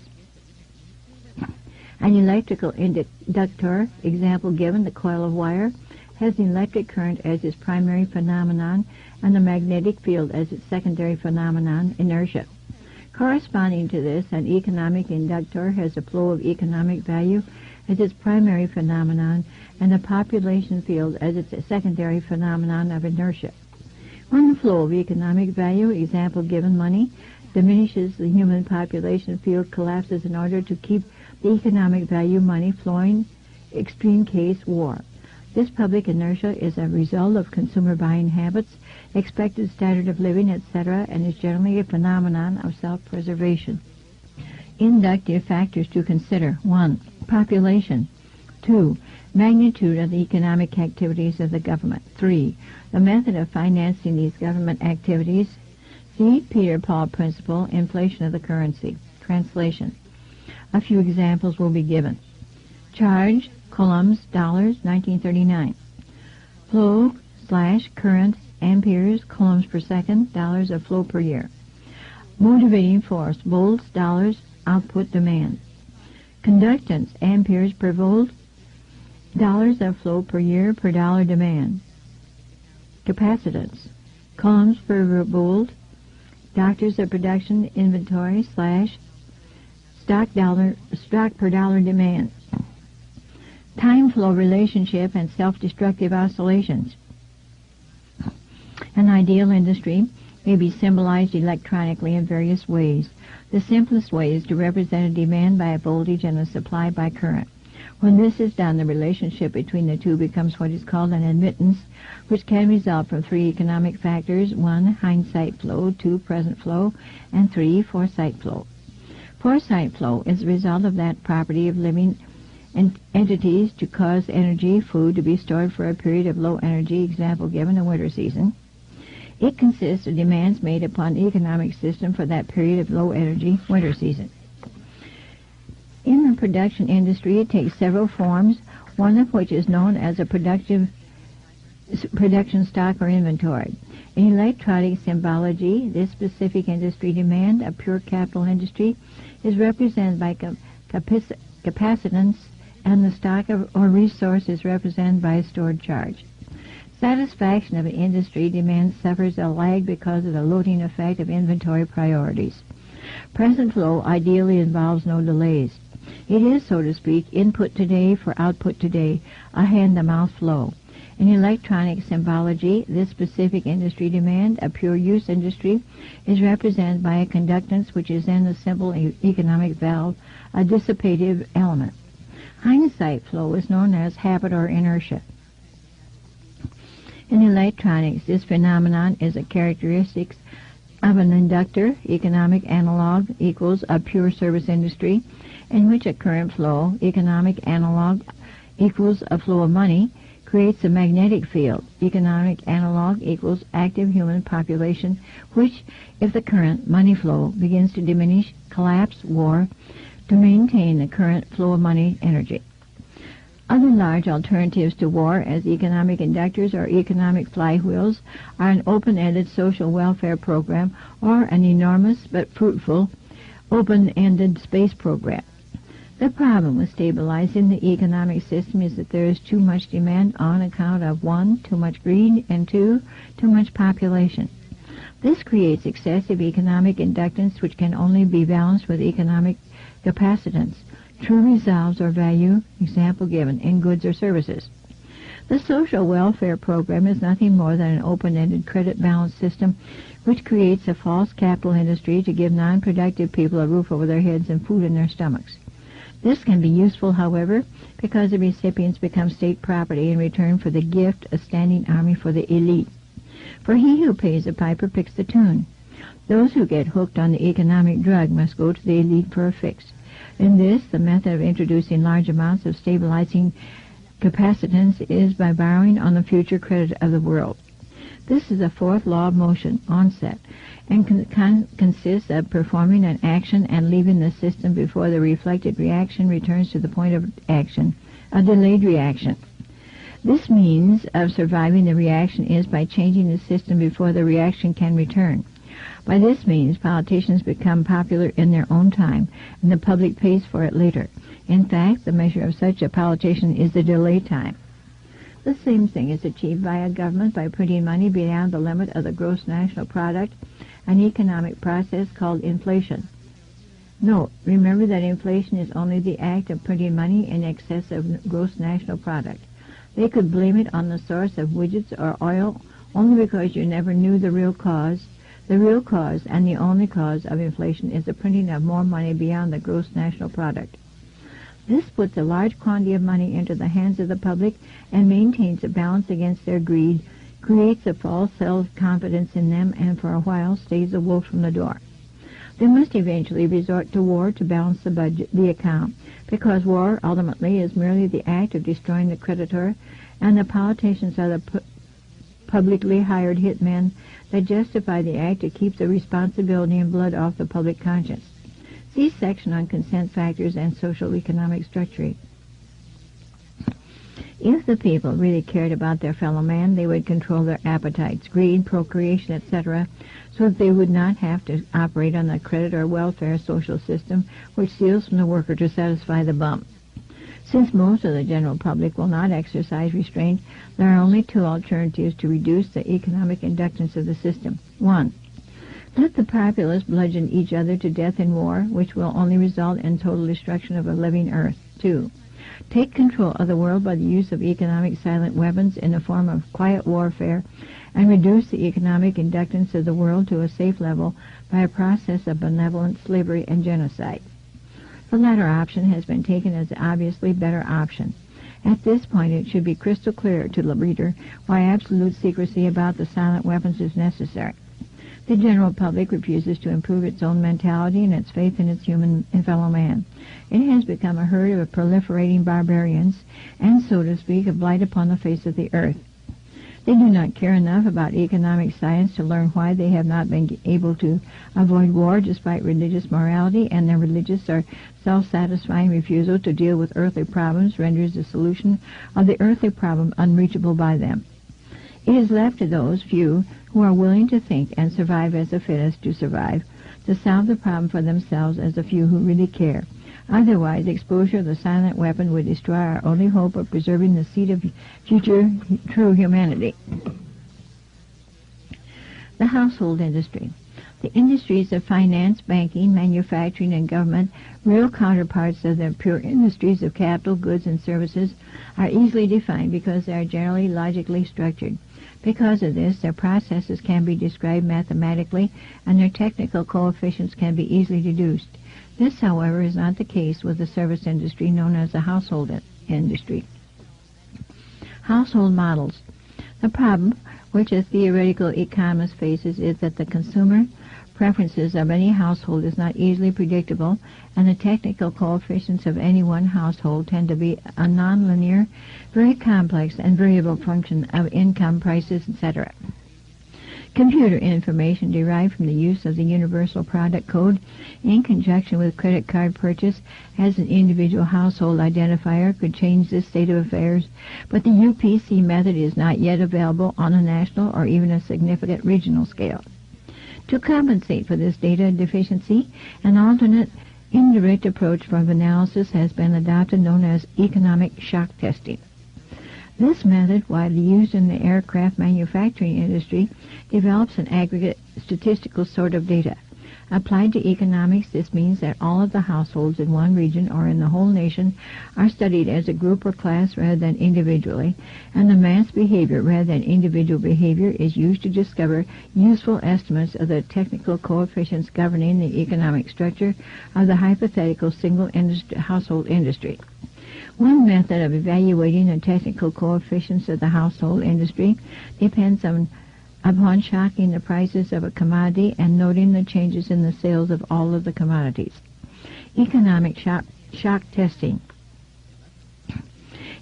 S1: An electrical inductor, example given, the coil of wire, has an electric current as its primary phenomenon and the magnetic field as its secondary phenomenon, inertia. Corresponding to this, an economic inductor has a flow of economic value as its primary phenomenon and a population field as its secondary phenomenon of inertia. When the flow of economic value, example given, money, diminishes, the human population field collapses in order to keep the economic value, money, flowing, extreme case, war. This public inertia is a result of consumer buying habits, expected standard of living, etc., and is generally a phenomenon of self-preservation. Inductive factors to consider. 1. Population. 2. Magnitude of the economic activities of the government. 3. The method of financing these government activities. See Peter Paul Principle, Inflation of the Currency. Translation. A few examples will be given. Charge, coulombs, dollars, 1939. Flow / current, amperes, coulombs per second, dollars of flow per year. Motivating force, volts, dollars, output demand. Conductance, amperes per volt, dollars of flow per year per dollar demand. Capacitance, coulombs per volt, doctors of production inventory / stock per dollar demand. Time flow relationship and self-destructive oscillations. An ideal industry may be symbolized electronically in various ways. The simplest way is to represent a demand by a voltage and a supply by current. When this is done, the relationship between the two becomes what is called an admittance, which can result from 3 economic factors: 1. Hindsight flow, 2. Present flow, and 3. Foresight flow. Foresight flow is the result of that property of living entities to cause energy, food, to be stored for a period of low energy, example given, the winter season. It consists of demands made upon the economic system for that period of low energy, winter season. In the production industry, it takes several forms, one of which is known as a production stock or inventory. In electronic symbology, this specific industry demand, a pure capital industry, is represented by capacitance, and the stock or resource is represented by a stored charge. Satisfaction of an industry demand suffers a lag because of the loading effect of inventory priorities. Present flow ideally involves no delays. It is, so to speak, input today for output today, a hand-to-mouth flow. In electronic symbology, this specific industry demand, a pure use industry, is represented by a conductance which is then a simple economic valve, a dissipative element. Hindsight flow is known as habit or inertia. In electronics, this phenomenon is a characteristic of an inductor, economic analog equals a pure service industry, in which a current flow, economic analog equals a flow of money, creates a magnetic field, economic analog equals active human population, which, if the current money flow begins to diminish, collapse, war, to maintain the current flow of money energy. Other large alternatives to war as economic inductors or economic flywheels are an open-ended social welfare program or an enormous but fruitful open-ended space program. The problem with stabilizing the economic system is that there is too much demand on account of 1, too much greed, and 2, too much population. This creates excessive economic inductance which can only be balanced with economic capacitance, true resolves or value, example given, in goods or services. The social welfare program is nothing more than an open-ended credit balance system which creates a false capital industry to give non-productive people a roof over their heads and food in their stomachs. This can be useful, however, because the recipients become state property in return for the gift, a standing army for the elite. For he who pays the piper picks the tune. Those who get hooked on the economic drug must go to the elite for a fix. In this, the method of introducing large amounts of stabilizing capacitance is by borrowing on the future credit of the world. This is the fourth law of motion, onset, and consists of performing an action and leaving the system before the reflected reaction returns to the point of action, a delayed reaction. This means of surviving the reaction is by changing the system before the reaction can return. By this means, politicians become popular in their own time, and the public pays for it later. In fact, the measure of such a politician is the delay time. The same thing is achieved by a government by printing money beyond the limit of the gross national product, an economic process called inflation. Note, remember that inflation is only the act of printing money in excess of gross national product. They could blame it on the source of widgets or oil only because you never knew the real cause. The real cause and the only cause of inflation is the printing of more money beyond the gross national product. This puts a large quantity of money into the hands of the public and maintains a balance against their greed, creates a false self-confidence in them, and for a while stays the wolf from the door. They must eventually resort to war to balance the budget, the account, because war ultimately is merely the act of destroying the creditor, and the politicians are the publicly hired hitmen that justify the act to keep the responsibility and blood off the public conscience. See section on consent factors and social economic structure. If the people really cared about their fellow man, they would control their appetites, greed, procreation, etc., so that they would not have to operate on the credit or welfare social system which steals from the worker to satisfy the bum. Since most of the general public will not exercise restraint, there are only two alternatives to reduce the economic inductance of the system. 1. Let the populace bludgeon each other to death in war, which will only result in total destruction of a living earth. 2. Take control of the world by the use of economic silent weapons in the form of quiet warfare, and reduce the economic inductance of the world to a safe level by a process of benevolent slavery and genocide. The latter option has been taken as the obviously better option. At this point, it should be crystal clear to the reader why absolute secrecy about the silent weapons is necessary. The general public refuses to improve its own mentality and its faith in its human and fellow man. It has become a herd of proliferating barbarians, and, so to speak, a blight upon the face of the earth. They do not care enough about economic science to learn why they have not been able to avoid war despite religious morality, and their religious or self-satisfying refusal to deal with earthly problems renders the solution of the earthly problem unreachable by them. It is left to those few who are willing to think and survive as the fittest to survive, to solve the problem for themselves as the few who really care. Otherwise, exposure of the silent weapon would destroy our only hope of preserving the seed of future true humanity. The household industry. The industries of finance, banking, manufacturing, and government, real counterparts of the pure industries of capital, goods, and services, are easily defined because they are generally logically structured. Because of this, their processes can be described mathematically, and their technical coefficients can be easily deduced. This, however, is not the case with the service industry known as the household industry. Household models. The problem which a theoretical economist faces is that the consumer preferences of any household is not easily predictable, and the technical coefficients of any one household tend to be a nonlinear, very complex and variable function of income, prices, etc. Computer information derived from the use of the Universal Product Code in conjunction with credit card purchase as an individual household identifier could change this state of affairs, but the UPC method is not yet available on a national or even a significant regional scale. To compensate for this data deficiency, an alternate indirect approach from analysis has been adopted known as economic shock testing. This method, widely used in the aircraft manufacturing industry, develops an aggregate statistical sort of data. Applied to economics, this means that all of the households in one region or in the whole nation are studied as a group or class rather than individually, and the mass behavior rather than individual behavior is used to discover useful estimates of the technical coefficients governing the economic structure of the hypothetical single household industry. One method of evaluating the technical coefficients of the household industry depends upon shocking the prices of a commodity and noting the changes in the sales of all of the commodities. Economic shock testing.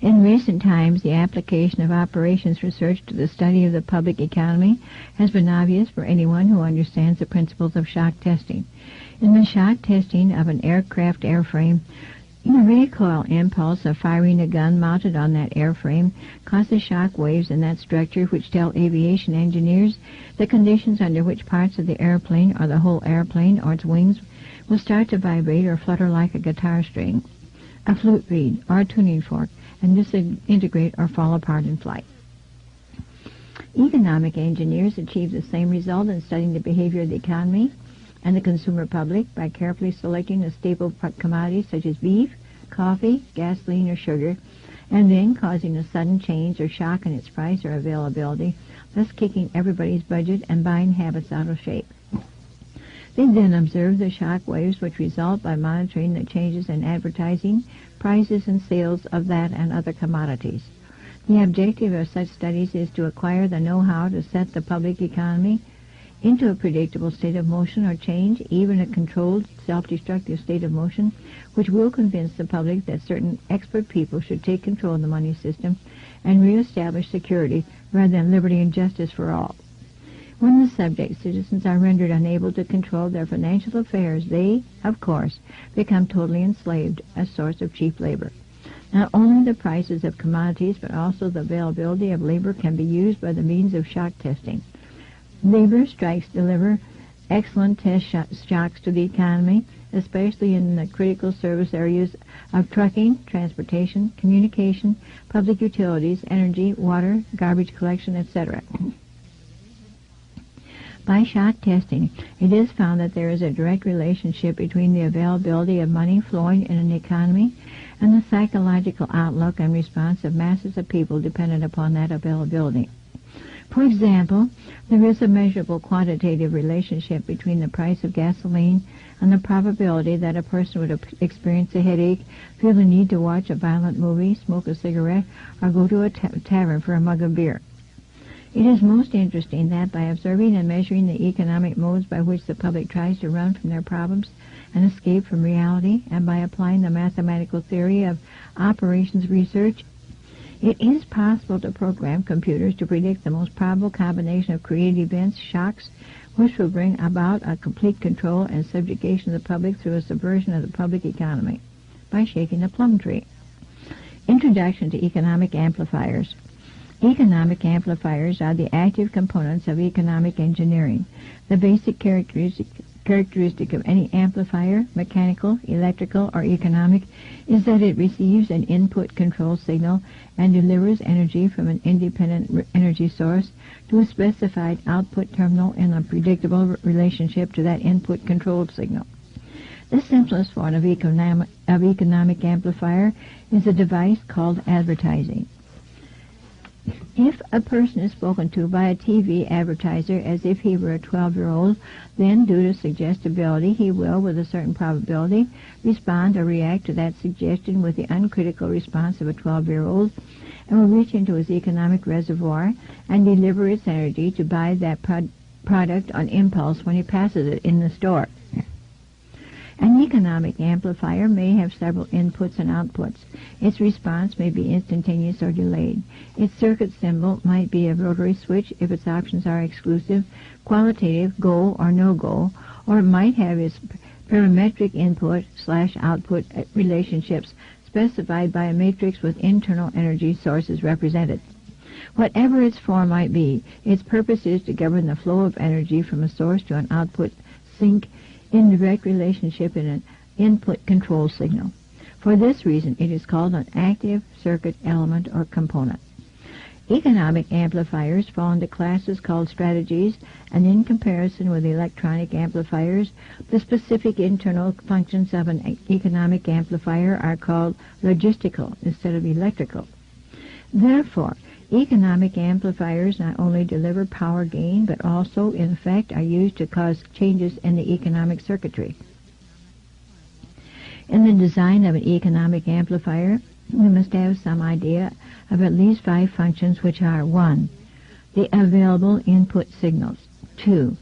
S1: In recent times, the application of operations research to the study of the public economy has been obvious for anyone who understands the principles of shock testing. In the shock testing of an aircraft airframe, the recoil impulse of firing a gun mounted on that airframe causes shock waves in that structure which tell aviation engineers the conditions under which parts of the airplane or the whole airplane or its wings will start to vibrate or flutter like a guitar string, a flute reed, or a tuning fork, and disintegrate or fall apart in flight. Economic engineers achieve the same result in studying the behavior of the economy and the consumer public by carefully selecting a staple commodities such as beef, coffee, gasoline, or sugar, and then causing a sudden change or shock in its price or availability, thus kicking everybody's budget and buying habits out of shape. They then observe the shock waves which result by monitoring the changes in advertising, prices, and sales of that and other commodities. The objective of such studies is to acquire the know-how to set the public economy into a predictable state of motion or change, even a controlled, self-destructive state of motion, which will convince the public that certain expert people should take control of the money system and reestablish security rather than liberty and justice for all. When the subject citizens are rendered unable to control their financial affairs, they, of course, become totally enslaved, a source of cheap labor. Not only the prices of commodities, but also the availability of labor can be used by the means of shock testing. Labor strikes deliver excellent test shocks to the economy, especially in the critical service areas of trucking, transportation, communication, public utilities, energy, water, garbage collection, etc. By shock testing, it is found that there is a direct relationship between the availability of money flowing in an economy and the psychological outlook and response of masses of people dependent upon that availability. For example, there is a measurable quantitative relationship between the price of gasoline and the probability that a person would experience a headache, feel the need to watch a violent movie, smoke a cigarette, or go to a tavern for a mug of beer. It is most interesting that by observing and measuring the economic modes by which the public tries to run from their problems and escape from reality, and by applying the mathematical theory of operations research, it is possible to program computers to predict the most probable combination of created events, shocks, which will bring about a complete control and subjugation of the public through a subversion of the public economy by shaking a plum tree. Introduction to economic amplifiers. Economic amplifiers are the active components of economic engineering. The basic characteristic of any amplifier, mechanical, electrical, or economic, is that it receives an input control signal and delivers energy from an independent energy source to a specified output terminal in a predictable relationship to that input control signal. The simplest form of economic amplifier is a device called advertising. If a person is spoken to by a TV advertiser as if he were a 12-year-old, then due to suggestibility, he will, with a certain probability, respond or react to that suggestion with the uncritical response of a 12-year-old and will reach into his economic reservoir and deliver its energy to buy that product on impulse when he passes it in the store. An economic amplifier may have several inputs and outputs. Its response may be instantaneous or delayed. Its circuit symbol might be a rotary switch if its options are exclusive, qualitative, go or no-go, or it might have its parametric input/output relationships specified by a matrix with internal energy sources represented. Whatever its form might be, its purpose is to govern the flow of energy from a source to an output sink in direct relationship in an input control signal. For this reason, it is called an active circuit element or component. Economic amplifiers fall into classes called strategies, and in comparison with electronic amplifiers, the specific internal functions of an economic amplifier are called logistical instead of electrical. Therefore, economic amplifiers not only deliver power gain, but also, in effect, are used to cause changes in the economic circuitry. In the design of an economic amplifier, we must have some idea of at least 5 functions, which are 1. The available input signals. 2.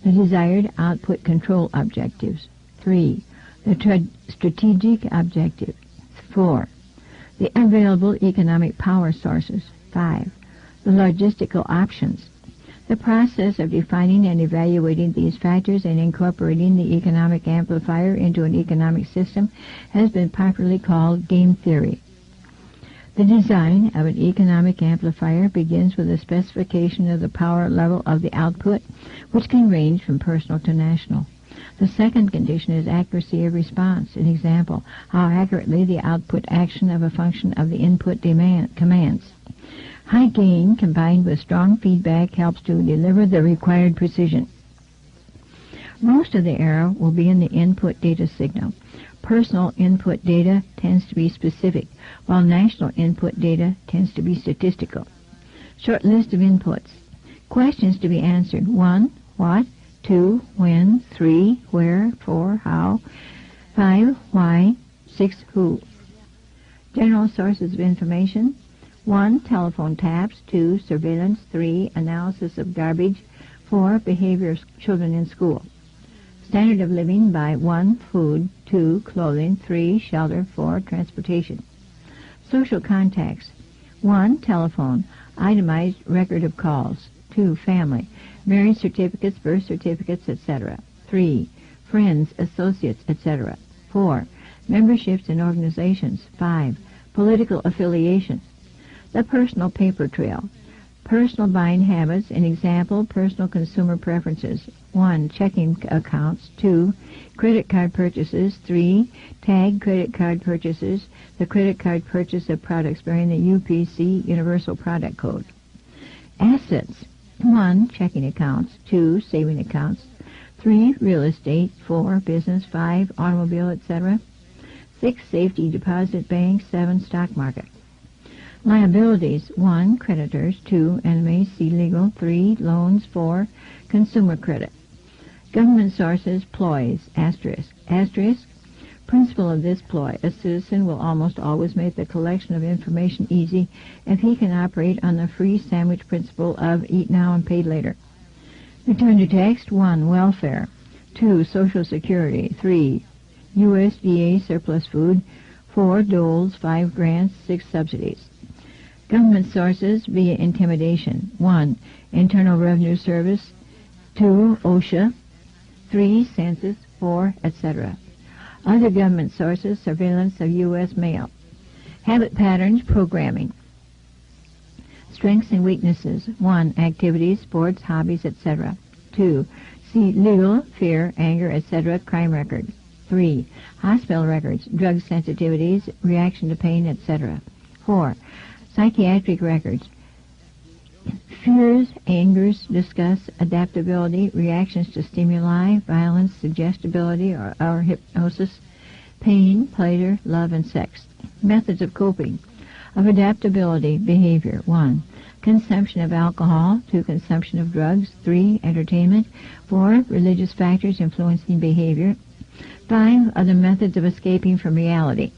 S1: The desired output control objectives. 3. The strategic objective. 4. The available economic power sources. 5. The logistical options. The process of defining and evaluating these factors and incorporating the economic amplifier into an economic system has been popularly called game theory. The design of an economic amplifier begins with a specification of the power level of the output, which can range from personal to national. The second condition is accuracy of response. An example, how accurately the output action of a function of the input commands. High gain combined with strong feedback helps to deliver the required precision. Most of the error will be in the input data signal. Personal input data tends to be specific, while national input data tends to be statistical. Short list of inputs. Questions to be answered. 1. What? 2. When? 3. Where? 4. How? 5. Why? 6. Who? General sources of information. 1. Telephone taps. 2. Surveillance. 3. Analysis of garbage. 4. Behavior of children in school. Standard of living by 1. Food. 2. Clothing. 3. Shelter. 4. Transportation. Social contacts. 1. Telephone. Itemized record of calls. 2. Family. Marriage certificates, birth certificates, etc. 3. Friends, associates, etc. 4. Memberships in organizations. 5. Political affiliation. The personal paper trail. Personal buying habits. An example, personal consumer preferences. 1. Checking accounts. 2. Credit card purchases. 3. Tag credit card purchases. The credit card purchase of products bearing the UPC Universal Product Code. Assets. 1. Checking accounts. 2. Saving accounts. 3. Real estate. 4. Business. 5. Automobile, etc. 6. Safety deposit bank. 7. Stock market. Liabilities. 1. Creditors. 2. Enemies. See legal. 3. Loans. 4. Consumer credit. Government sources. Ploys. Asterisk. Asterisk. Principle of this ploy. A citizen will almost always make the collection of information easy if he can operate on the free sandwich principle of eat now and pay later. Return to text. 1. Welfare. 2. Social Security. 3. USDA surplus food. 4. Doles. 5. Grants. 6. Subsidies. Government sources via intimidation. 1. Internal Revenue Service. 2. OSHA. 3. Census. 4. etc. Other government sources, surveillance of U.S. mail. Habit patterns, programming. Strengths and weaknesses. 1. Activities, sports, hobbies, etc. 2. See legal, fear, anger, etc. crime record. 3. Hospital records, drug sensitivities, reaction to pain, etc. 4. Psychiatric records. Fears, angers, disgust, adaptability, reactions to stimuli, violence, suggestibility or hypnosis, pain, pleasure, love, and sex. Methods of coping. Of adaptability, behavior. 1. consumption of alcohol. 2, consumption of drugs. 3, entertainment. 4, religious factors influencing behavior. 5, other methods of escaping from reality.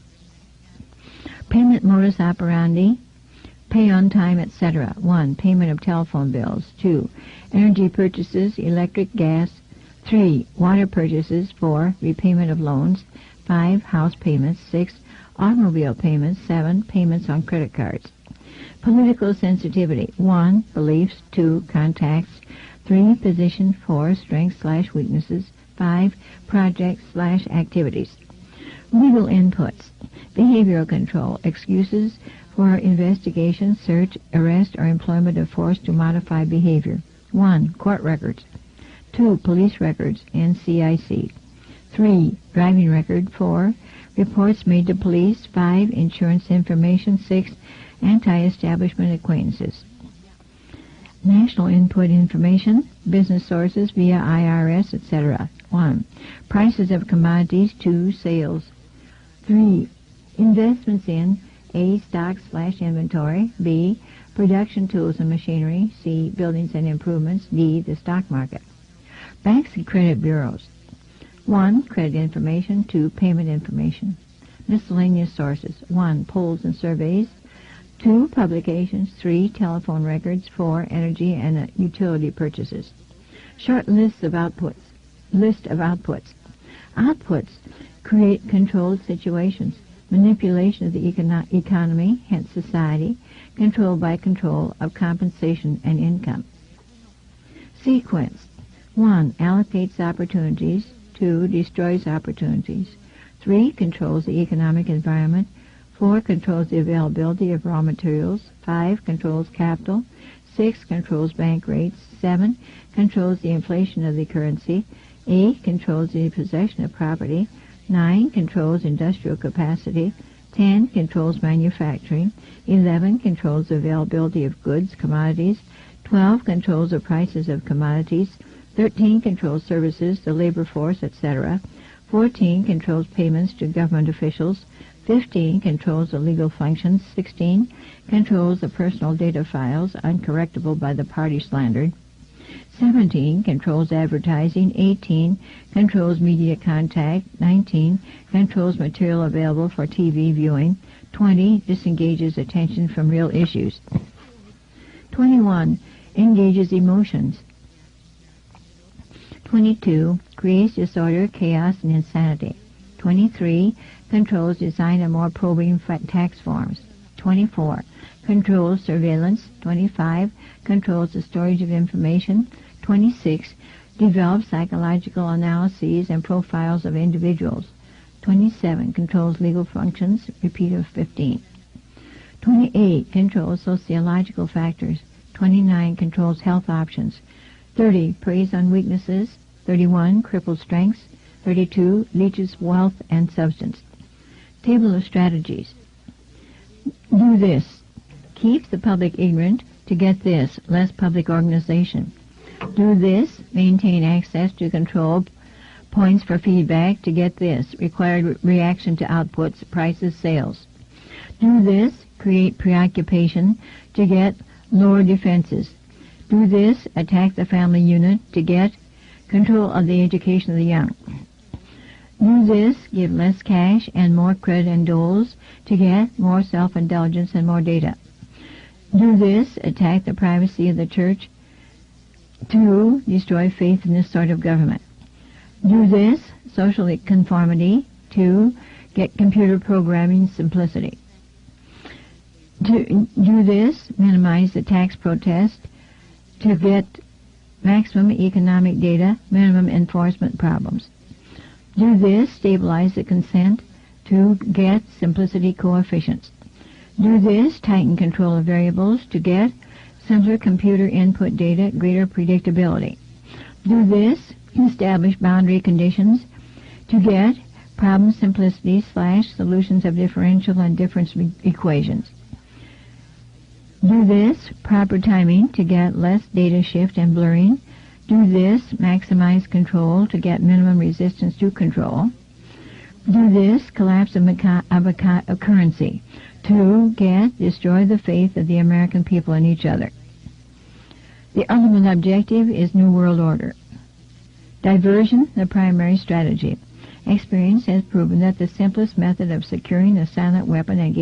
S1: Payment modus operandi, pay on time, etc. 1, payment of telephone bills. 2, energy purchases, electric, gas. 3, water purchases. 4, repayment of loans. 5, house payments. 6, automobile payments. 7, payments on credit cards. Political sensitivity. 1, beliefs. 2, contacts. 3, position. 4, strengths/weaknesses. 5, projects/activities. Legal inputs. Behavioral control. Excuses for investigation, search, arrest, or employment of force to modify behavior. 1, court records. 2, police records, NCIC. 3, driving record. 4, reports made to police. 5, insurance information. 6, anti-establishment acquaintances. National input information, business sources via IRS, etc. 1, prices of commodities. 2, sales. 3, investments in A, stocks/inventory. B, production tools and machinery. C, buildings and improvements. D, the stock market. Banks and credit bureaus. 1, credit information. 2, payment information. Miscellaneous sources. 1, polls and surveys. 2, publications. 3, telephone records. 4, energy and utility purchases. Short lists of outputs. List of outputs. Outputs create controlled situations. Manipulation of the economy, hence society, controlled by control of compensation and income. Sequence. 1, allocates opportunities. 2, destroys opportunities. 3, controls the economic environment. 4, controls the availability of raw materials. 5, controls capital. 6, controls bank rates. 7, controls the inflation of the currency. 8, controls the possession of property. 9, controls industrial capacity. 10, controls manufacturing. 11, controls the availability of goods, commodities. 12, controls the prices of commodities. 13, controls services, the labor force, etc. 14, controls payments to government officials. 15, controls the legal functions. 16, controls the personal data files, uncorrectable by the party slandered. 17, controls advertising. 18, controls media contact. 19, controls material available for TV viewing. 20, disengages attention from real issues. 21, engages emotions. 22, creates disorder, chaos, and insanity. 23, controls design of more probing tax forms. 24, controls surveillance. 25, controls the storage of information. 26, develops psychological analyses and profiles of individuals. 27, controls legal functions. Repeat of 15. 28, controls sociological factors. 29, controls health options. 30, preys on weaknesses. 31, cripples strengths. 32, leeches wealth and substance. Table of strategies. Do this. Keep the public ignorant to get this, less public organization. Do this, maintain access to control points for feedback to get this, required reaction to outputs, prices, sales. Do this, create preoccupation to get lower defenses. Do this, attack the family unit to get control of the education of the young. Do this, give less cash and more credit and doles to get more self-indulgence and more data. Do this, attack the privacy of the church to destroy faith in this sort of government. Do this, social conformity to get computer programming simplicity. Do this, minimize the tax protest to get maximum economic data, minimum enforcement problems. Do this, stabilize the consent to get simplicity coefficients. Do this, tighten control of variables to get simpler computer input data, greater predictability. Do this, establish boundary conditions to get problem simplicity / solutions of differential and difference equations. Do this, proper timing to get less data shift and blurring. Do this, maximize control to get minimum resistance to control. Do this, collapse of a currency to destroy the faith of the American people in each other. The ultimate objective is New World Order. Diversion, the primary strategy. Experience has proven that the simplest method of securing a silent weapon and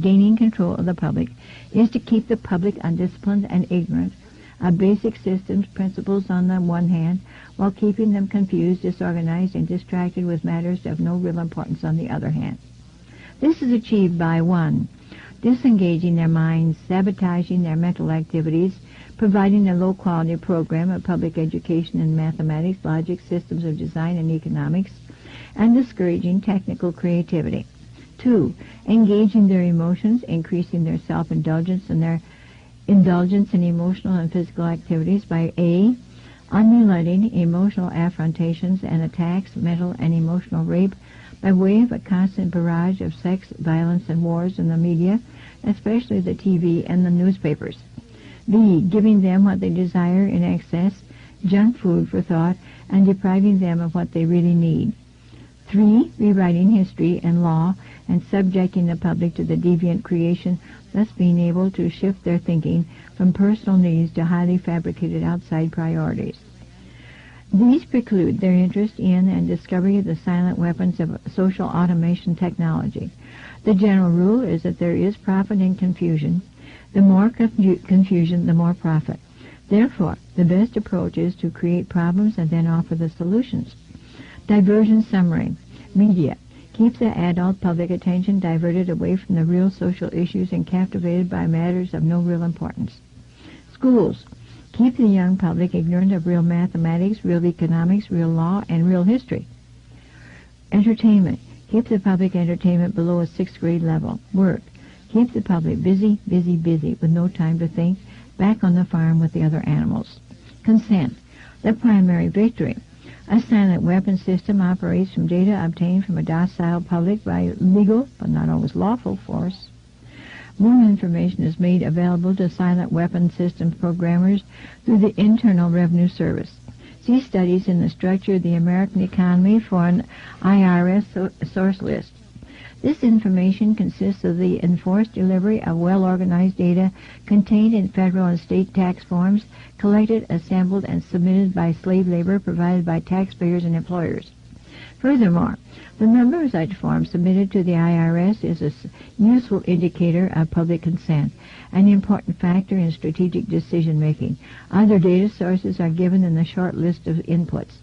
S1: gaining control of the public is to keep the public undisciplined and ignorant of basic systems, principles on the one hand, while keeping them confused, disorganized, and distracted with matters of no real importance on the other hand. This is achieved by 1. Disengaging their minds, sabotaging their mental activities, providing a low-quality program of public education in mathematics, logic, systems of design, and economics, and discouraging technical creativity. 2. Engaging their emotions, increasing their self-indulgence and their indulgence in emotional and physical activities by A. Unrelenting emotional affrontations and attacks, mental and emotional rape, by way of a constant barrage of sex, violence, and wars in the media, especially the TV and the newspapers. B. Giving them what they desire in excess, junk food for thought, and depriving them of what they really need. 3. Rewriting history and law and subjecting the public to the deviant creation, thus being able to shift their thinking from personal needs to highly fabricated outside priorities. These preclude their interest in and discovery of the silent weapons of social automation technology. The general rule is that there is profit in confusion. The more confusion, the more profit. Therefore, the best approach is to create problems and then offer the solutions. Diversion summary. Media. Keep the adult public attention diverted away from the real social issues and captivated by matters of no real importance. Schools. Keep the young public ignorant of real mathematics, real economics, real law, and real history. Entertainment. Keep the public entertainment below a 6th grade level. Work. Keep the public busy, busy, busy, with no time to think, back on the farm with the other animals. Consent. The primary victory. A silent weapon system operates from data obtained from a docile public by legal, but not always lawful, force. More information is made available to silent weapon systems programmers through the Internal Revenue Service. See studies in the structure of the American economy for an IRS source list. This information consists of the enforced delivery of well-organized data contained in federal and state tax forms, collected, assembled, and submitted by slave labor provided by taxpayers and employers. Furthermore, the number of such forms submitted to the IRS is a useful indicator of public consent, an important factor in strategic decision-making. Other data sources are given in the short list of inputs.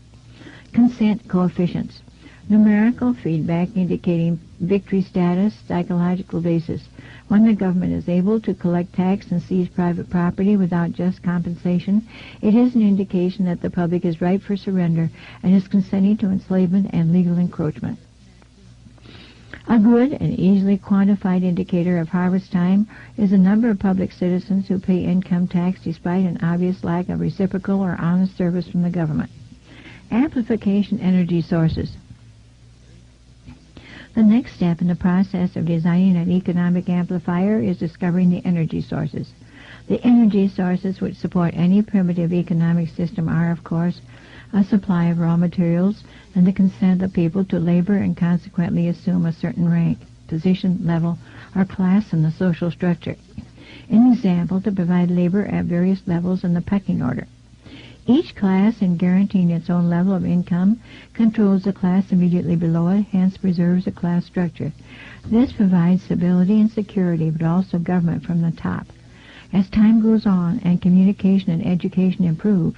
S1: Consent coefficients. Numerical feedback indicating victory status, psychological basis. When the government is able to collect tax and seize private property without just compensation, it is an indication that the public is ripe for surrender and is consenting to enslavement and legal encroachment. A good and easily quantified indicator of harvest time is the number of public citizens who pay income tax despite an obvious lack of reciprocal or honest service from the government. Amplification energy sources. The next step in the process of designing an economic amplifier is discovering the energy sources. The energy sources which support any primitive economic system are, of course, a supply of raw materials and the consent of people to labor and consequently assume a certain rank, position, level, or class in the social structure. An example, to provide labor at various levels in the pecking order. Each class, in guaranteeing its own level of income, controls the class immediately below it, hence preserves a class structure. This provides stability and security, but also government from the top. As time goes on and communication and education improve,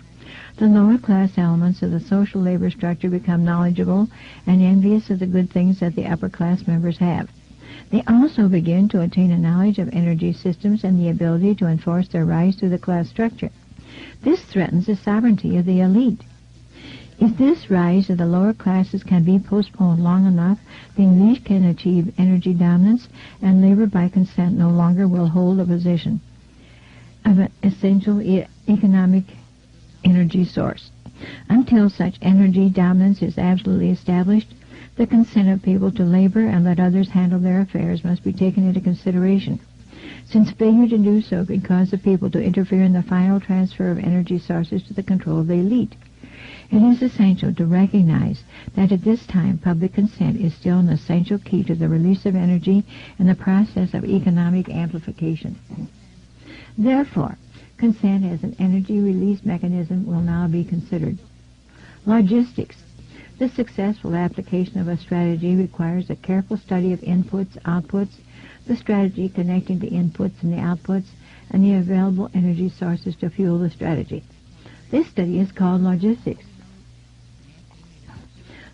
S1: the lower class elements of the social labor structure become knowledgeable and envious of the good things that the upper class members have. They also begin to attain a knowledge of energy systems and the ability to enforce their rights through the class structure. This threatens the sovereignty of the elite. If this rise of the lower classes can be postponed long enough, the elite can achieve energy dominance, and labor by consent no longer will hold a position of an essential economic energy source. Until such energy dominance is absolutely established, the consent of people to labor and let others handle their affairs must be taken into consideration, since failure to do so could cause the people to interfere in the final transfer of energy sources to the control of the elite. It is essential to recognize that at this time public consent is still an essential key to the release of energy and the process of economic amplification. Therefore, Consent as an energy release mechanism will now be considered. Logistics. The successful application of a strategy requires a careful study of inputs, outputs, the strategy connecting the inputs and the outputs, and the available energy sources to fuel the strategy. This study is called logistics.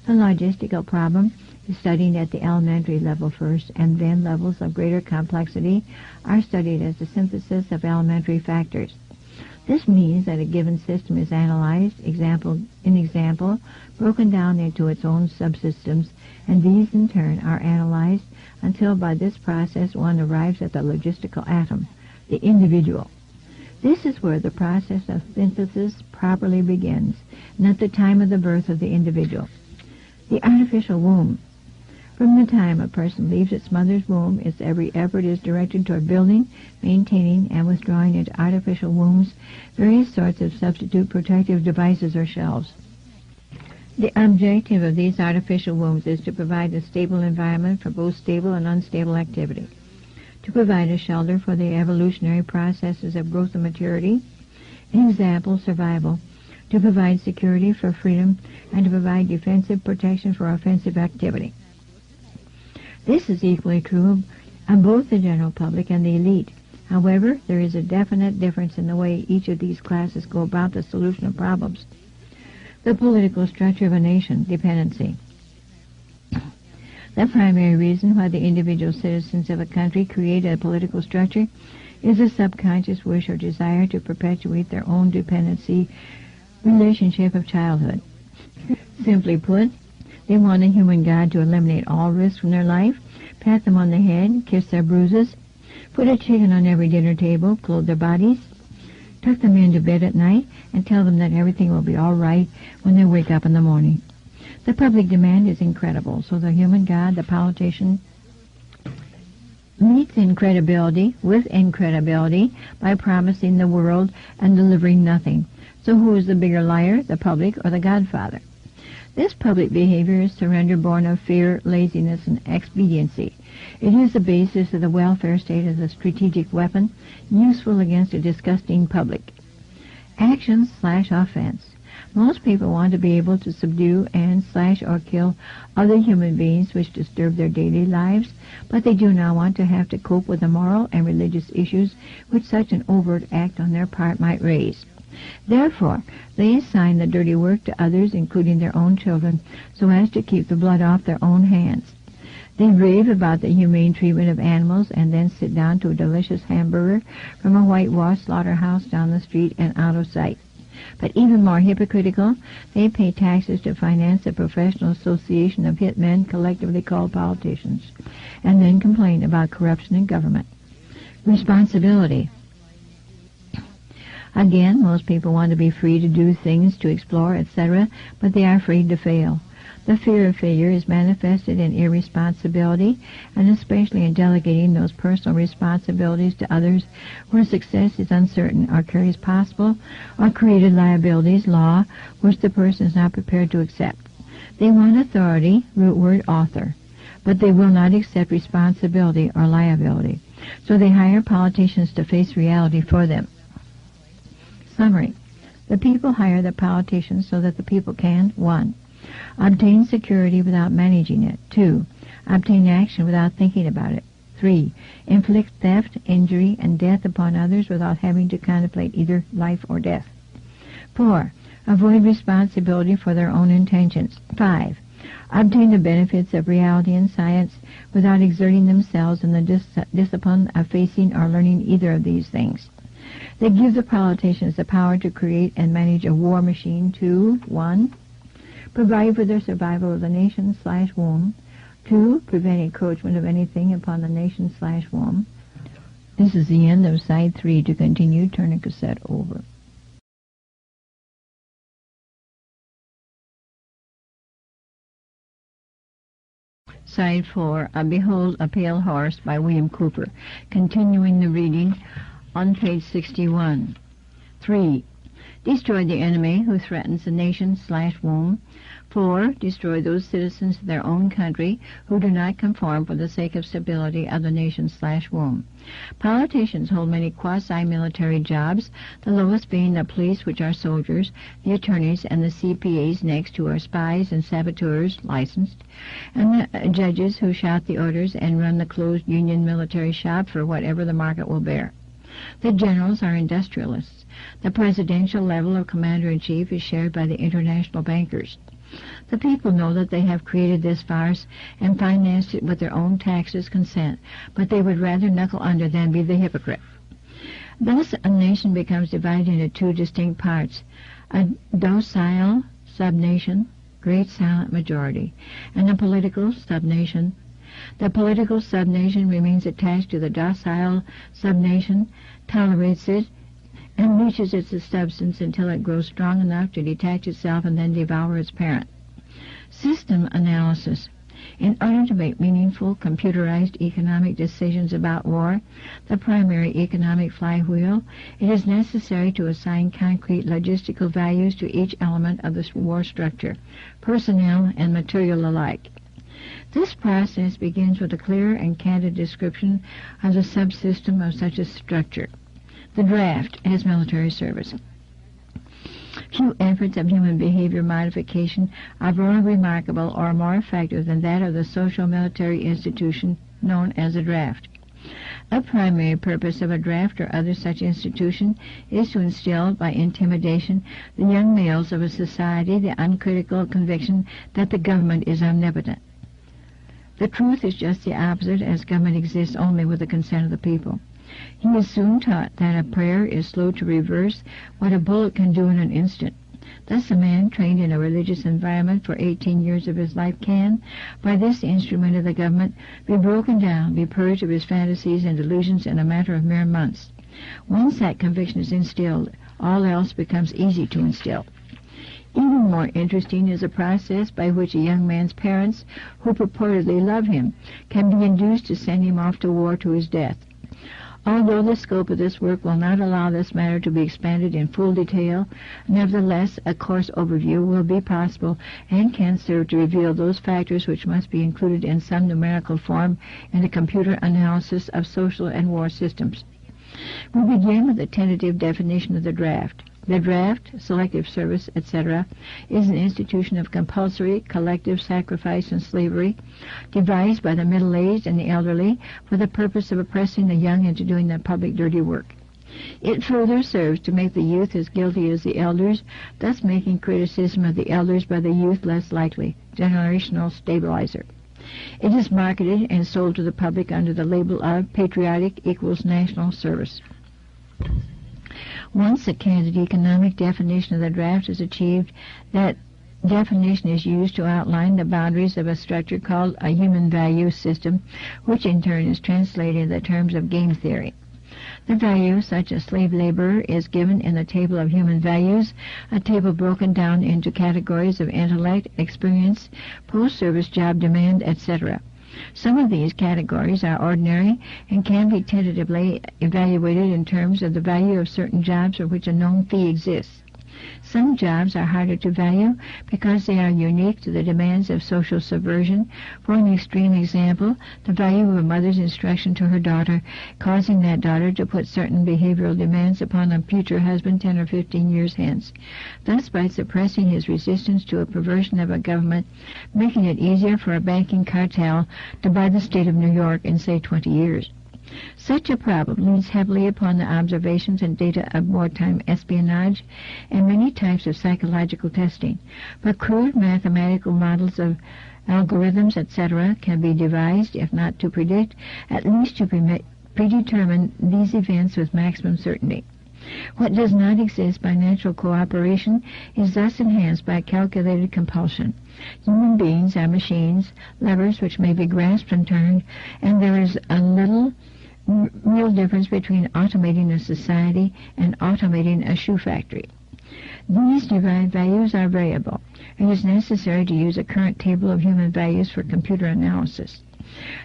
S1: The logistical problem is studied at the elementary level first, and then levels of greater complexity are studied as the synthesis of elementary factors. This means that a given system is analyzed, broken down into its own subsystems, and these in turn are analyzed until by this process one arrives at the logistical atom, the individual. This is where the process of synthesis properly begins, and at the time of the birth of the individual. The artificial womb. From the time a person leaves its mother's womb, its every effort is directed toward building, maintaining, and withdrawing into artificial wombs various sorts of substitute protective devices or shells. The objective of these artificial wombs is to provide a stable environment for both stable and unstable activity, to provide a shelter for the evolutionary processes of growth and maturity, example, survival, to provide security for freedom, and to provide defensive protection for offensive activity. This is equally true of both the general public and the elite. However, there is a definite difference in the way each of these classes go about the solution of problems. The political structure of a nation, dependency. The primary reason why the individual citizens of a country create a political structure is a subconscious wish or desire to perpetuate their own dependency relationship of childhood. Simply put, they want a human God to eliminate all risks from their life, pat them on the head, kiss their bruises, put a chicken on every dinner table, clothe their bodies, tuck them into bed at night, and tell them that everything will be all right when they wake up in the morning. The public demand is incredible, so the human God, the politician, meets incredibility with incredibility by promising the world and delivering nothing. So who is the bigger liar, the public or the Godfather? This public behavior is surrender born of fear, laziness, and expediency. It is the basis of the welfare state as a strategic weapon, useful against a disgusting public. Action/offense. Most people want to be able to subdue and/or kill other human beings which disturb their daily lives, but they do not want to have to cope with the moral and religious issues which such an overt act on their part might raise. Therefore, they assign the dirty work to others, including their own children, so as to keep the blood off their own hands. They rave about the humane treatment of animals and then sit down to a delicious hamburger from a whitewashed slaughterhouse down the street and out of sight. But even more hypocritical, they pay taxes to finance a professional association of hitmen collectively called politicians, and then complain about corruption in government. Responsibility. Again, most people want to be free to do things, to explore, etc., but they are afraid to fail. The fear of failure is manifested in irresponsibility, and especially in delegating those personal responsibilities to others where success is uncertain or carries possible or created liabilities, law, which the person is not prepared to accept. They want authority, root word author, but they will not accept responsibility or liability. So they hire politicians to face reality for them. Summary. The people hire the politicians so that the people can 1. Obtain security without managing it. 2. Obtain action without thinking about it. 3. Inflict theft, injury, and death upon others without having to contemplate either life or death. 4. Avoid responsibility for their own intentions. 5. Obtain the benefits of reality and science without exerting themselves in the discipline of facing or learning either of these things. They give the politicians the power to create and manage a war machine to 1. Provide for the survival of the nation/womb. 2. Prevent encroachment of anything upon the nation/womb. This is the end of side 3. To continue, turn the cassette over. Side 4, Behold a Pale Horse by William Cooper. Continuing the reading on page 61. 3. Destroy the enemy who threatens the nation/womb. 4. Destroy those citizens of their own country who do not conform for the sake of stability of the nation/womb. Politicians hold many quasi-military jobs, the lowest being the police, which are soldiers, the attorneys, and the CPAs next, who are spies and saboteurs licensed, and the judges who shout the orders and run the closed union military shop for whatever the market will bear. The generals are industrialists. The presidential level of commander-in-chief is shared by the international bankers. The people know that they have created this farce and financed it with their own taxes' consent, but they would rather knuckle under than be the hypocrite. Thus, a nation becomes divided into two distinct parts: a docile subnation, great silent majority, and a political subnation. The political subnation remains attached to the docile subnation, tolerates it, and reaches its substance until it grows strong enough to detach itself and then devour its parent. System analysis. In order to make meaningful, computerized economic decisions about war, the primary economic flywheel, it is necessary to assign concrete logistical values to each element of the war structure, personnel and material alike. This process begins with a clear and candid description of the subsystem of such a structure. The draft as military service. Few efforts of human behavior modification are more remarkable or more effective than that of the social military institution known as a draft. A primary purpose of a draft or other such institution is to instill by intimidation the young males of a society the uncritical conviction that the government is omnipotent. The truth is just the opposite, as government exists only with the consent of the people. He is soon taught that a prayer is slow to reverse what a bullet can do in an instant. Thus a man trained in a religious environment for 18 years of his life can, by this instrument of the government, be broken down, be purged of his fantasies and delusions in a matter of mere months. Once that conviction is instilled, all else becomes easy to instill. Even more interesting is the process by which a young man's parents, who purportedly love him, can be induced to send him off to war to his death. Although the scope of this work will not allow this matter to be expanded in full detail, nevertheless a coarse overview will be possible and can serve to reveal those factors which must be included in some numerical form in the computer analysis of social and war systems. We begin with a tentative definition of the draft. The draft, selective service, etc., is an institution of compulsory, collective sacrifice and slavery, devised by the middle-aged and the elderly for the purpose of oppressing the young into doing the public dirty work. It further serves to make the youth as guilty as the elders, thus making criticism of the elders by the youth less likely, generational stabilizer. It is marketed and sold to the public under the label of patriotic equals national service. Once a candid economic definition of the draft is achieved, that definition is used to outline the boundaries of a structure called a human value system, which in turn is translated in the terms of game theory. The value, such as slave labor, is given in the table of human values, a table broken down into categories of intellect, experience, post-service job demand, etc. Some of these categories are ordinary and can be tentatively evaluated in terms of the value of certain jobs for which a known fee exists. Some jobs are harder to value because they are unique to the demands of social subversion. For an extreme example, the value of a mother's instruction to her daughter, causing that daughter to put certain behavioral demands upon a future husband 10 or 15 years hence. Thus, by suppressing his resistance to a perversion of a government, making it easier for a banking cartel to buy the state of New York in, say, 20 years. Such a problem leans heavily upon the observations and data of wartime espionage and many types of psychological testing, but crude mathematical models of algorithms, etc., can be devised, if not to predict, at least to predetermine these events with maximum certainty. What does not exist by natural cooperation is thus enhanced by calculated compulsion. Human beings are machines, levers which may be grasped and turned, and there is a little real difference between automating a society and automating a shoe factory. These derived values are variable. It is necessary to use a current table of human values for computer analysis.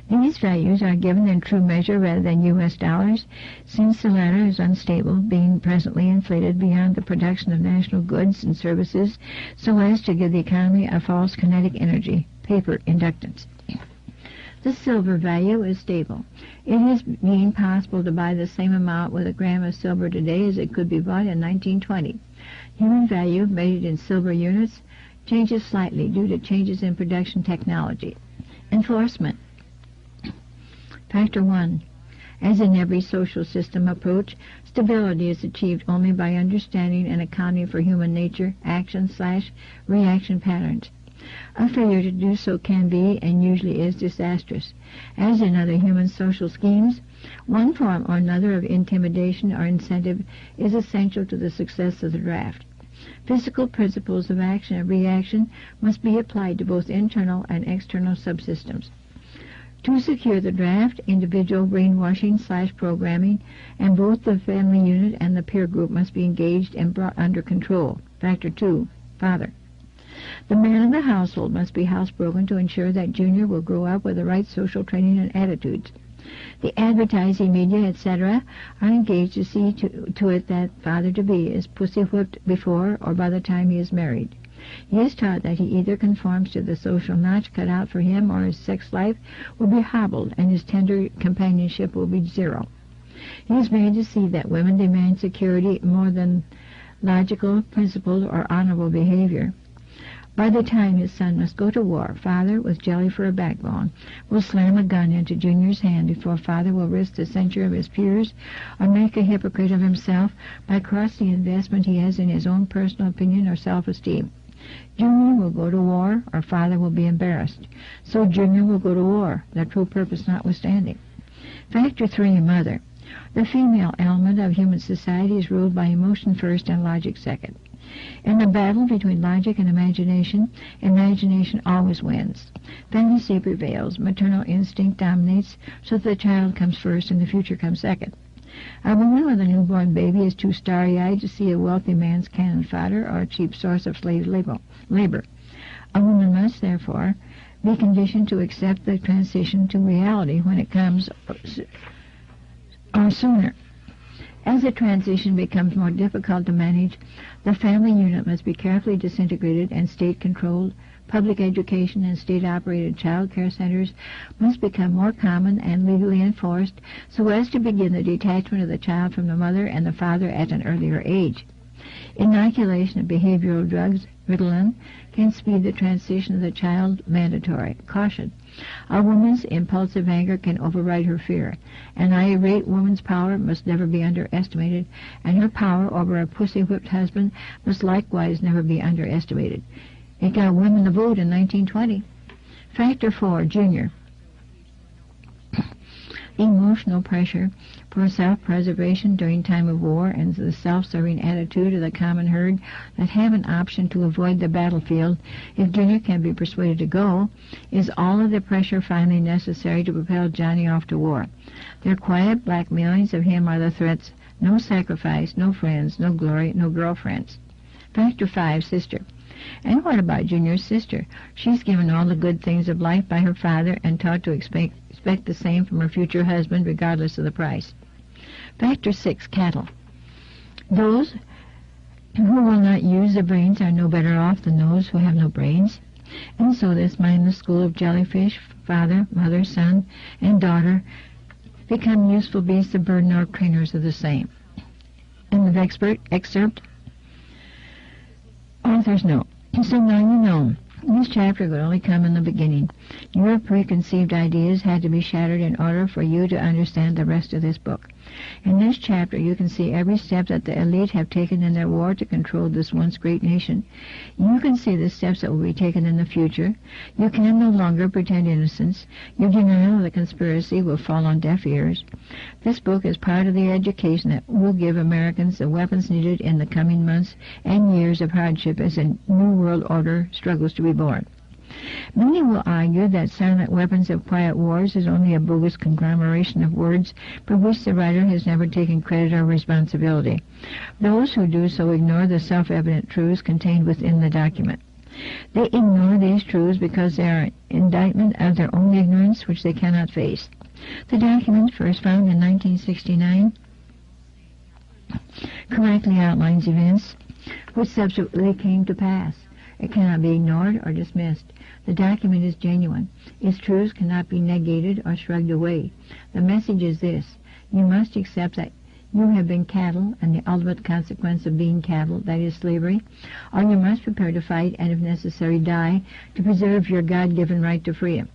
S1: These values are given in true measure rather than U.S. dollars, since the latter is unstable, being presently inflated beyond the production of national goods and services so as to give the economy a false kinetic energy, paper inductance. The silver value is stable. It is being possible to buy the same amount with a gram of silver today as it could be bought in 1920. Human value, measured in silver units, changes slightly due to changes in production technology. Enforcement. Factor 1. As in every social system approach, stability is achieved only by understanding and accounting for human nature, action/reaction patterns. A failure to do so can be, and usually is, disastrous. As in other human social schemes, one form or another of intimidation or incentive is essential to the success of the draft. Physical principles of action and reaction must be applied to both internal and external subsystems. To secure the draft, individual brainwashing/programming, and both the family unit and the peer group must be engaged and brought under control. Factor 2. Father. The man of the household must be housebroken to ensure that Junior will grow up with the right social training and attitudes. The advertising media, etc., are engaged to see to it that father-to-be is pussy-whipped before or by the time he is married. He is taught that he either conforms to the social notch cut out for him or his sex life will be hobbled and his tender companionship will be zero. He is made to see that women demand security more than logical, principled, or honorable behavior. By the time his son must go to war, father, with jelly for a backbone, will slam a gun into Junior's hand before father will risk the censure of his peers or make a hypocrite of himself by crossing the investment he has in his own personal opinion or self-esteem. Junior will go to war, or father will be embarrassed. So Junior will go to war, their true purpose notwithstanding. Factor 3, mother. The female element of human society is ruled by emotion first and logic second. In a battle between logic and imagination, imagination always wins. Fantasy prevails, maternal instinct dominates, so that the child comes first and the future comes second. A woman with a newborn baby is too starry-eyed to see a wealthy man's cannon fodder or a cheap source of slave labor. A woman must, therefore, be conditioned to accept the transition to reality when it comes, or sooner. As the transition becomes more difficult to manage, the family unit must be carefully disintegrated and state-controlled. Public education and state-operated child care centers must become more common and legally enforced so as to begin the detachment of the child from the mother and the father at an earlier age. Inoculation of behavioral drugs, Ritalin, can speed the transition of the child. Mandatory. Caution. A woman's impulsive anger can override her fear. An irate woman's power must never be underestimated, and her power over a pussy-whipped husband must likewise never be underestimated. It got women the vote in 1920. Factor 4, Junior. Emotional pressure for self-preservation during time of war and the self-serving attitude of the common herd that have an option to avoid the battlefield if Junior can be persuaded to go is all of the pressure finally necessary to propel Johnny off to war. Their quiet blackmailings of him are the threats: no sacrifice, no friends, no glory, no girlfriends. Factor 5, sister. And what about Junior's sister? She's given all the good things of life by her father and taught to expect the same from her future husband regardless of the price. Factor 6, cattle. Those who will not use their brains are no better off than those who have no brains. And so this mindless school of jellyfish, father, mother, son, and daughter, become useful beasts of burden or trainers of the same. End of excerpt. Author's note. So now you know. This chapter could only come in the beginning. Your preconceived ideas had to be shattered in order for you to understand the rest of this book. In this chapter, you can see every step that the elite have taken in their war to control this once great nation. You can see the steps that will be taken in the future. You can no longer pretend innocence. Your denial of the conspiracy will fall on deaf ears. This book is part of the education that will give Americans the weapons needed in the coming months and years of hardship as a new world order struggles to be born. Many will argue that Silent Weapons of Quiet Wars is only a bogus conglomeration of words for which the writer has never taken credit or responsibility. Those who do so ignore the self-evident truths contained within the document. They ignore these truths because they are an indictment of their own ignorance which they cannot face. The document, first found in 1969, correctly outlines events which subsequently came to pass. It cannot be ignored or dismissed. The document is genuine. Its truths cannot be negated or shrugged away. The message is this: you must accept that you have been cattle and the ultimate consequence of being cattle, that is slavery, or you must prepare to fight and, if necessary, die to preserve your God-given right to freedom.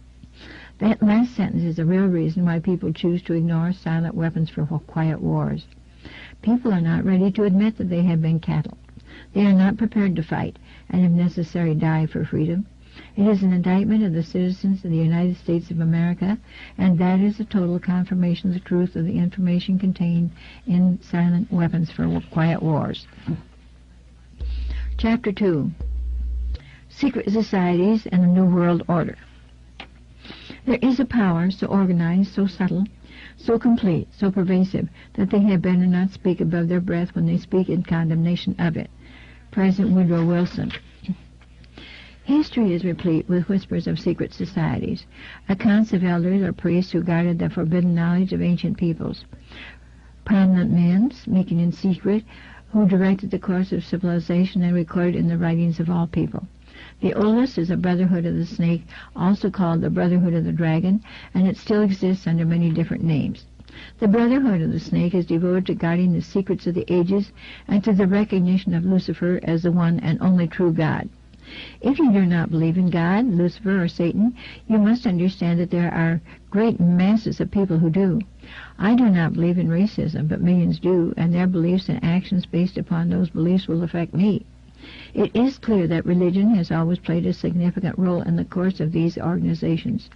S1: That last sentence is the real reason why people choose to ignore Silent Weapons for Quiet Wars. People are not ready to admit that they have been cattle. They are not prepared to fight and, if necessary, die for freedom. It is an indictment of the citizens of the United States of America, and that is a total confirmation of the truth of the information contained in Silent Weapons for Quiet Wars. Chapter 2. Secret Societies and the New World Order. There is a power so organized, so subtle, so complete, so pervasive, that they had better not speak above their breath when they speak in condemnation of it. President Woodrow Wilson. History is replete with whispers of secret societies, accounts of elders or priests who guarded the forbidden knowledge of ancient peoples, prominent men speaking in secret who directed the course of civilization and recorded in the writings of all people. The oldest is the Brotherhood of the Snake, also called the Brotherhood of the Dragon, and it still exists under many different names. The Brotherhood of the Snake is devoted to guarding the secrets of the ages and to the recognition of Lucifer as the one and only true God. If you do not believe in God, Lucifer, or Satan, you must understand that there are great masses of people who do. I do not believe in racism, but millions do, and their beliefs and actions based upon those beliefs will affect me. It is clear that religion has always played a significant role in the course of these organizations.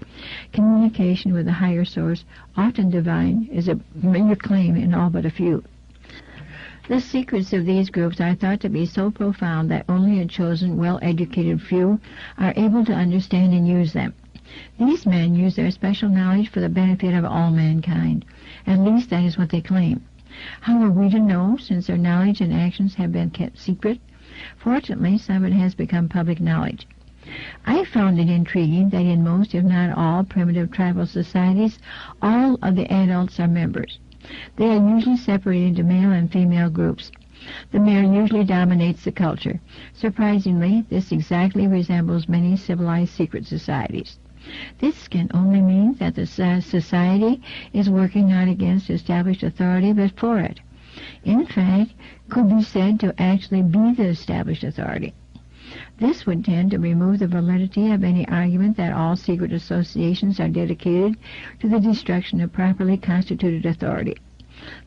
S1: Communication with a higher source, often divine, is a familiar claim in all but a few. The secrets of these groups are thought to be so profound that only a chosen, well-educated few are able to understand and use them. These men use their special knowledge for the benefit of all mankind. At least that is what they claim. How are we to know, since their knowledge and actions have been kept secret? Fortunately, some of it has become public knowledge. I found it intriguing that in most, if not all, primitive tribal societies, all of the adults are members. They are usually separated into male and female groups. The male usually dominates the culture. Surprisingly, this exactly resembles many civilized secret societies. This can only mean that the society is working not against established authority, but for it. In fact, could be said to actually be the established authority. This would tend to remove the validity of any argument that all secret associations are dedicated to the destruction of properly constituted authority.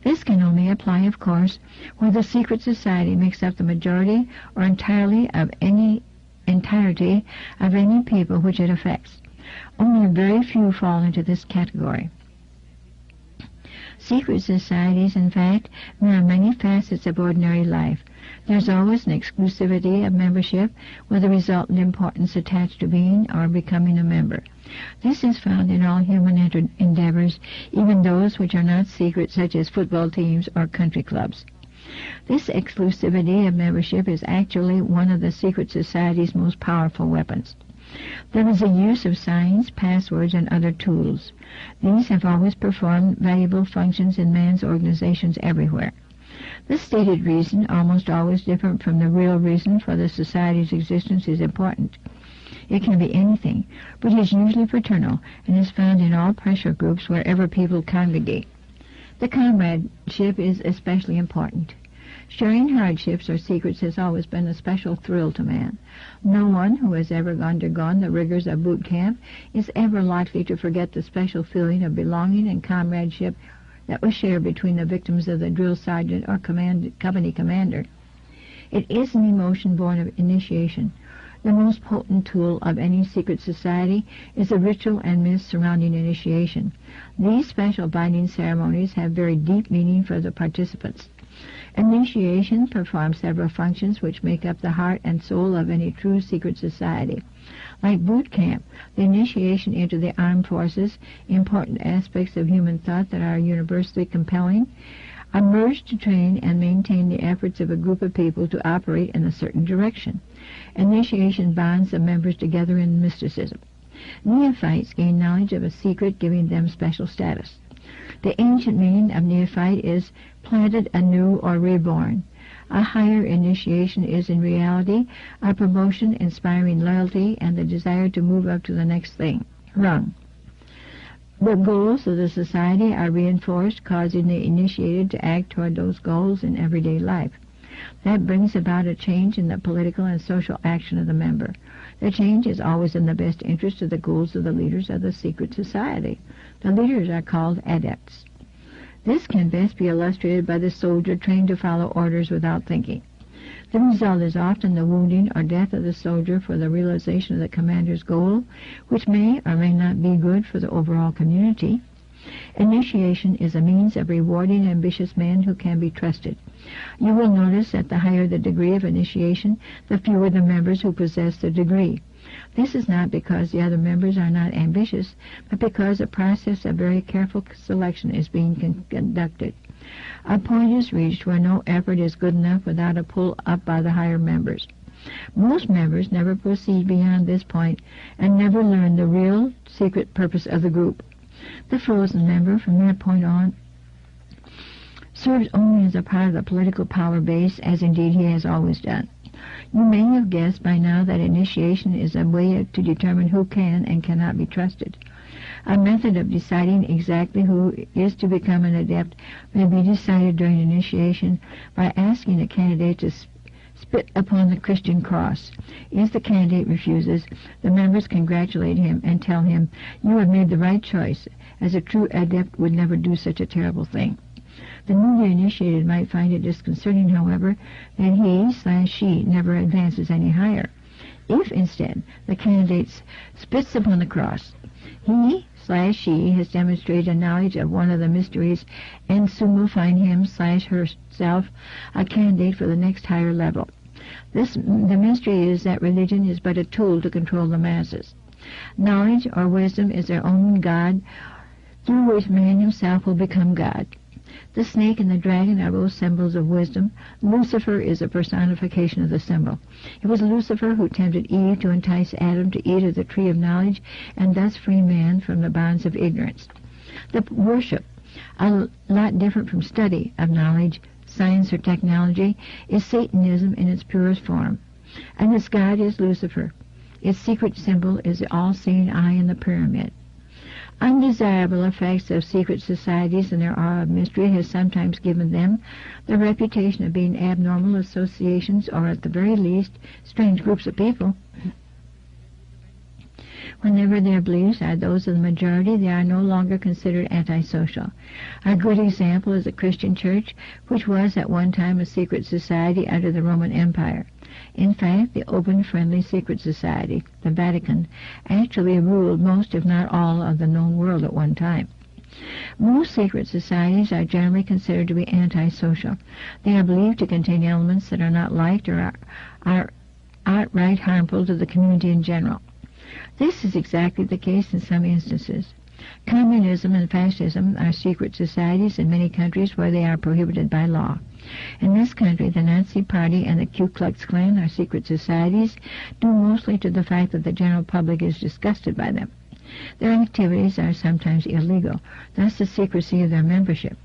S1: This can only apply, of course, where the secret society makes up the majority or entirety of any people which it affects. Only very few fall into this category. Secret societies, in fact, mirror many facets of ordinary life. There's always an exclusivity of membership with a resultant importance attached to being or becoming a member. This is found in all human endeavors, even those which are not secret, such as football teams or country clubs. This exclusivity of membership is actually one of the secret society's most powerful weapons. There is a use of signs, passwords, and other tools. These have always performed valuable functions in man's organizations everywhere. The stated reason, almost always different from the real reason for the society's existence, is important. It can be anything, but is usually fraternal and is found in all pressure groups wherever people congregate. The comradeship is especially important. Sharing hardships or secrets has always been a special thrill to man. No one who has ever undergone the rigors of boot camp is ever likely to forget the special feeling of belonging and comradeship that was shared between the victims of the drill sergeant or company commander. It is an emotion born of initiation. The most potent tool of any secret society is the ritual and myths surrounding initiation. These special binding ceremonies have very deep meaning for the participants. Initiation performs several functions which make up the heart and soul of any true secret society. Like boot camp, the initiation into the armed forces, important aspects of human thought that are universally compelling, are merged to train and maintain the efforts of a group of people to operate in a certain direction. Initiation bonds the members together in mysticism. Neophytes gain knowledge of a secret giving them special status. The ancient meaning of neophyte is planted anew or reborn. A higher initiation is in reality a promotion inspiring loyalty and the desire to move up to the next rung. The goals of the society are reinforced, causing the initiated to act toward those goals in everyday life. That brings about a change in the political and social action of the member. The change is always in the best interest of the goals of the leaders of the secret society. The leaders are called adepts. This can best be illustrated by the soldier trained to follow orders without thinking. The result is often the wounding or death of the soldier for the realization of the commander's goal, which may or may not be good for the overall community. Initiation is a means of rewarding ambitious men who can be trusted. You will notice that the higher the degree of initiation, the fewer the members who possess the degree. This is not because the other members are not ambitious, but because a process of very careful selection is being conducted. A point is reached where no effort is good enough without a pull up by the higher members. Most members never proceed beyond this point and never learn the real secret purpose of the group. The frozen member from that point on serves only as a part of the political power base, as indeed he has always done. You may have guessed by now that initiation is a way to determine who can and cannot be trusted. A method of deciding exactly who is to become an adept may be decided during initiation by asking a candidate to spit upon the Christian cross. If the candidate refuses, the members congratulate him and tell him, "You have made the right choice, as a true adept would never do such a terrible thing." The newly initiated might find it disconcerting, however, that he/she never advances any higher. If, instead, the candidate spits upon the cross, he/she has demonstrated a knowledge of one of the mysteries and soon will find him/herself a candidate for the next higher level. The mystery is that religion is but a tool to control the masses. Knowledge or wisdom is their own God, through which man himself will become God. The snake and the dragon are both symbols of wisdom. Lucifer is a personification of the symbol. It was Lucifer who tempted Eve to entice Adam to eat of the tree of knowledge and thus free man from the bonds of ignorance. The worship, a lot different from study of knowledge, science, or technology, is Satanism in its purest form. And its god is Lucifer. Its secret symbol is the all-seeing eye in the pyramid. Undesirable effects of secret societies and their aura of mystery has sometimes given them the reputation of being abnormal associations, or at the very least, strange groups of people. Whenever their beliefs are those of the majority, they are no longer considered antisocial. A good example is the Christian Church, which was at one time a secret society under the Roman Empire. In fact, the open, friendly secret society, the Vatican, actually ruled most, if not all, of the known world at one time. Most secret societies are generally considered to be antisocial. They are believed to contain elements that are not liked or are outright harmful to the community in general. This is exactly the case in some instances. Communism and fascism are secret societies in many countries where they are prohibited by law. In this country, the Nazi Party and the Ku Klux Klan are secret societies, due mostly to the fact that the general public is disgusted by them. Their activities are sometimes illegal, thus the secrecy of their membership.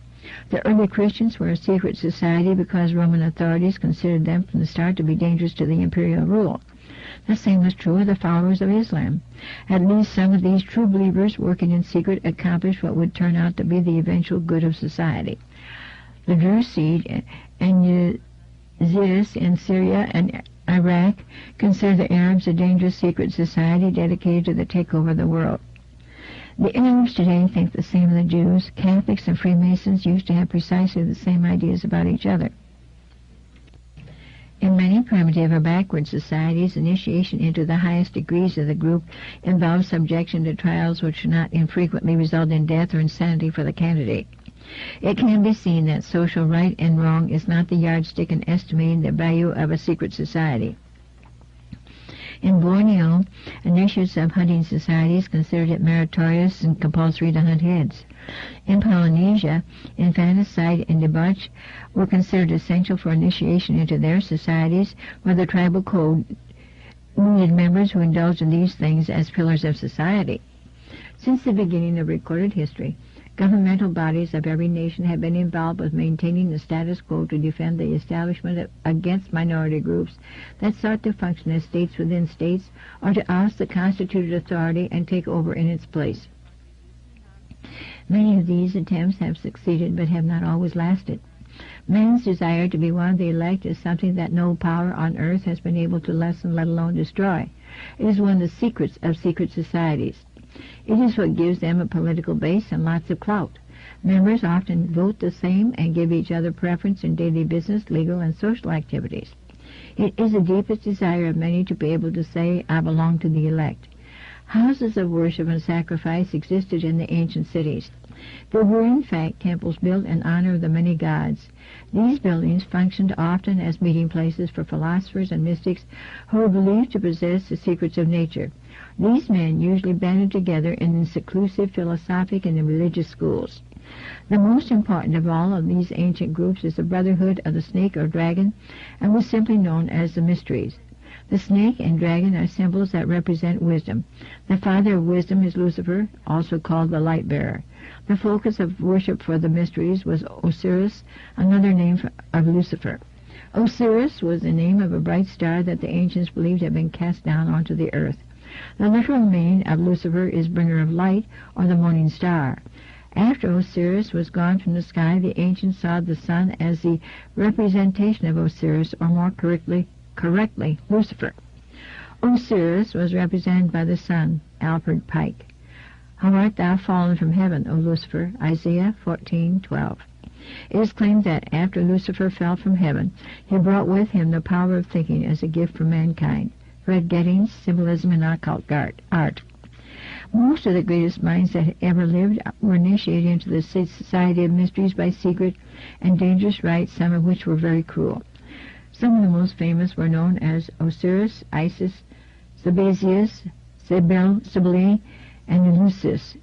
S1: The early Christians were a secret society because Roman authorities considered them from the start to be dangerous to the imperial rule. The same was true of the followers of Islam. At least some of these true believers working in secret accomplished what would turn out to be the eventual good of society. The Druze and Yazidis in Syria and Iraq consider the Arabs a dangerous secret society dedicated to the takeover of the world. The Arabs today think the same of the Jews. Catholics and Freemasons used to have precisely the same ideas about each other. In many primitive or backward societies, initiation into the highest degrees of the group involves subjection to trials which not infrequently result in death or insanity for the candidate. It can be seen that social right and wrong is not the yardstick in estimating the value of a secret society. In Borneo, initiates of hunting societies considered it meritorious and compulsory to hunt heads. In Polynesia, infanticide and debauch were considered essential for initiation into their societies, where the tribal code needed members who indulged in these things as pillars of society. Since the beginning of recorded history, governmental bodies of every nation have been involved with maintaining the status quo to defend the establishment against minority groups that sought to function as states within states or to oust the constituted authority and take over in its place. Many of these attempts have succeeded but have not always lasted. Man's desire to be one of the elect is something that no power on earth has been able to lessen, let alone destroy. It is one of the secrets of secret societies. It is what gives them a political base and lots of clout. Members often vote the same and give each other preference in daily business, legal, and social activities. It is the deepest desire of many to be able to say, I belong to the elect. Houses of worship and sacrifice existed in the ancient cities. There were, in fact, temples built in honor of the many gods. These buildings functioned often as meeting places for philosophers and mystics who were believed to possess the secrets of nature. These men usually banded together in seclusive philosophic and religious schools. The most important of all of these ancient groups is the Brotherhood of the Snake or Dragon, and was simply known as the Mysteries. The snake and dragon are symbols that represent wisdom. The father of wisdom is Lucifer, also called the light bearer. The focus of worship for the Mysteries was Osiris, another name of Lucifer. Osiris was the name of a bright star that the ancients believed had been cast down onto the earth. The literal meaning of Lucifer is bringer of light, or the morning star. After Osiris was gone from the sky, the ancients saw the sun as the representation of Osiris, or more correctly, Lucifer. Osiris was represented by the sun, Alfred Pike. How art thou fallen from heaven, O Lucifer? Isaiah 14:12. It is claimed that after Lucifer fell from heaven, he brought with him the power of thinking as a gift for mankind. Fred Gettings, Symbolism in Occult Art. Most of the greatest minds that ever lived were initiated into the Society of Mysteries by secret and dangerous rites, some of which were very cruel. Some of the most famous were known as Osiris, Isis, Sabazius, Cybele, and Eleusis.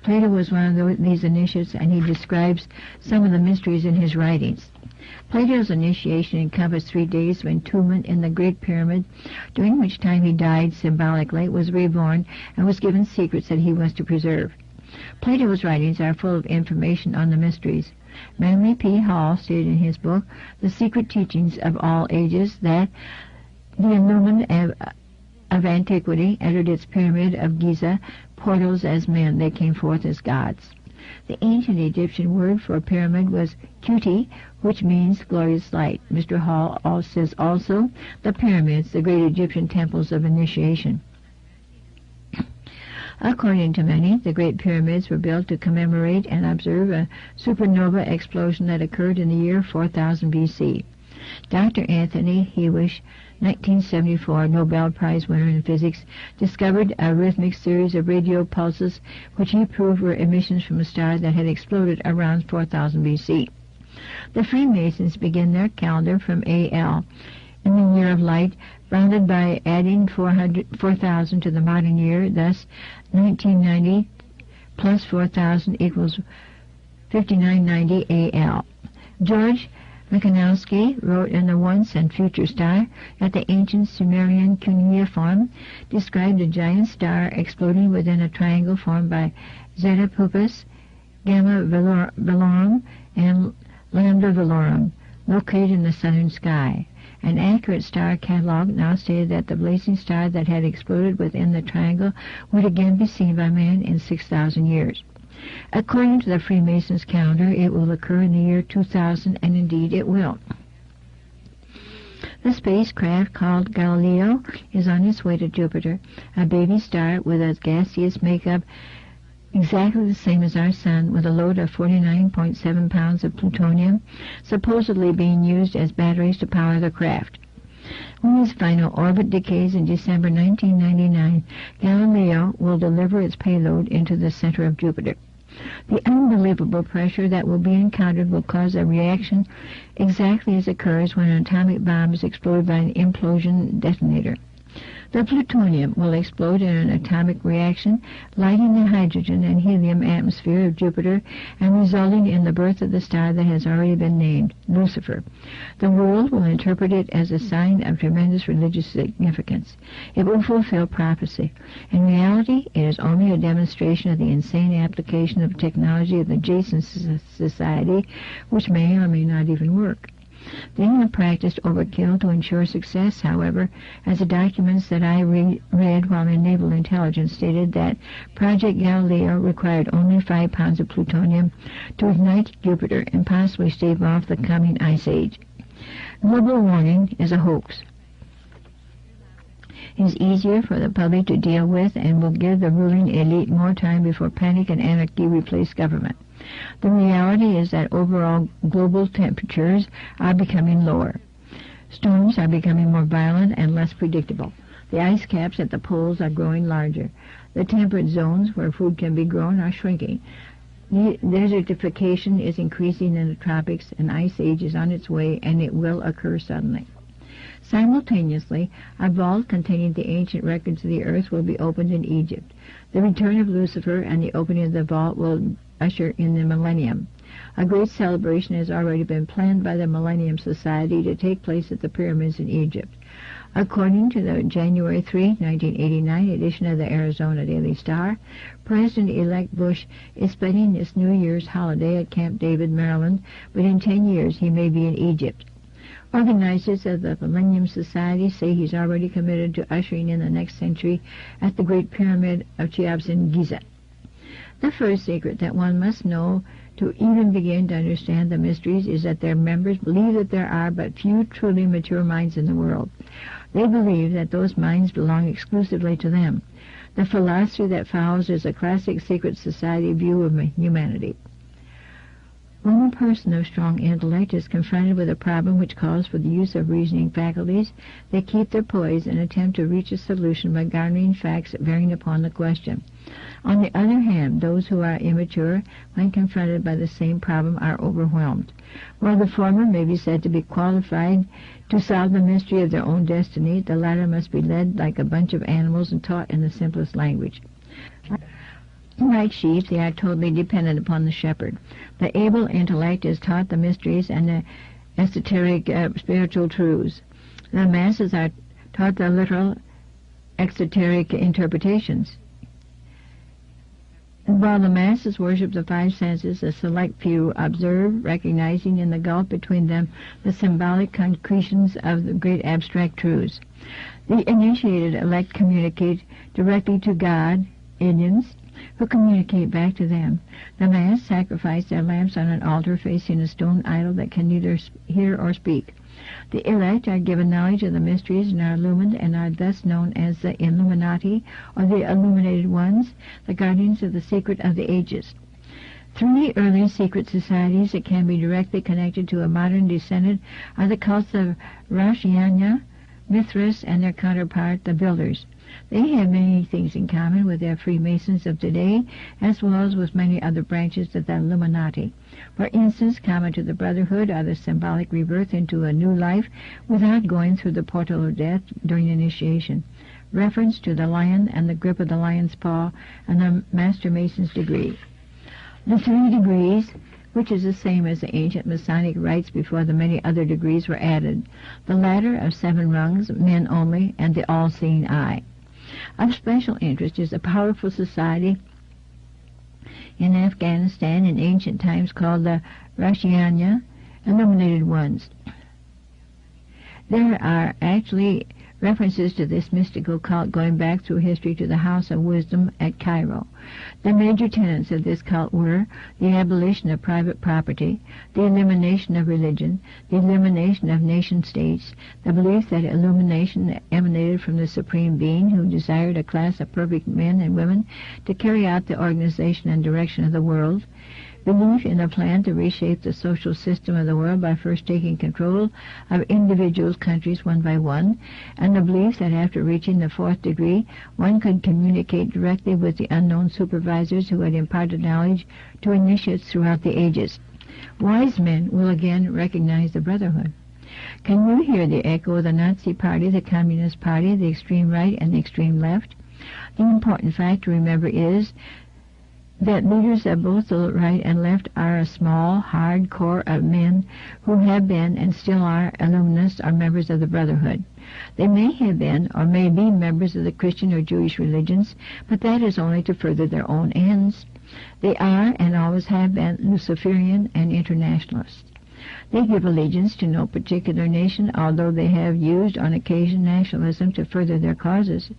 S1: Plato was one of these initiates, and he describes some of the mysteries in his writings. Plato's initiation encompassed 3 days of entombment in the Great Pyramid, during which time he died symbolically, was reborn, and was given secrets that he was to preserve. Plato's writings are full of information on the mysteries. Manly P. Hall stated in his book, The Secret Teachings of All Ages, that the Illumined of antiquity entered its pyramid of Giza, portals as men, they came forth as gods. The ancient Egyptian word for pyramid was Kuti, which means glorious light. Mr. Hall says also the pyramids, the great Egyptian temples of initiation. According to many, the Great Pyramids were built to commemorate and observe a supernova explosion that occurred in the year 4000 B.C. Dr. Anthony Hewish, 1974 Nobel Prize winner in physics, discovered a rhythmic series of radio pulses which he proved were emissions from a star that had exploded around 4000 B.C. The Freemasons begin their calendar from A.L. in the year of light, rounded by adding 4,000 to the modern year, thus 1990 plus 4,000 equals 5990 A.L. George Mikanowski wrote in The Once and Future Star that the ancient Sumerian cuneiform described a giant star exploding within a triangle formed by Zeta Puppis, Gamma Velorum, and Lambda Velorum, located in the southern sky. An accurate star catalog now stated that the blazing star that had exploded within the triangle would again be seen by man in 6,000 years. According to the Freemasons' calendar, it will occur in the year 2000, and indeed it will. The spacecraft called Galileo is on its way to Jupiter, a baby star with a gaseous makeup exactly the same as our sun, with a load of 49.7 pounds of plutonium, supposedly being used as batteries to power the craft. When its final orbit decays in December 1999, Galileo will deliver its payload into the center of Jupiter. The unbelievable pressure that will be encountered will cause a reaction exactly as occurs when an atomic bomb is exploded by an implosion detonator. The plutonium will explode in an atomic reaction, lighting the hydrogen and helium atmosphere of Jupiter and resulting in the birth of the star that has already been named, Lucifer. The world will interpret it as a sign of tremendous religious significance. It will fulfill prophecy. In reality, it is only a demonstration of the insane application of technology of the Jason Society, which may or may not even work. They have practiced overkill to ensure success, however, as the documents that I read while in naval intelligence stated that Project Galileo required only 5 pounds of plutonium to ignite Jupiter and possibly stave off the coming ice age. Global warming is a hoax. It is easier for the public to deal with and will give the ruling elite more time before panic and anarchy replace government. The reality is that overall global temperatures are becoming lower. Storms are becoming more violent and less predictable. The ice caps at the poles are growing larger. The temperate zones where food can be grown are shrinking. Desertification is increasing in the tropics. An ice age is on its way, and it will occur suddenly. Simultaneously, a vault containing the ancient records of the earth will be opened in Egypt. The return of Lucifer and the opening of the vault will usher in the millennium. A great celebration has already been planned by the Millennium Society to take place at the pyramids in Egypt. According to the January 3, 1989 edition of the Arizona Daily Star, President-elect Bush is spending this New Year's holiday at Camp David, Maryland, but in 10 years he may be in Egypt. Organizers of the Millennium Society say he's already committed to ushering in the next century at the Great Pyramid of Cheops in Giza. The first secret that one must know to even begin to understand the mysteries is that their members believe that there are but few truly mature minds in the world. They believe that those minds belong exclusively to them. The philosophy that follows is a classic secret society view of humanity. When a person of strong intellect is confronted with a problem which calls for the use of reasoning faculties, they keep their poise and attempt to reach a solution by garnering facts bearing upon the question. On the other hand, those who are immature, when confronted by the same problem, are overwhelmed. While the former may be said to be qualified to solve the mystery of their own destiny, the latter must be led like a bunch of animals and taught in the simplest language. Like sheep, they are totally dependent upon the shepherd. The able intellect is taught the mysteries and the esoteric spiritual truths. The masses are taught the literal exoteric interpretations. While the masses worship the 5 senses, a select few observe, recognizing in the gulf between them the symbolic concretions of the great abstract truths. The initiated elect communicate directly to God, Indians, who communicate back to them. The mass sacrifice their lamps on an altar facing a stone idol that can neither hear or speak. The elect are given knowledge of the mysteries and are illumined and are thus known as the Illuminati, or the Illuminated Ones, the guardians of the secret of the ages. 3 early secret societies that can be directly connected to a modern descendant are the cults of Rashiyanya, Mithras, and their counterpart, the Builders. They have many things in common with their Freemasons of today, as well as with many other branches of the Illuminati. For instance, common to the Brotherhood are the symbolic rebirth into a new life without going through the portal of death during initiation, reference to the lion and the grip of the lion's paw, and the Master Mason's degree. The 3 degrees, which is the same as the ancient Masonic rites before the many other degrees were added, the ladder of 7 rungs, men only, and the all-seeing eye. Of special interest is a powerful society in Afghanistan in ancient times called the Rashiyanya, Illuminated Ones. There are actually references to this mystical cult going back through history to the House of Wisdom at Cairo. The major tenets of this cult were the abolition of private property, the elimination of religion, the elimination of nation-states, the belief that illumination emanated from the Supreme Being who desired a class of perfect men and women to carry out the organization and direction of the world, belief in a plan to reshape the social system of the world by first taking control of individual countries one by one, and the belief that after reaching the 4th degree, one could communicate directly with the unknown supervisors who had imparted knowledge to initiates throughout the ages. Wise men will again recognize the Brotherhood. Can you hear the echo of the Nazi Party, the Communist Party, the extreme right, and the extreme left? The important fact to remember is that leaders of both the right and left are a small, hard core of men who have been and still are Illuminists or members of the Brotherhood. They may have been or may be members of the Christian or Jewish religions, but that is only to further their own ends. They are and always have been Luciferian and internationalists. They give allegiance to no particular nation, although they have used on occasion nationalism to further their causes.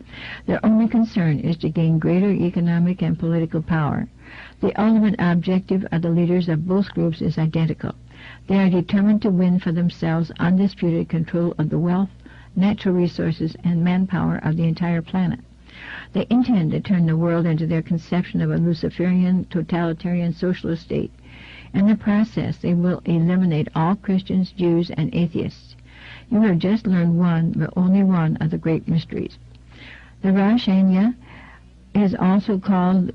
S1: Their only concern is to gain greater economic and political power. The ultimate objective of the leaders of both groups is identical. They are determined to win for themselves undisputed control of the wealth, natural resources, and manpower of the entire planet. They intend to turn the world into their conception of a Luciferian, totalitarian socialist state. In the process, they will eliminate all Christians, Jews, and atheists. You have just learned one, but only one, of the great mysteries. The Rosh Hashanah is also called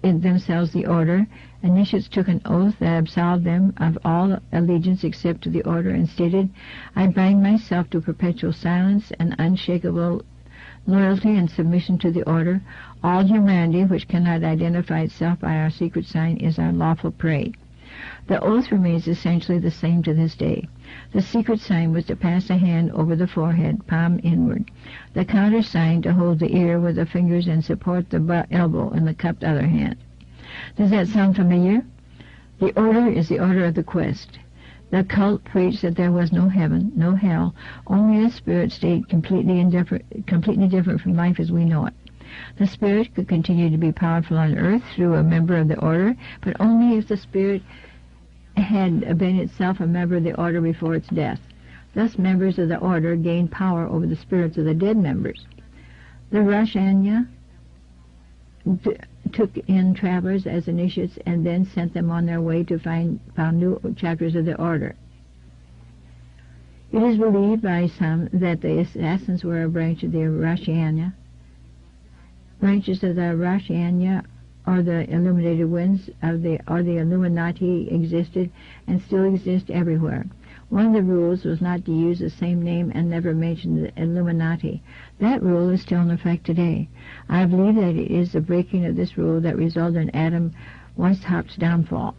S1: themselves the Order. Initiates took an oath that absolved them of all allegiance except to the Order and stated, "I bind myself to perpetual silence and unshakable loyalty and submission to the Order. All humanity which cannot identify itself by our secret sign is our lawful prey." The oath remains essentially the same to this day. The secret sign was to pass a hand over the forehead, palm inward. The countersign to hold the ear with the fingers and support the elbow in the cupped other hand. Does that sound familiar? The Order is the order of the quest. The cult preached that there was no heaven, no hell, only a spirit state completely different from life as we know it. The spirit could continue to be powerful on earth through a member of the Order, but only if the spirit had been itself a member of the Order before its death. Thus, members of the Order gained power over the spirits of the dead members. The Rosh Hashanah took in travelers as initiates and then sent them on their way to found new chapters of the Order. It is believed by some that the assassins were a branch of the Rosh Hashanah. Branches of the Rosh Hashanah or the illuminated winds of the Illuminati existed and still exist everywhere. One of the rules was not to use the same name and never mention the Illuminati. That rule is still in effect today. I believe that it is the breaking of this rule that resulted in Adam Weishaupt's downfall.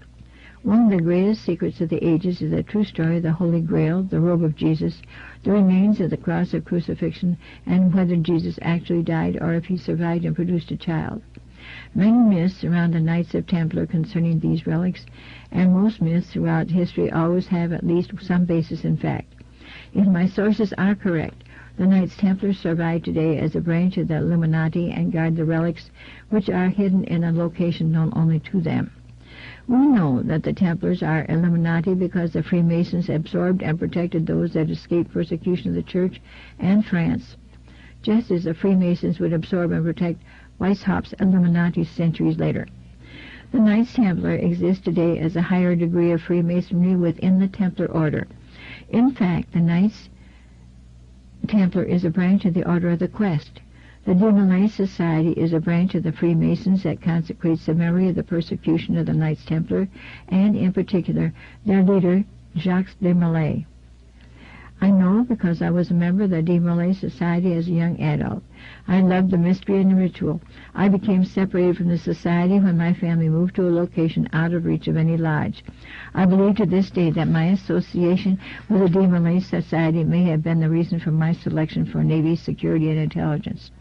S1: One of the greatest secrets of the ages is the true story of the Holy Grail, the robe of Jesus, the remains of the cross of crucifixion, and whether Jesus actually died or if he survived and produced a child. Many myths surround the Knights of Templar concerning these relics, and most myths throughout history always have at least some basis in fact. If my sources are correct, the Knights Templar survive today as a branch of the Illuminati and guard the relics, which are hidden in a location known only to them. We know that the Templars are Illuminati because the Freemasons absorbed and protected those that escaped persecution of the Church and France, just as the Freemasons would absorb and protect Weishaupt's Illuminati centuries later. The Knights Templar exist today as a higher degree of Freemasonry within the Templar Order. In fact, the Knights Templar is a branch of the Order of the Quest. The De Molay Society is a branch of the Freemasons that consecrates the memory of the persecution of the Knights Templar, and in particular their leader, Jacques de Molay. I know because I was a member of the De Molay Society as a young adult. I loved the mystery and the ritual. I became separated from the society when my family moved to a location out of reach of any lodge. I believe to this day that my association with the De Molay Society may have been the reason for my selection for Navy security and intelligence.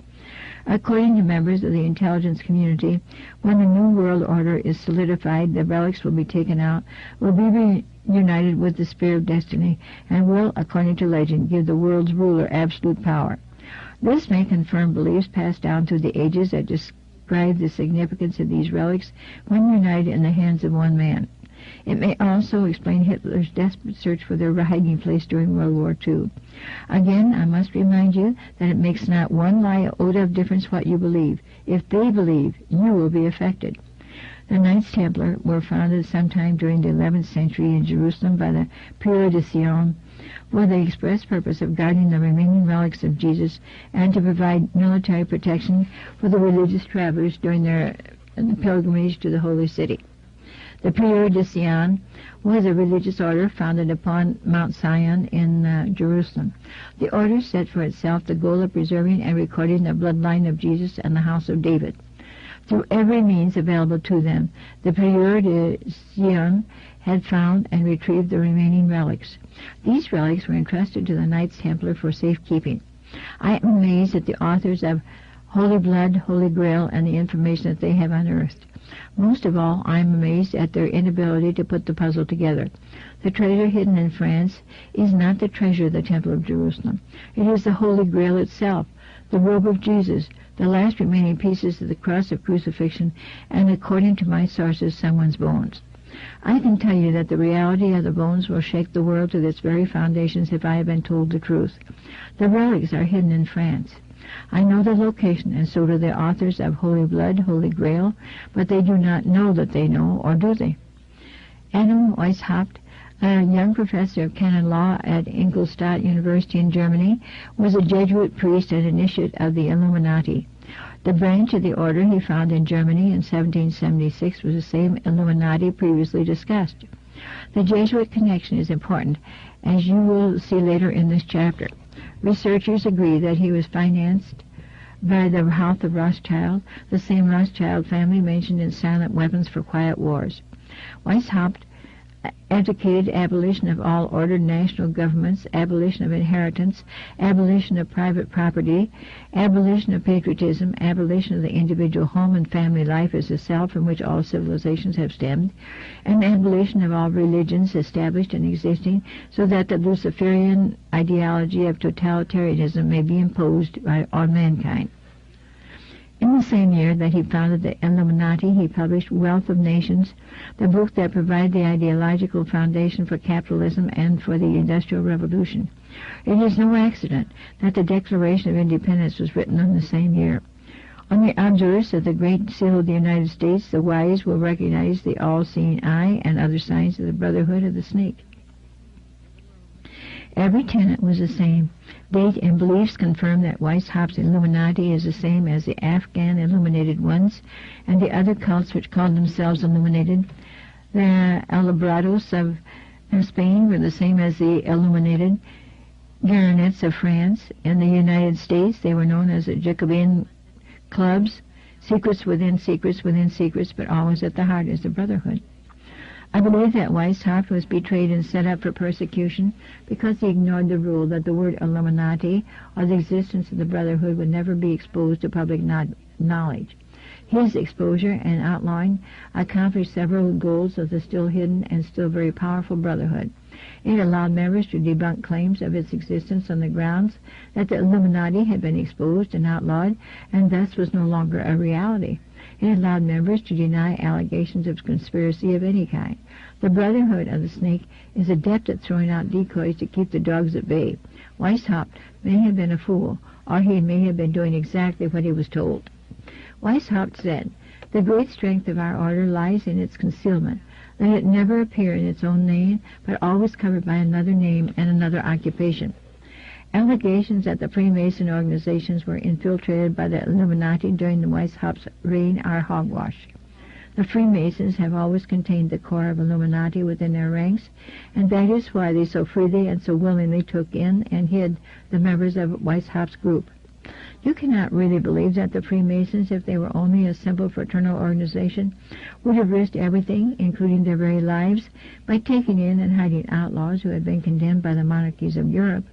S1: According to members of the intelligence community, when the New World Order is solidified, the relics will be taken out, will be reunited with the Spear of Destiny, and will, according to legend, give the world's ruler absolute power. This may confirm beliefs passed down through the ages that describe the significance of these relics when united in the hands of one man. It may also explain Hitler's desperate search for their hiding place during World War II. Again, I must remind you that it makes not one iota of difference what you believe. If they believe, you will be affected. The Knights Templar were founded sometime during the 11th century in Jerusalem by the Père de Sion for the express purpose of guarding the remaining relics of Jesus and to provide military protection for the religious travelers during their pilgrimage to the Holy City. The Prieur de Sion was a religious order founded upon Mount Sion in Jerusalem. The order set for itself the goal of preserving and recording the bloodline of Jesus and the house of David. Through every means available to them, the Prieur de Sion had found and retrieved the remaining relics. These relics were entrusted to the Knights Templar for safekeeping. I am amazed at the authors of Holy Blood, Holy Grail, and the information that they have unearthed. Most of all, I am amazed at their inability to put the puzzle together. The treasure hidden in France is not the treasure of the Temple of Jerusalem. It is the Holy Grail itself, the robe of Jesus, the last remaining pieces of the cross of crucifixion, and according to my sources, someone's bones. I can tell you that the reality of the bones will shake the world to its very foundations if I have been told the truth. The relics are hidden in France. I know the location, and so do the authors of Holy Blood, Holy Grail, but they do not know that they know, or do they? Adam Weishaupt, a young professor of canon law at Ingolstadt University in Germany, was a Jesuit priest and initiate of the Illuminati. The branch of the order he found in Germany in 1776 was the same Illuminati previously discussed. The Jesuit connection is important, as you will see later in this chapter. Researchers agree that he was financed by the House of Rothschild, the same Rothschild family mentioned in Silent Weapons for Quiet Wars. Weishaupt advocated abolition of all ordered national governments, abolition of inheritance, abolition of private property, abolition of patriotism, abolition of the individual home and family life as the cell from which all civilizations have stemmed, and abolition of all religions established and existing, so that the Luciferian ideology of totalitarianism may be imposed on mankind. In the same year that he founded the Illuminati, he published Wealth of Nations, the book that provided the ideological foundation for capitalism and for the Industrial Revolution. It is no accident that the Declaration of Independence was written in the same year. On the obverse of the Great Seal of the United States, the wise will recognize the all-seeing eye and other signs of the Brotherhood of the Snake. Every tenet was the same. Date and beliefs confirm that Weishaupt's Illuminati is the same as the Afghan Illuminated Ones and the other cults which called themselves Illuminated. The Alumbrados of Spain were the same as the Illuminated Guernets of France. In the United States, they were known as the Jacobin clubs, secrets within secrets within secrets, but always at the heart is the Brotherhood. I believe that Weishaupt was betrayed and set up for persecution because he ignored the rule that the word Illuminati or the existence of the Brotherhood would never be exposed to public knowledge. His exposure and outlawing accomplished several goals of the still hidden and still very powerful Brotherhood. It allowed members to debunk claims of its existence on the grounds that the Illuminati had been exposed and outlawed and thus was no longer a reality. It allowed members to deny allegations of conspiracy of any kind. The Brotherhood of the Snake is adept at throwing out decoys to keep the dogs at bay. Weishaupt may have been a fool, or he may have been doing exactly what he was told. Weishaupt said, "The great strength of our order lies in its concealment. Let it never appear in its own name, but always covered by another name and another occupation." Allegations that the Freemason organizations were infiltrated by the Illuminati during the Weishaupt's reign are hogwash. The Freemasons have always contained the core of Illuminati within their ranks, and that is why they so freely and so willingly took in and hid the members of Weishaupt's group. You cannot really believe that the Freemasons, if they were only a simple fraternal organization, would have risked everything, including their very lives, by taking in and hiding outlaws who had been condemned by the monarchies of Europe.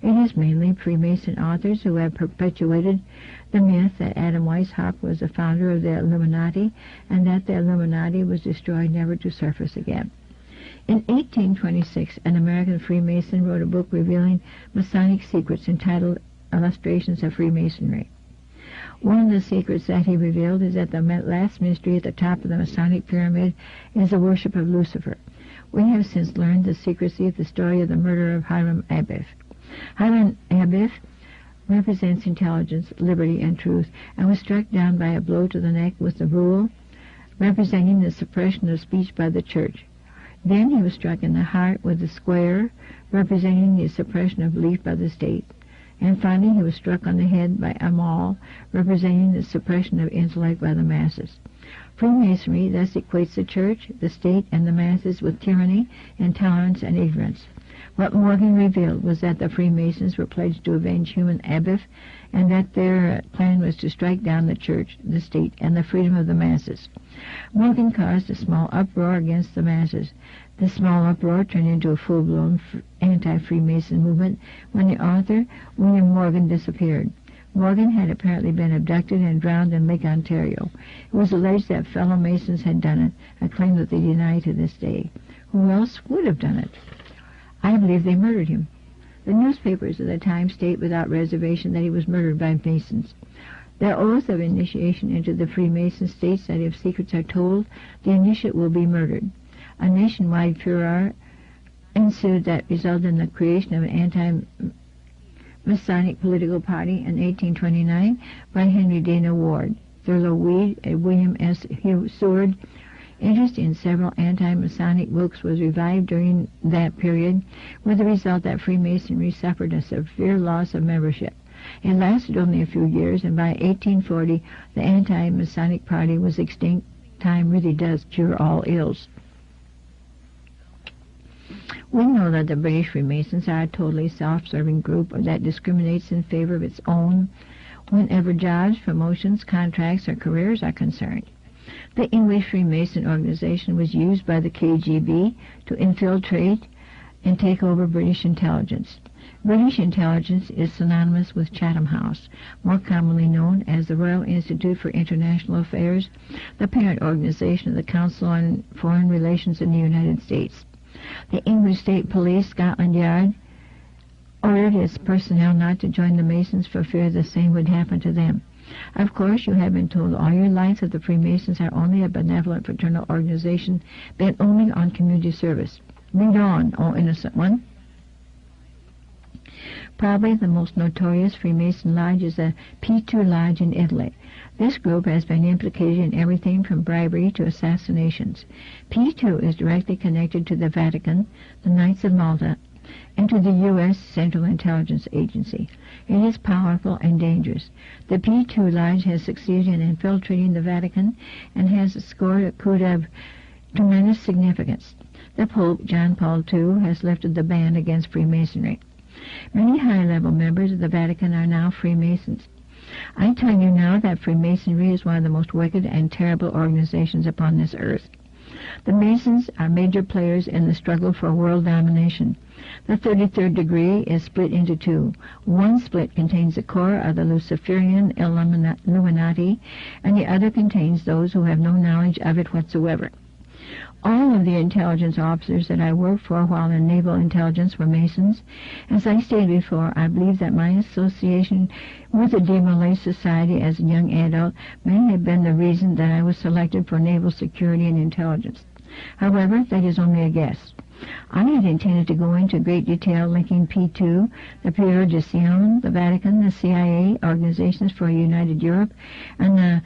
S1: It is mainly Freemason authors who have perpetuated the myth that Adam Weishaupt was the founder of the Illuminati and that the Illuminati was destroyed never to surface again. In 1826, an American Freemason wrote a book revealing Masonic secrets entitled Illustrations of Freemasonry. One of the secrets that he revealed is that the last mystery at the top of the Masonic pyramid is the worship of Lucifer. We have since learned the secrecy of the story of the murder of Hiram Abiff. Hiram Abiff represents intelligence, liberty, and truth, and was struck down by a blow to the neck with the rule representing the suppression of speech by the church. Then he was struck in the heart with the square representing the suppression of belief by the state. And finally he was struck on the head by a maul representing the suppression of intellect by the masses. Freemasonry thus equates the church, the state, and the masses with tyranny, intolerance, and ignorance. What Morgan revealed was that the Freemasons were pledged to avenge human abath, and that their plan was to strike down the church, the state, and the freedom of the masses. Morgan caused a small uproar against the masses. This small uproar turned into a full-blown anti-Freemason movement when the author, William Morgan, disappeared. Morgan had apparently been abducted and drowned in Lake Ontario. It was alleged that fellow Masons had done it, a claim that they deny to this day. Who else would have done it? I believe they murdered him. The newspapers of the time state without reservation that he was murdered by Masons. Their oath of initiation into the Freemason states that if secrets are told, the initiate will be murdered. A nationwide furor ensued that resulted in the creation of an anti-Masonic political party in 1829 by Henry Dana Ward, Thurlow Weed, and William S. Seward. Interest in several anti-Masonic books was revived during that period, with the result that Freemasonry suffered a severe loss of membership. It lasted only a few years, and by 1840 the anti-Masonic party was extinct. Time really does cure all ills. We know that the British Freemasons are a totally self-serving group that discriminates in favor of its own whenever jobs, promotions, contracts, or careers are concerned. The English Freemason organization was used by the KGB to infiltrate and take over British intelligence. British intelligence is synonymous with Chatham House, more commonly known as the Royal Institute for International Affairs, the parent organization of the Council on Foreign Relations in the United States. The English State Police, Scotland Yard, ordered its personnel not to join the Masons for fear the same would happen to them. Of course, you have been told all your life that the Freemasons are only a benevolent fraternal organization bent only on community service. Read on, O innocent one. Probably the most notorious Freemason lodge is the P2 Lodge in Italy. This group has been implicated in everything from bribery to assassinations. P2 is directly connected to the Vatican, the Knights of Malta, and to the U.S. Central Intelligence Agency. It is powerful and dangerous. The P2 Lodge has succeeded in infiltrating the Vatican and has scored a coup of tremendous significance. The Pope, John Paul II, has lifted the ban against Freemasonry. Many high-level members of the Vatican are now Freemasons. I tell you now that Freemasonry is one of the most wicked and terrible organizations upon this earth. The Masons are major players in the struggle for world domination. The 33rd degree is split into two. One split contains the core of the Luciferian Illuminati, and the other contains those who have no knowledge of it whatsoever. All of the intelligence officers that I worked for while in naval intelligence were Masons. As I stated before, I believe that my association with the De Molay Society as a young adult may have been the reason that I was selected for naval security and intelligence. However, that is only a guess. I had intended to go into great detail linking P2, the Bureau de Sion, the Vatican, the CIA, Organizations for a United Europe, and the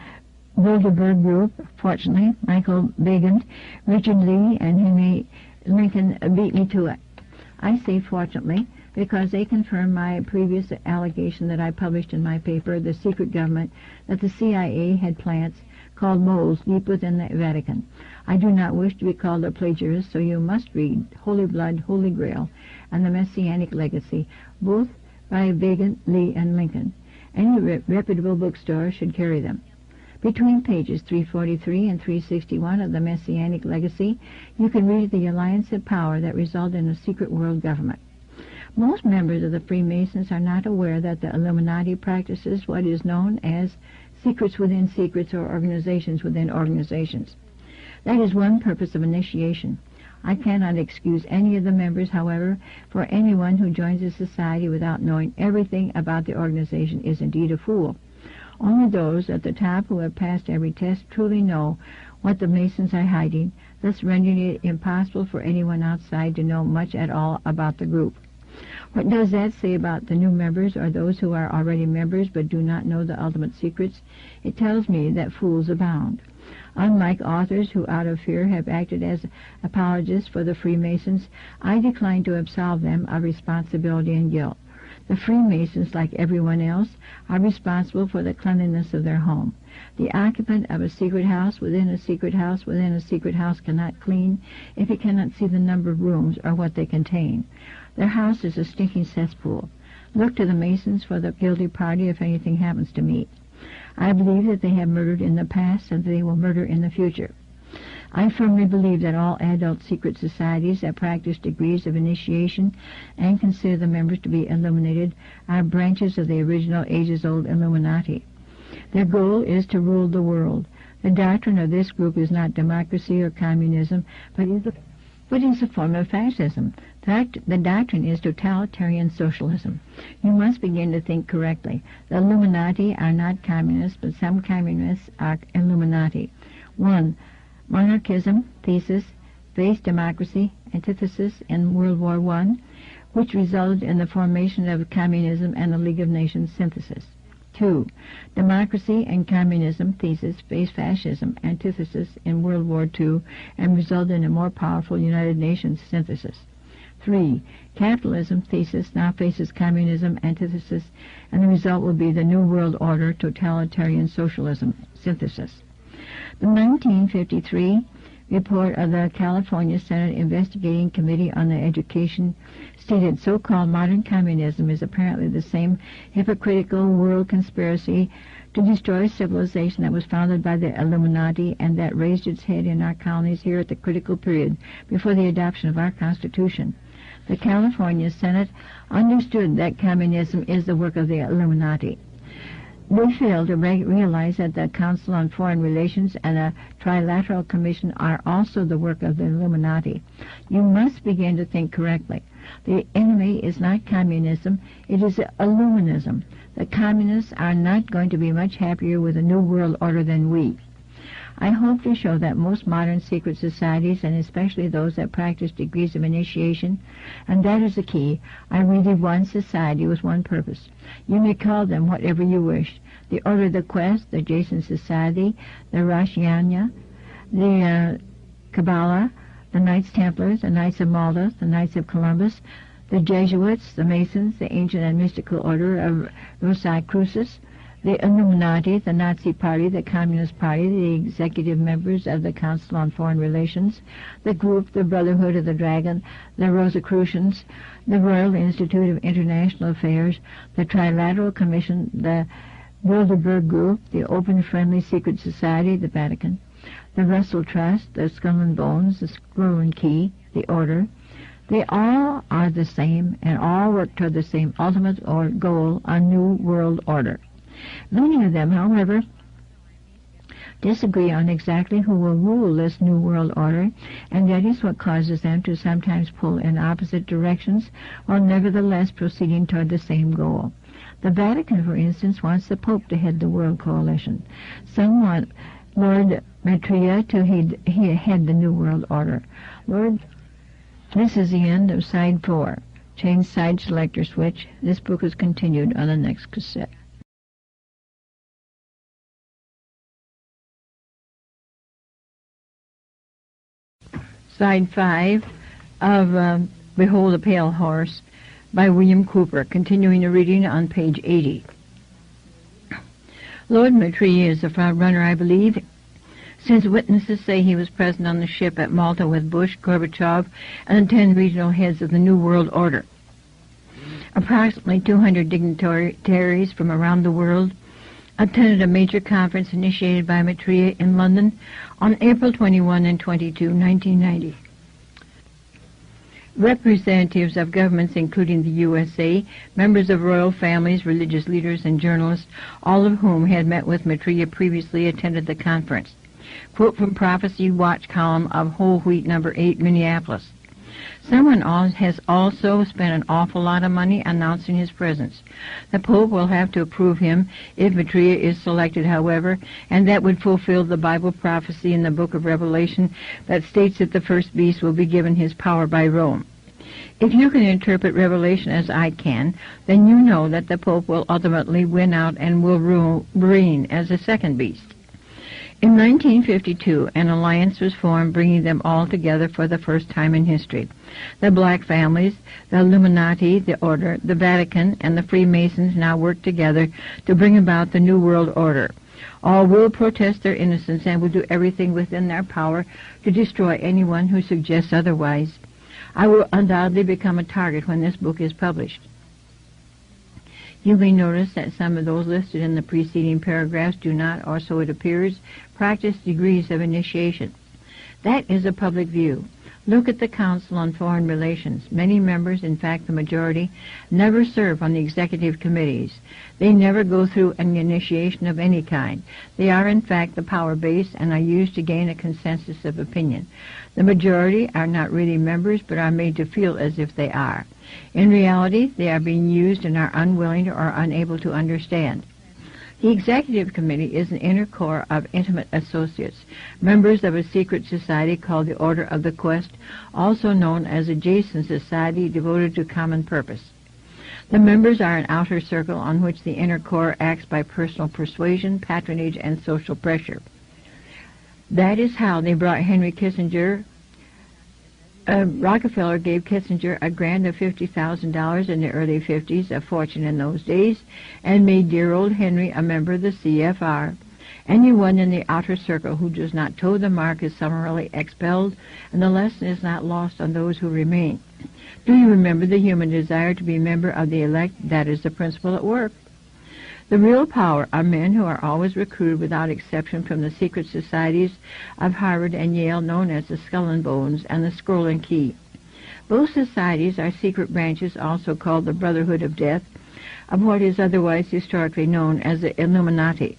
S1: Bilderberg Group. Fortunately, Michael Begant, Richard Lee, and Henry Lincoln beat me to it. I say fortunately because they confirmed my previous allegation that I published in my paper, The Secret Government, that the CIA had plants called moles deep within the Vatican. I do not wish to be called a plagiarist, so you must read Holy Blood, Holy Grail, and The Messianic Legacy, both by Begant, Lee, and Lincoln. Any reputable bookstore should carry them. Between pages 343 and 361 of the Messianic Legacy, you can read the alliance of power that resulted in a secret world government. Most members of the Freemasons are not aware that the Illuminati practices what is known as secrets within secrets, or organizations within organizations. That is one purpose of initiation. I cannot excuse any of the members, however, for anyone who joins a society without knowing everything about the organization is indeed a fool. Only those at the top who have passed every test truly know what the Masons are hiding, thus rendering it impossible for anyone outside to know much at all about the group. What does that say about the new members, or those who are already members but do not know the ultimate secrets? It tells me that fools abound. Unlike authors who out of fear have acted as apologists for the Freemasons, I decline to absolve them of responsibility and guilt. The Freemasons, like everyone else, are responsible for the cleanliness of their home. The occupant of a secret house within a secret house within a secret house cannot clean if he cannot see the number of rooms or what they contain. Their house is a stinking cesspool. Look to the Masons for the guilty party if anything happens to meet. I believe that they have murdered in the past and that they will murder in the future. I firmly believe that all adult secret societies that practice degrees of initiation and consider the members to be illuminated are branches of the original ages-old Illuminati. Their goal is to rule the world. The doctrine of this group is not democracy or communism, but is a form of fascism. The doctrine is totalitarian socialism. You must begin to think correctly. The Illuminati are not communists, but some communists are Illuminati. 1. Monarchism, thesis, base democracy, antithesis in World War I, which resulted in the formation of communism and the League of Nations synthesis. 2. Democracy and communism, thesis, base fascism, antithesis in World War II, and resulted in a more powerful United Nations synthesis. 3. Capitalism, thesis, now faces communism, antithesis, and the result will be the New World Order, totalitarian socialism, synthesis. The 1953 report of the California Senate Investigating Committee on the Education stated so-called modern communism is apparently the same hypocritical world conspiracy to destroy civilization that was founded by the Illuminati and that raised its head in our colonies here at the critical period before the adoption of our Constitution. The California Senate understood that communism is the work of the Illuminati. They failed to realize that the Council on Foreign Relations and the Trilateral Commission are also the work of the Illuminati. You must begin to think correctly. The enemy is not communism, it is Illuminism. The communists are not going to be much happier with a new world order than we. I hope to show that most modern secret societies, and especially those that practice degrees of initiation, and that is the key, are really one society with one purpose. You may call them whatever you wish. The Order of the Quest, the Jason Society, the Roshaniya, the Kabbalah, the Knights Templars, the Knights of Malta, the Knights of Columbus, the Jesuits, the Masons, the Ancient and Mystical Order of Rosicrucis, the Illuminati, the Nazi Party, the Communist Party, the executive members of the Council on Foreign Relations, the group, the Brotherhood of the Dragon, the Rosicrucians, the Royal Institute of International Affairs, the Trilateral Commission, the Bilderberg Group, the Open Friendly Secret Society, the Vatican, the Russell Trust, the Skull and Bones, the Scroll and Key, the Order. They all are the same and all work toward the same ultimate or goal, a new world order. Many of them, however, disagree on exactly who will rule this new world order, and that is what causes them to sometimes pull in opposite directions while nevertheless proceeding toward the same goal. The Vatican, for instance, wants the Pope to head the world coalition. Some want Lord Maitreya to head the new world order. This is the end of side 4. Change side selector switch. This book is continued on the next cassette. Side 5 of Behold a Pale Horse by William Cooper, continuing the reading on page 80. Lord Maitreya is the front runner, I believe, since witnesses say he was present on the ship at Malta with Bush, Gorbachev, and the 10 regional heads of the New World Order. Approximately 200 dignitaries from around the world attended a major conference initiated by Maitreya in London on April 21 and 22, 1990. Representatives of governments including the USA, members of royal families, religious leaders, and journalists, all of whom had met with Maitreya previously, attended the conference. Quote from Prophecy Watch column of Whole Wheat number 8, Minneapolis. Someone has also spent an awful lot of money announcing his presence. The Pope will have to approve him if Maitreya is selected, however, and that would fulfill the Bible prophecy in the book of Revelation that states that the first beast will be given his power by Rome. If you can interpret Revelation as I can, then you know that the Pope will ultimately win out and will reign as the second beast. In 1952, an alliance was formed bringing them all together for the first time in history. The Black families, the Illuminati, the Order, the Vatican, and the Freemasons now work together to bring about the New World Order. All will protest their innocence and will do everything within their power to destroy anyone who suggests otherwise. I will undoubtedly become a target when this book is published. You may notice that some of those listed in the preceding paragraphs do not, or so it appears, practice degrees of initiation. That is a public view. Look at the Council on Foreign Relations. Many members, in fact the majority, never serve on the executive committees. They never go through an initiation of any kind. They are, in fact, the power base and are used to gain a consensus of opinion. The majority are not really members, but are made to feel as if they are. In reality, they are being used and are unwilling or unable to understand. The Executive Committee is an inner core of intimate associates, members of a secret society called the Order of the Quest, also known as a Jason Society devoted to common purpose. The members are an outer circle on which the inner core acts by personal persuasion, patronage, and social pressure. That is how they brought Henry Kissinger. Rockefeller gave Kissinger a grant of $50,000 in the early 50s, a fortune in those days, and made dear old Henry a member of the CFR. Anyone in the outer circle who does not toe the mark is summarily expelled, and the lesson is not lost on those who remain. Do you remember the human desire to be a member of the elect? That is the principle at work. The real power are men who are always recruited without exception from the secret societies of Harvard and Yale known as the Skull and Bones and the Scroll and Key. Both societies are secret branches also called the Brotherhood of Death of what is otherwise historically known as the Illuminati.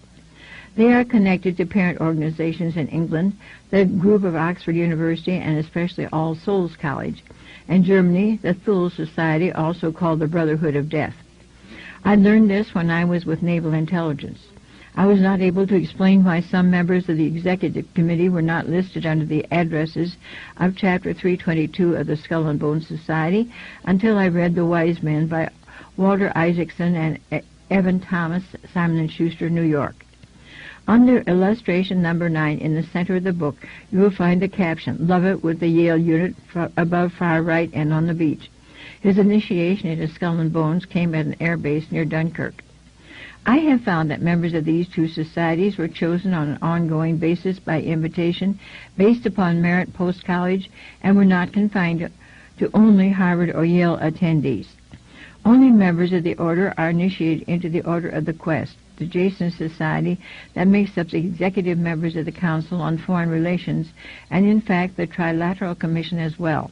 S1: They are connected to parent organizations in England, the group of Oxford University and especially All Souls College, and Germany, the Thule Society, also called the Brotherhood of Death. I learned this when I was with Naval Intelligence. I was not able to explain why some members of the Executive Committee were not listed under the addresses of Chapter 322 of the Skull and Bones Society until I read The Wise Men by Walter Isaacson and Evan Thomas, Simon & Schuster, New York. Under illustration number 9 in the center of the book, you will find the caption, "Love It with the Yale Unit," above far right and on the beach. His initiation into Skull and Bones came at an air base near Dunkirk. I have found that members of these two societies were chosen on an ongoing basis by invitation based upon merit post-college and were not confined to only Harvard or Yale attendees. Only members of the order are initiated into the Order of the Quest, the Jason Society that makes up the executive members of the Council on Foreign Relations and, in fact, the Trilateral Commission as well.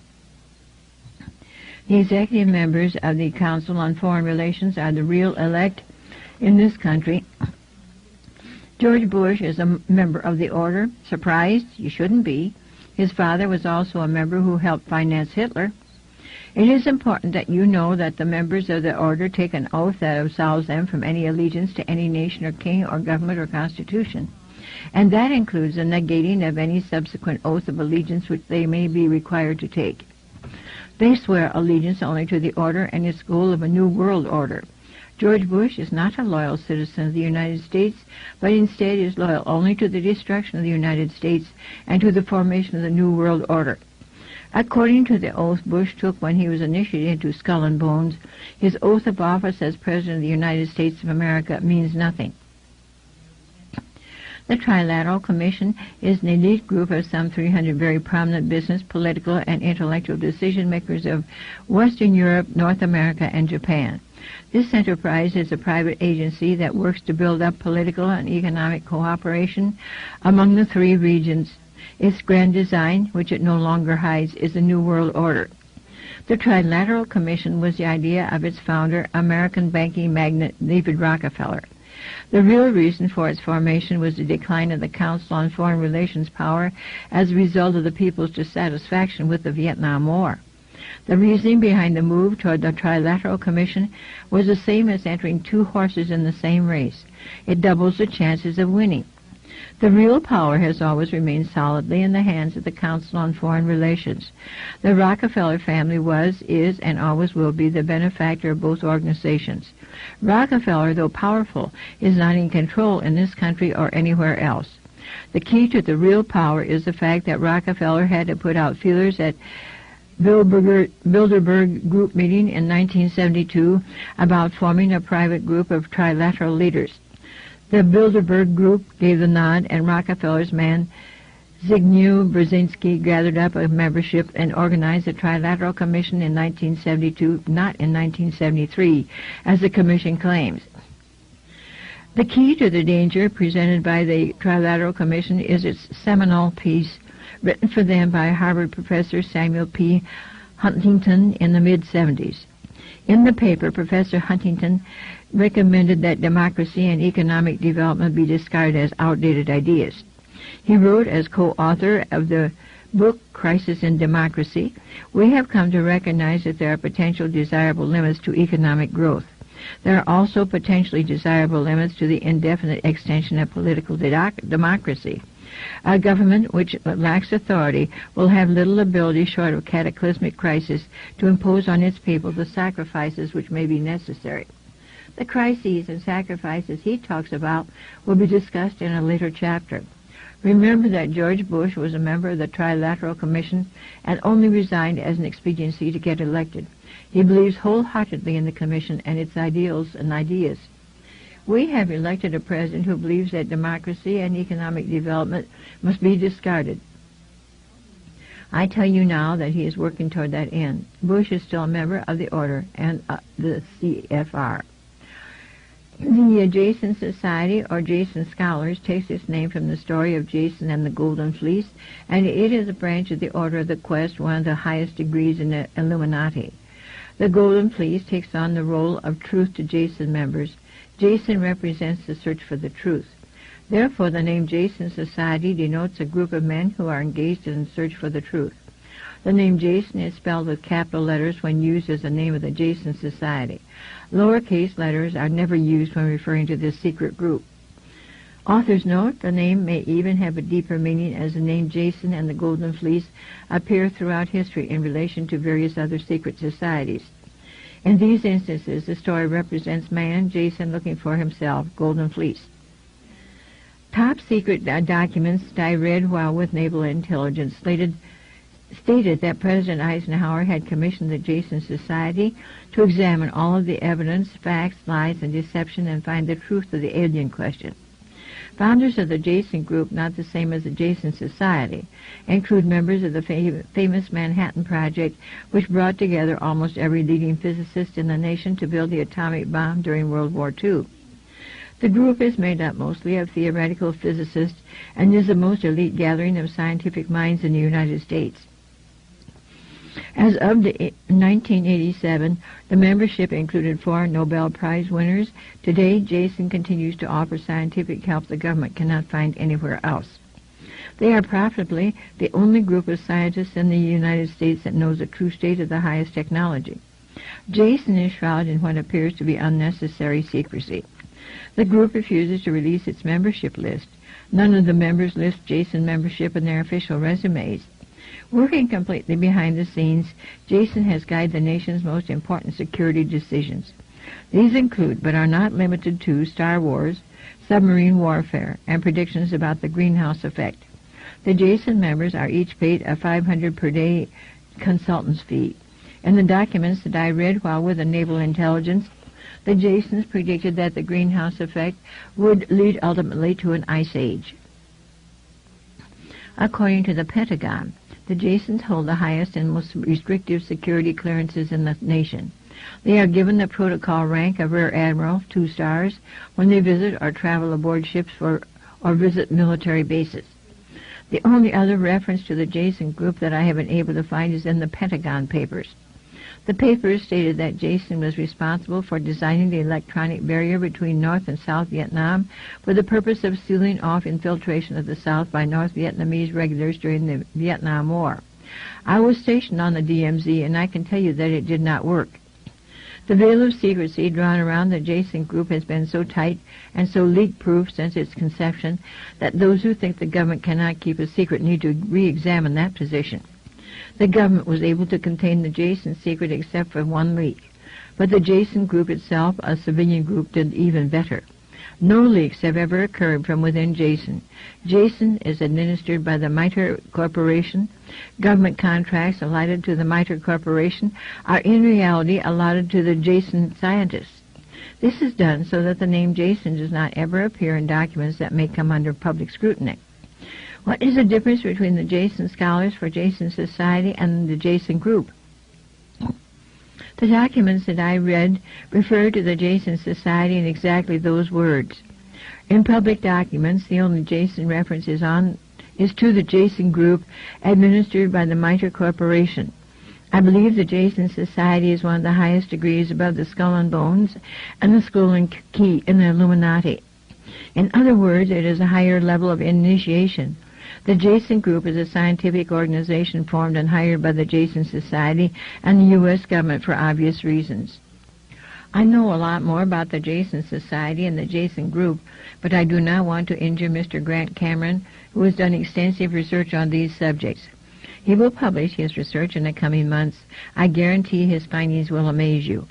S1: The executive members of the Council on Foreign Relations are the real elect in this country. George Bush is a member of the order. Surprised? You shouldn't be. His father was also a member who helped finance Hitler. It is important that you know that the members of the order take an oath that absolves them from any allegiance to any nation or king or government or constitution. And that includes the negating of any subsequent oath of allegiance which they may be required to take. They swear allegiance only to the order and its goal of a new world order. George Bush is not a loyal citizen of the United States, but instead is loyal only to the destruction of the United States and to the formation of the new world order. According to the oath Bush took when he was initiated into Skull and Bones, his oath of office as President of the United States of America means nothing. The Trilateral Commission is an elite group of some 300 very prominent business, political, and intellectual decision-makers of Western Europe, North America, and Japan. This enterprise is a private agency that works to build up political and economic cooperation among the three regions. Its grand design, which it no longer hides, is the New World Order. The Trilateral Commission was the idea of its founder, American banking magnate David Rockefeller. The real reason for its formation was the decline of the Council on Foreign Relations power as a result of the people's dissatisfaction with the Vietnam War. The reasoning behind the move toward the Trilateral Commission was the same as entering two horses in the same race. It doubles the chances of winning. The real power has always remained solidly in the hands of the Council on Foreign Relations. The Rockefeller family was, is, and always will be the benefactor of both organizations. Rockefeller, though powerful, is not in control in this country or anywhere else. The key to the real power is the fact that Rockefeller had to put out feelers at Bilderberg Group meeting in 1972 about forming a private group of trilateral leaders. The Bilderberg Group gave the nod, and Rockefeller's man Zbigniew Brzezinski gathered up a membership and organized the Trilateral Commission in 1972, not in 1973, as the Commission claims. The key to the danger presented by the Trilateral Commission is its seminal piece, written for them by Harvard professor Samuel P. Huntington in the mid-70s. In the paper, Professor Huntington recommended that democracy and economic development be discarded as outdated ideas. He wrote as co-author of the book Crisis in Democracy, "We have come to recognize that there are potential desirable limits to economic growth. There are also potentially desirable limits to the indefinite extension of political democracy. A government which lacks authority will have little ability short of cataclysmic crisis to impose on its people the sacrifices which may be necessary." The crises and sacrifices he talks about will be discussed in a later chapter. Remember that George Bush was a member of the Trilateral Commission and only resigned as an expediency to get elected. He believes wholeheartedly in the Commission and its ideals and ideas. We have elected a president who believes that democracy and economic development must be discarded. I tell you now that he is working toward that end. Bush is still a member of the Order and the CFR. The Jason Society, or Jason Scholars, takes its name from the story of Jason and the Golden Fleece, and it is a branch of the Order of the Quest, one of the highest degrees in the Illuminati. The Golden Fleece takes on the role of truth to Jason members. Jason represents the search for the truth. Therefore, the name Jason Society denotes a group of men who are engaged in the search for the truth. The name Jason is spelled with capital letters when used as the name of the Jason Society. Lowercase letters are never used when referring to this secret group. Authors note the name may even have a deeper meaning, as the name Jason and the Golden Fleece appear throughout history in relation to various other secret societies. In these instances, the story represents man, Jason, looking for himself, Golden Fleece. Top secret documents I read while with Naval Intelligence stated that President Eisenhower had commissioned the Jason Society to examine all of the evidence, facts, lies, and deception and find the truth of the alien question. Founders of the Jason Group, not the same as the Jason Society, include members of the famous Manhattan Project, which brought together almost every leading physicist in the nation to build the atomic bomb during World War II. The group is made up mostly of theoretical physicists and is the most elite gathering of scientific minds in the United States. As of 1987, the membership included 4 Nobel Prize winners. Today, Jason continues to offer scientific help the government cannot find anywhere else. They are profitably the only group of scientists in the United States that knows the true state of the highest technology. Jason is shrouded in what appears to be unnecessary secrecy. The group refuses to release its membership list. None of the members list Jason membership in their official resumes. Working completely behind the scenes, Jason has guided the nation's most important security decisions. These include, but are not limited to, Star Wars, submarine warfare, and predictions about the greenhouse effect. The Jason members are each paid a $500 per day consultant's fee. In the documents that I read while with the Naval Intelligence, the Jasons predicted that the greenhouse effect would lead ultimately to an ice age. According to the Pentagon, the Jasons hold the highest and most restrictive security clearances in the nation. They are given the protocol rank of Rear Admiral, 2 stars, when they visit or travel aboard ships or visit military bases. The only other reference to the Jason Group that I have been able to find is in the Pentagon Papers. The papers stated that Jason was responsible for designing the electronic barrier between North and South Vietnam for the purpose of sealing off infiltration of the South by North Vietnamese regulars during the Vietnam War. I was stationed on the DMZ, and I can tell you that it did not work. The veil of secrecy drawn around the Jason Group has been so tight and so leak-proof since its conception that those who think the government cannot keep a secret need to re-examine that position. The government was able to contain the Jason secret except for one leak. But the Jason Group itself, a civilian group, did even better. No leaks have ever occurred from within Jason. Jason is administered by the MITRE Corporation. Government contracts allotted to the MITRE Corporation are in reality allotted to the Jason scientists. This is done so that the name Jason does not ever appear in documents that may come under public scrutiny. What is the difference between the Jason Scholars for Jason Society and the Jason Group? The documents that I read refer to the Jason Society in exactly those words. In public documents, the only Jason reference is to the Jason Group administered by the Mitre Corporation. I believe the Jason Society is one of the highest degrees above the Skull and Bones and the Skull and Key in the Illuminati. In other words, it is a higher level of initiation. The Jason Group is a scientific organization formed and hired by the Jason Society and the U.S. government for obvious reasons. I know a lot more about the Jason Society and the Jason Group, but I do not want to injure Mr. Grant Cameron, who has done extensive research on these subjects. He will publish his research in the coming months. I guarantee his findings will amaze you.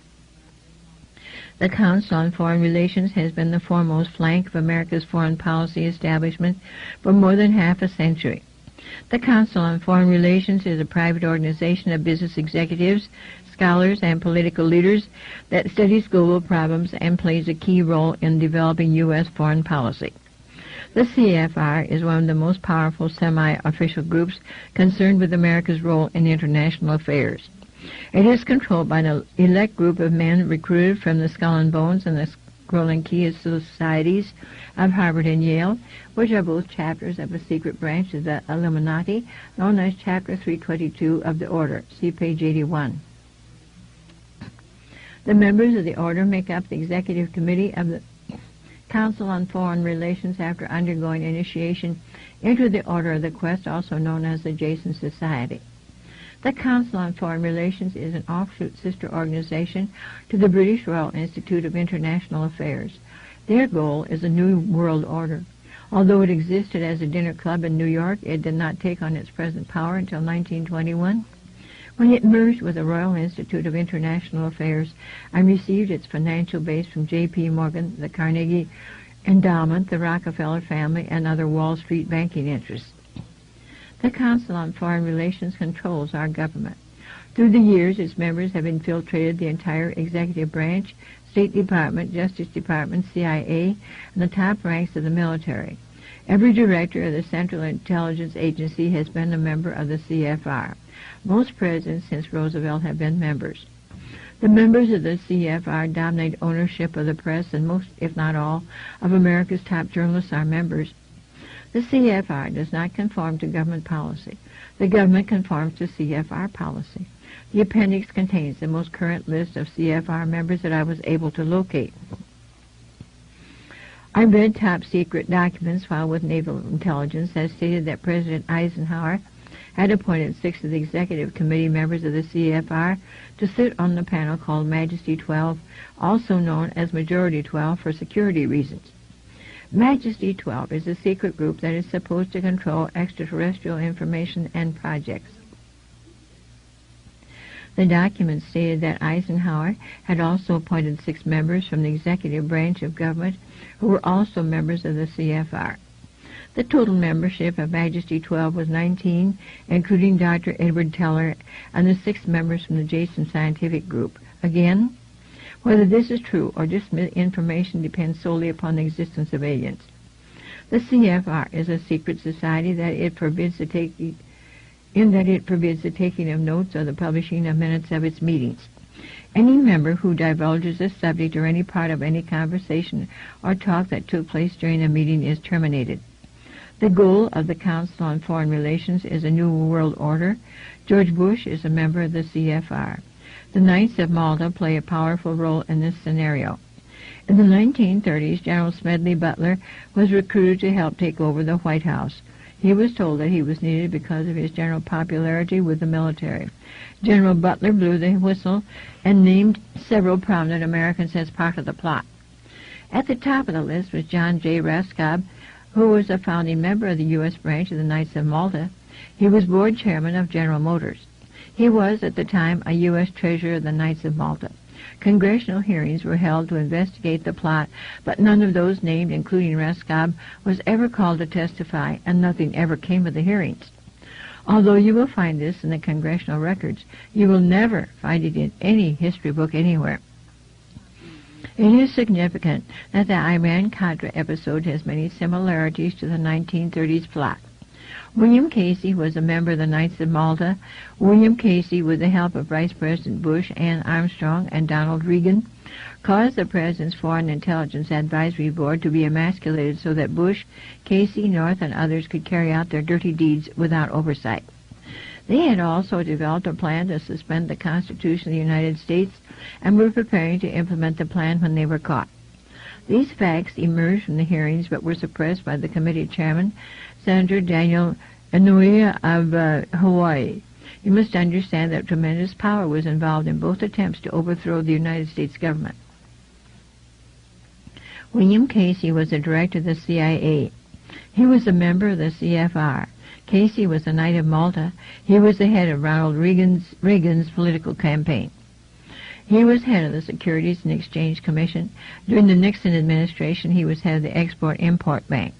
S1: The Council on Foreign Relations has been the foremost flank of America's foreign policy establishment for more than half a century. The Council on Foreign Relations is a private organization of business executives, scholars, and political leaders that studies global problems and plays a key role in developing U.S. foreign policy. The CFR is one of the most powerful semi-official groups concerned with America's role in international affairs. It is controlled by an elect group of men recruited from the Skull and Bones and the Skull and Key Societies of Harvard and Yale, which are both chapters of a secret branch of the Illuminati, known as Chapter 322 of the Order. See page 81. The members of the Order make up the Executive Committee of the Council on Foreign Relations after undergoing initiation into the Order of the Quest, also known as the Jason Society. The Council on Foreign Relations is an offshoot sister organization to the British Royal Institute of International Affairs. Their goal is a new world order. Although it existed as a dinner club in New York, it did not take on its present power until 1921, when it merged with the Royal Institute of International Affairs and received its financial base from J.P. Morgan, the Carnegie Endowment, the Rockefeller family, and other Wall Street banking interests. The Council on Foreign Relations controls our government. Through the years, its members have infiltrated the entire executive branch, State Department, Justice Department, CIA, and the top ranks of the military. Every director of the Central Intelligence Agency has been a member of the CFR. Most presidents since Roosevelt have been members. The members of the CFR dominate ownership of the press, and most, if not all, of America's top journalists are members. The CFR does not conform to government policy. The government conforms to CFR policy. The appendix contains the most current list of CFR members that I was able to locate. I read top secret documents filed with Naval Intelligence that stated that President Eisenhower had appointed 6 of the executive committee members of the CFR to sit on the panel called Majesty 12, also known as Majority 12 for security reasons. Majesty 12 is a secret group that is supposed to control extraterrestrial information and projects. The document stated that Eisenhower had also appointed 6 members from the executive branch of government who were also members of the CFR. The total membership of Majesty 12 was 19, including Dr. Edward Teller and the 6 members from the Jason Scientific Group. Again, whether this is true or just information depends solely upon the existence of aliens. The CFR is a secret society that it forbids the taking of notes or the publishing of minutes of its meetings. Any member who divulges this subject or any part of any conversation or talk that took place during a meeting is terminated. The goal of the Council on Foreign Relations is a new world order. George Bush is a member of the CFR. The Knights of Malta play a powerful role in this scenario. In the 1930s, General Smedley Butler was recruited to help take over the White House. He was told that he was needed because of his general popularity with the military. General Butler blew the whistle and named several prominent Americans as part of the plot. At the top of the list was John J. Raskob, who was a founding member of the U.S. branch of the Knights of Malta. He was board chairman of General Motors. He was, at the time, a U.S. treasurer of the Knights of Malta. Congressional hearings were held to investigate the plot, but none of those named, including Raskob, was ever called to testify, and nothing ever came of the hearings. Although you will find this in the congressional records, you will never find it in any history book anywhere. It is significant that the Iran-Contra episode has many similarities to the 1930s plot. William Casey was a member of the Knights of Malta. William Casey, with the help of Vice President Bush, Anne Armstrong, and Donald Regan, caused the President's Foreign Intelligence Advisory Board to be emasculated so that Bush, Casey, North, and others could carry out their dirty deeds without oversight. They had also developed a plan to suspend the Constitution of the United States and were preparing to implement the plan when they were caught. These facts emerged from the hearings but were suppressed by the committee chairman, Senator Daniel Inouye of Hawaii. You must understand that tremendous power was involved in both attempts to overthrow the United States government. William Casey was the director of the CIA. He was a member of the CFR. Casey was a Knight of Malta. He was the head of Ronald Reagan's political campaign. He was head of the Securities and Exchange Commission. During the Nixon administration, he was head of the Export-Import Bank.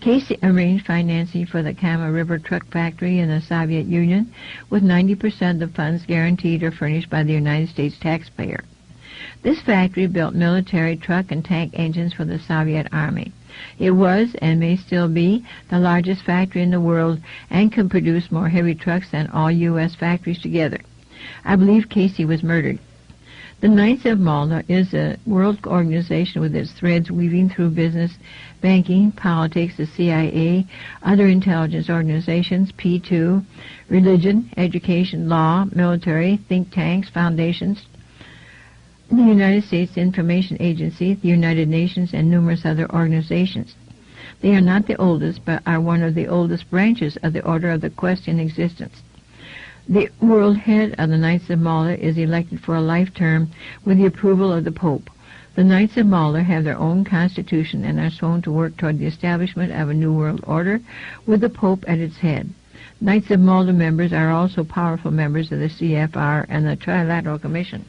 S1: Casey arranged financing for the Kama River truck factory in the Soviet Union, with 90% of the funds guaranteed or furnished by the United States taxpayer. This factory built military truck and tank engines for the Soviet Army. It was, and may still be, the largest factory in the world and can produce more heavy trucks than all U.S. factories together. I believe Casey was murdered. The Knights of Malta is a world organization with its threads weaving through business, banking, politics, the CIA, other intelligence organizations, P2, religion, education, law, military, think tanks, foundations, the United States Information Agency, the United Nations, and numerous other organizations. They are not the oldest, but are one of the oldest branches of the Order of the Quest in existence. The world head of the Knights of Malta is elected for a life term with the approval of the Pope. The Knights of Malta have their own constitution and are sworn to work toward the establishment of a new world order with the Pope at its head. Knights of Malta members are also powerful members of the CFR and the Trilateral Commission.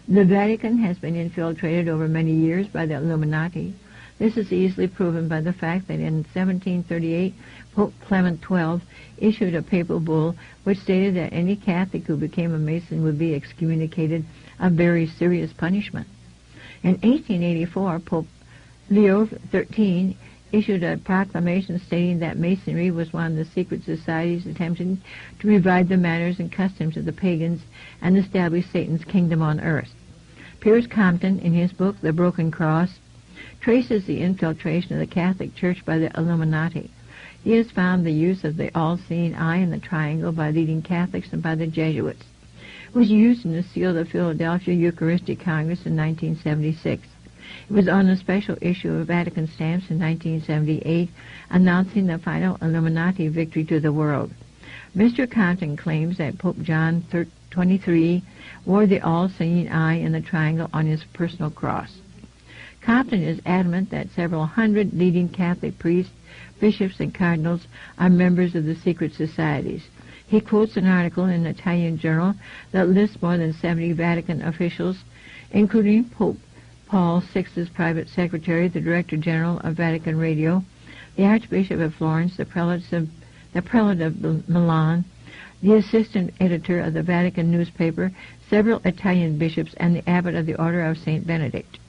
S1: The Vatican has been infiltrated over many years by the Illuminati. This is easily proven by the fact that in 1738, Pope Clement XII issued a papal bull which stated that any Catholic who became a Mason would be excommunicated, a very serious punishment. In 1884, Pope Leo XIII issued a proclamation stating that Masonry was one of the secret societies attempting to revive the manners and customs of the pagans and establish Satan's kingdom on earth. Piers Compton, in his book The Broken Cross, traces the infiltration of the Catholic Church by the Illuminati. He has found the use of the all-seeing eye in the triangle by leading Catholics and by the Jesuits. It was used in the seal of the Philadelphia Eucharistic Congress in 1976. It was on a special issue of Vatican stamps in 1978, announcing the final Illuminati victory to the world. Mr. Compton claims that Pope John XXIII wore the all-seeing eye in the triangle on his personal cross. Compton is adamant that several hundred leading Catholic priests, bishops, and cardinals are members of the secret societies. He quotes an article in an Italian journal that lists more than 70 Vatican officials, including Pope Paul VI's private secretary, the Director General of Vatican Radio, the Archbishop of Florence, the Prelate of Milan, the Assistant Editor of the Vatican newspaper, several Italian bishops, and the Abbot of the Order of St. Benedict.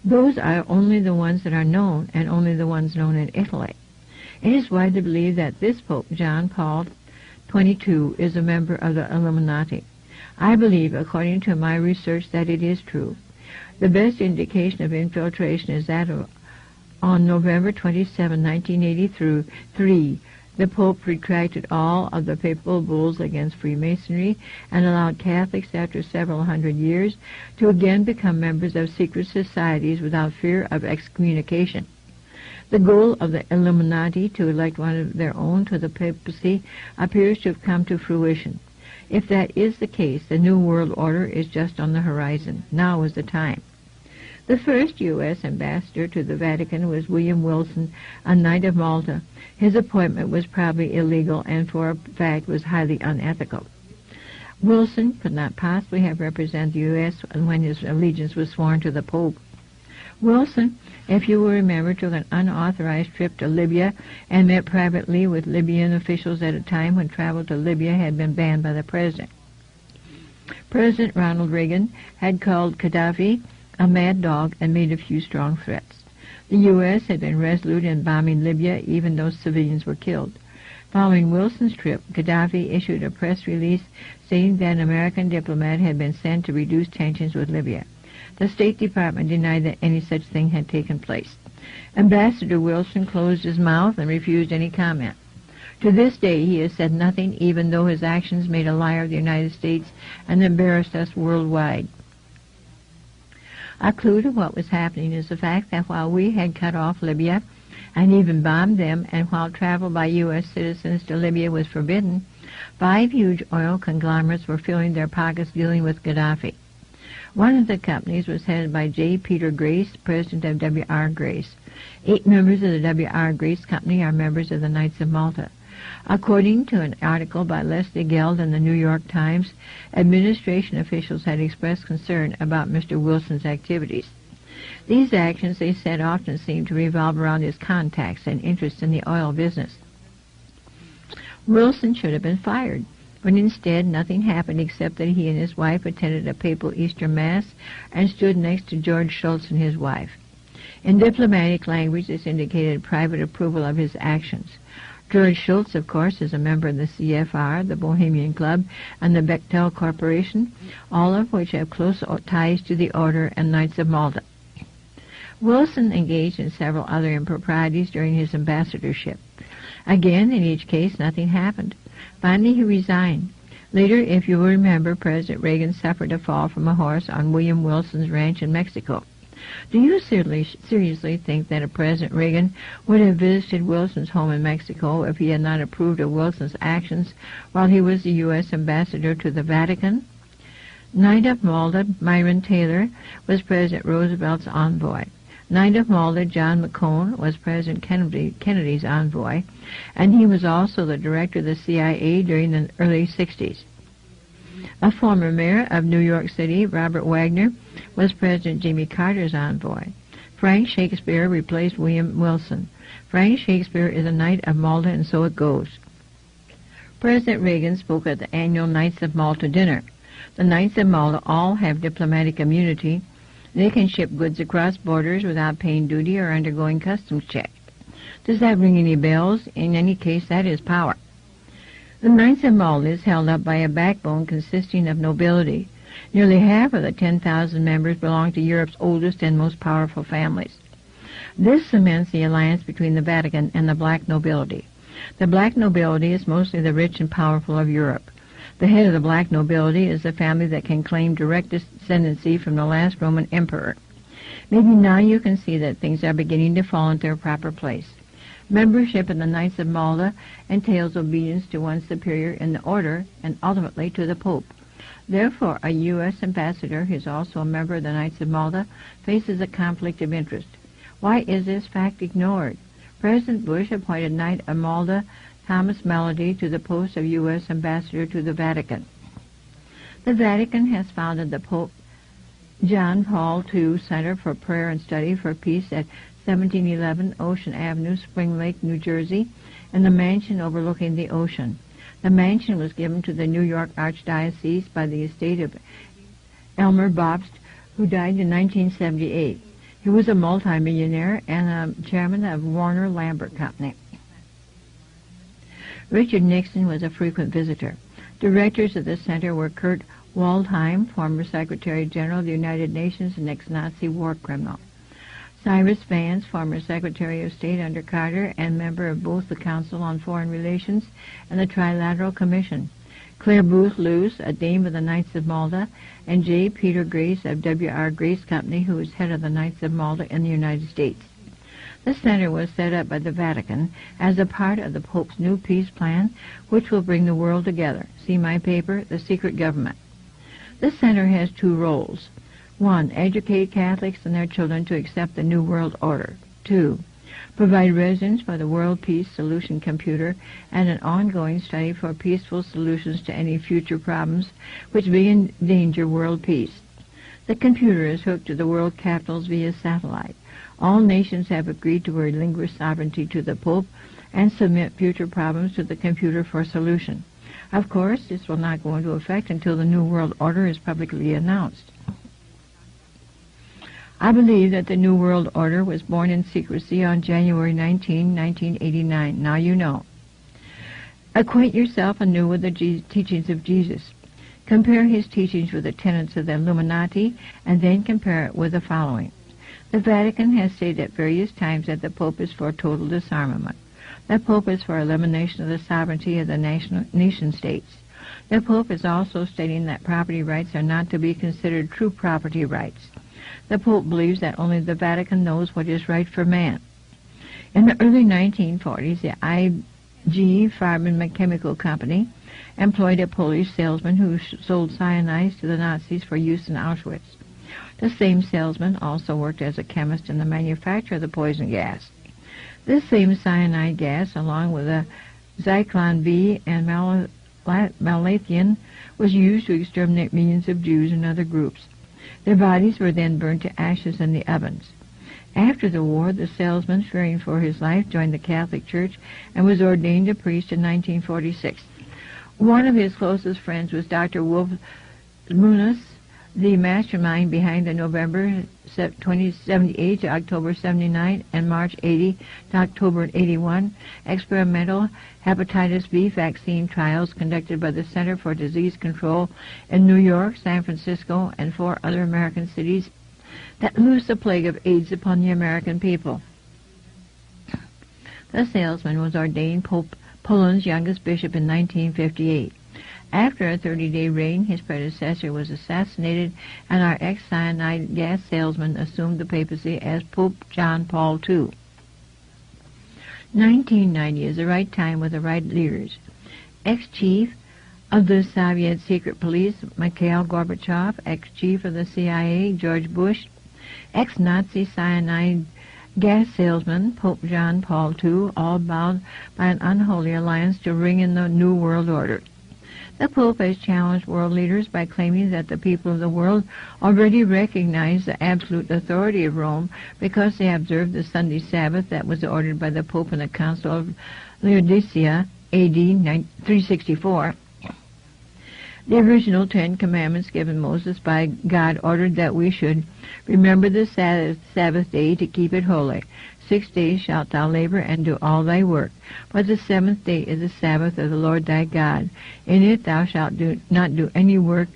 S1: Those are only the ones that are known, and only the ones known in Italy. It is widely believed that this Pope, John Paul XXII, is a member of the Illuminati. I believe, according to my research, that it is true. The best indication of infiltration is that on November 27, 1983, the Pope retracted all of the papal bulls against Freemasonry and allowed Catholics, after several hundred years, to again become members of secret societies without fear of excommunication. The goal of the Illuminati to elect one of their own to the papacy appears to have come to fruition. If that is the case, the New World Order is just on the horizon. Now is the time. The first U.S. ambassador to the Vatican was William Wilson, a Knight of Malta. His appointment was probably illegal and, for a fact, was highly unethical. Wilson could not possibly have represented the U.S. when his allegiance was sworn to the Pope. Wilson, if you will remember, took an unauthorized trip to Libya and met privately with Libyan officials at a time when travel to Libya had been banned by the President. President Ronald Reagan had called Gaddafi a mad dog and made a few strong threats. The U.S. had been resolute in bombing Libya even though civilians were killed. Following Wilson's trip, Gaddafi issued a press release stating that an American diplomat had been sent to reduce tensions with Libya. The State Department denied that any such thing had taken place. Ambassador Wilson closed his mouth and refused any comment. To this day, he has said nothing, even though his actions made a liar of the United States and embarrassed us worldwide. A clue to what was happening is the fact that while we had cut off Libya and even bombed them, and while travel by U.S. citizens to Libya was forbidden, 5 huge oil conglomerates were filling their pockets dealing with Gaddafi. One of the companies was headed by J. Peter Grace, president of W.R. Grace. 8 members of the W.R. Grace Company are members of the Knights of Malta. According to an article by Leslie Geld in the New York Times, administration officials had expressed concern about Mr. Wilson's activities. These actions, they said, often seemed to revolve around his contacts and interest in the oil business. Wilson should have been fired, but instead nothing happened except that he and his wife attended a papal Easter Mass and stood next to George Shultz and his wife. In diplomatic language, this indicated private approval of his actions. George Shultz, of course, is a member of the CFR, the Bohemian Club, and the Bechtel Corporation, all of which have close ties to the Order and Knights of Malta. Wilson engaged in several other improprieties during his ambassadorship. Again, in each case, nothing happened. Finally, he resigned. Later, if you will remember, President Reagan suffered a fall from a horse on William Wilson's ranch in Mexico. Do you seriously think that President Reagan would have visited Wilson's home in Mexico if he had not approved of Wilson's actions while he was the U.S. ambassador to the Vatican? Knight of Malta Myron Taylor was President Roosevelt's envoy. Knight of Malta John McCone was President Kennedy's envoy, and he was also the director of the CIA during the early 60s. A former mayor of New York City, Robert Wagner, was President Jimmy Carter's envoy. Frank Shakespeare replaced William Wilson. Frank Shakespeare is a Knight of Malta, and so it goes. President Reagan spoke at the annual Knights of Malta dinner. The Knights of Malta all have diplomatic immunity. They can ship goods across borders without paying duty or undergoing customs checks. Does that ring any bells? In any case, that is power. The Knights of Malta is held up by a backbone consisting of nobility. Nearly half of the 10,000 members belong to Europe's oldest and most powerful families. This cements the alliance between the Vatican and the black nobility. The black nobility is mostly the rich and powerful of Europe. The head of the black nobility is the family that can claim direct descendancy from the last Roman emperor. Maybe now you can see that things are beginning to fall into their proper place. Membership in the Knights of Malta entails obedience to one's superior in the order and ultimately to the Pope. Therefore, a U.S. ambassador who is also a member of the Knights of Malta faces a conflict of interest. Why is this fact ignored? President Bush appointed Knight of Malta Thomas Melody to the post of U.S. ambassador to the Vatican. The Vatican has founded the Pope John Paul II Center for Prayer and Study for Peace at 1711 Ocean Avenue, Spring Lake, New Jersey, and the mansion overlooking the ocean. The mansion was given to the New York Archdiocese by the estate of Elmer Bobst, who died in 1978. He was a multimillionaire and a chairman of Warner Lambert Company. Richard Nixon was a frequent visitor. Directors of the center were Kurt Waldheim, former Secretary General of the United Nations and ex-Nazi war criminal; Cyrus Vance, former Secretary of State under Carter and member of both the Council on Foreign Relations and the Trilateral Commission; Claire Booth Luce, a dame of the Knights of Malta; and J. Peter Grace of W.R. Grace Company, who is head of the Knights of Malta in the United States. The center was set up by the Vatican as a part of the Pope's new peace plan, which will bring the world together. See my paper, The Secret Government. The center has 2 roles. 1. Educate Catholics and their children to accept the New World Order. 2. Provide residence for the World Peace Solution Computer and an ongoing study for peaceful solutions to any future problems which may endanger world peace. The computer is hooked to the world capitals via satellite. All nations have agreed to relinquish sovereignty to the Pope and submit future problems to the computer for solution. Of course, this will not go into effect until the New World Order is publicly announced. I believe that the New World Order was born in secrecy on January 19, 1989. Now you know. Acquaint yourself anew with the teachings of Jesus. Compare his teachings with the tenets of the Illuminati, and then compare it with the following. The Vatican has stated at various times that the Pope is for total disarmament. The Pope is for elimination of the sovereignty of the nation-states. The Pope is also stating that property rights are not to be considered true property rights. The Pope believes that only the Vatican knows what is right for man. In the early 1940s, the IG Farben Chemical Company employed a Polish salesman who sold cyanide to the Nazis for use in Auschwitz. The same salesman also worked as a chemist in the manufacture of the poison gas. This same cyanide gas, along with the Zyklon B and malathion, was used to exterminate millions of Jews and other groups. Their bodies were then burned to ashes in the ovens. After the war, the salesman, fearing for his life, joined the Catholic Church and was ordained a priest in 1946. One of his closest friends was Dr. Wolf Muniz, the mastermind behind the November 1978 to October 79 and March 80 to October 81 experimental hepatitis B vaccine trials conducted by the Center for Disease Control in New York, San Francisco, and 4 other American cities that loosed the plague of AIDS upon the American people. The salesman was ordained Pope Poland's youngest bishop in 1958. After a 30-day reign, his predecessor was assassinated, and our ex-cyanide gas salesman assumed the papacy as Pope John Paul II. 1990 is the right time with the right leaders. Ex-chief of the Soviet secret police, Mikhail Gorbachev, ex-chief of the CIA, George Bush, ex-Nazi cyanide gas salesman, Pope John Paul II, all bound by an unholy alliance to ring in the New World Order. The Pope has challenged world leaders by claiming that the people of the world already recognize the absolute authority of Rome because they observed the Sunday Sabbath that was ordered by the Pope in the Council of Laodicea, A.D. 364. The original 10 Commandments given Moses by God ordered that we should remember the Sabbath day to keep it holy. 6 days shalt thou labor and do all thy work. But the 7th day is the Sabbath of the Lord thy God. In it thou shalt not do any work,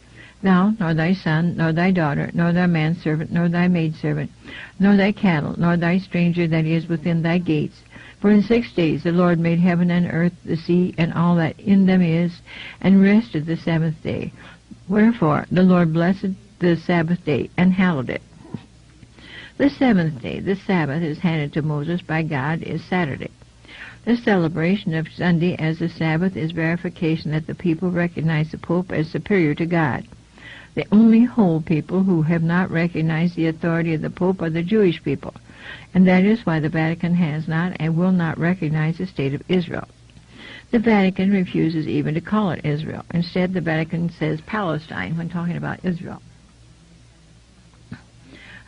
S1: thou, nor thy son, nor thy daughter, nor thy manservant, nor thy maidservant, nor thy cattle, nor thy stranger that is within thy gates. For in 6 days the Lord made heaven and earth, the sea, and all that in them is, and rested the 7th day. Wherefore the Lord blessed the Sabbath day, and hallowed it. The 7th day, the Sabbath, is handed to Moses by God, is Saturday. The celebration of Sunday as the Sabbath is verification that the people recognize the Pope as superior to God. The only whole people who have not recognized the authority of the Pope are the Jewish people, and that is why the Vatican has not and will not recognize the state of Israel. The Vatican refuses even to call it Israel. Instead, the Vatican says Palestine when talking about Israel.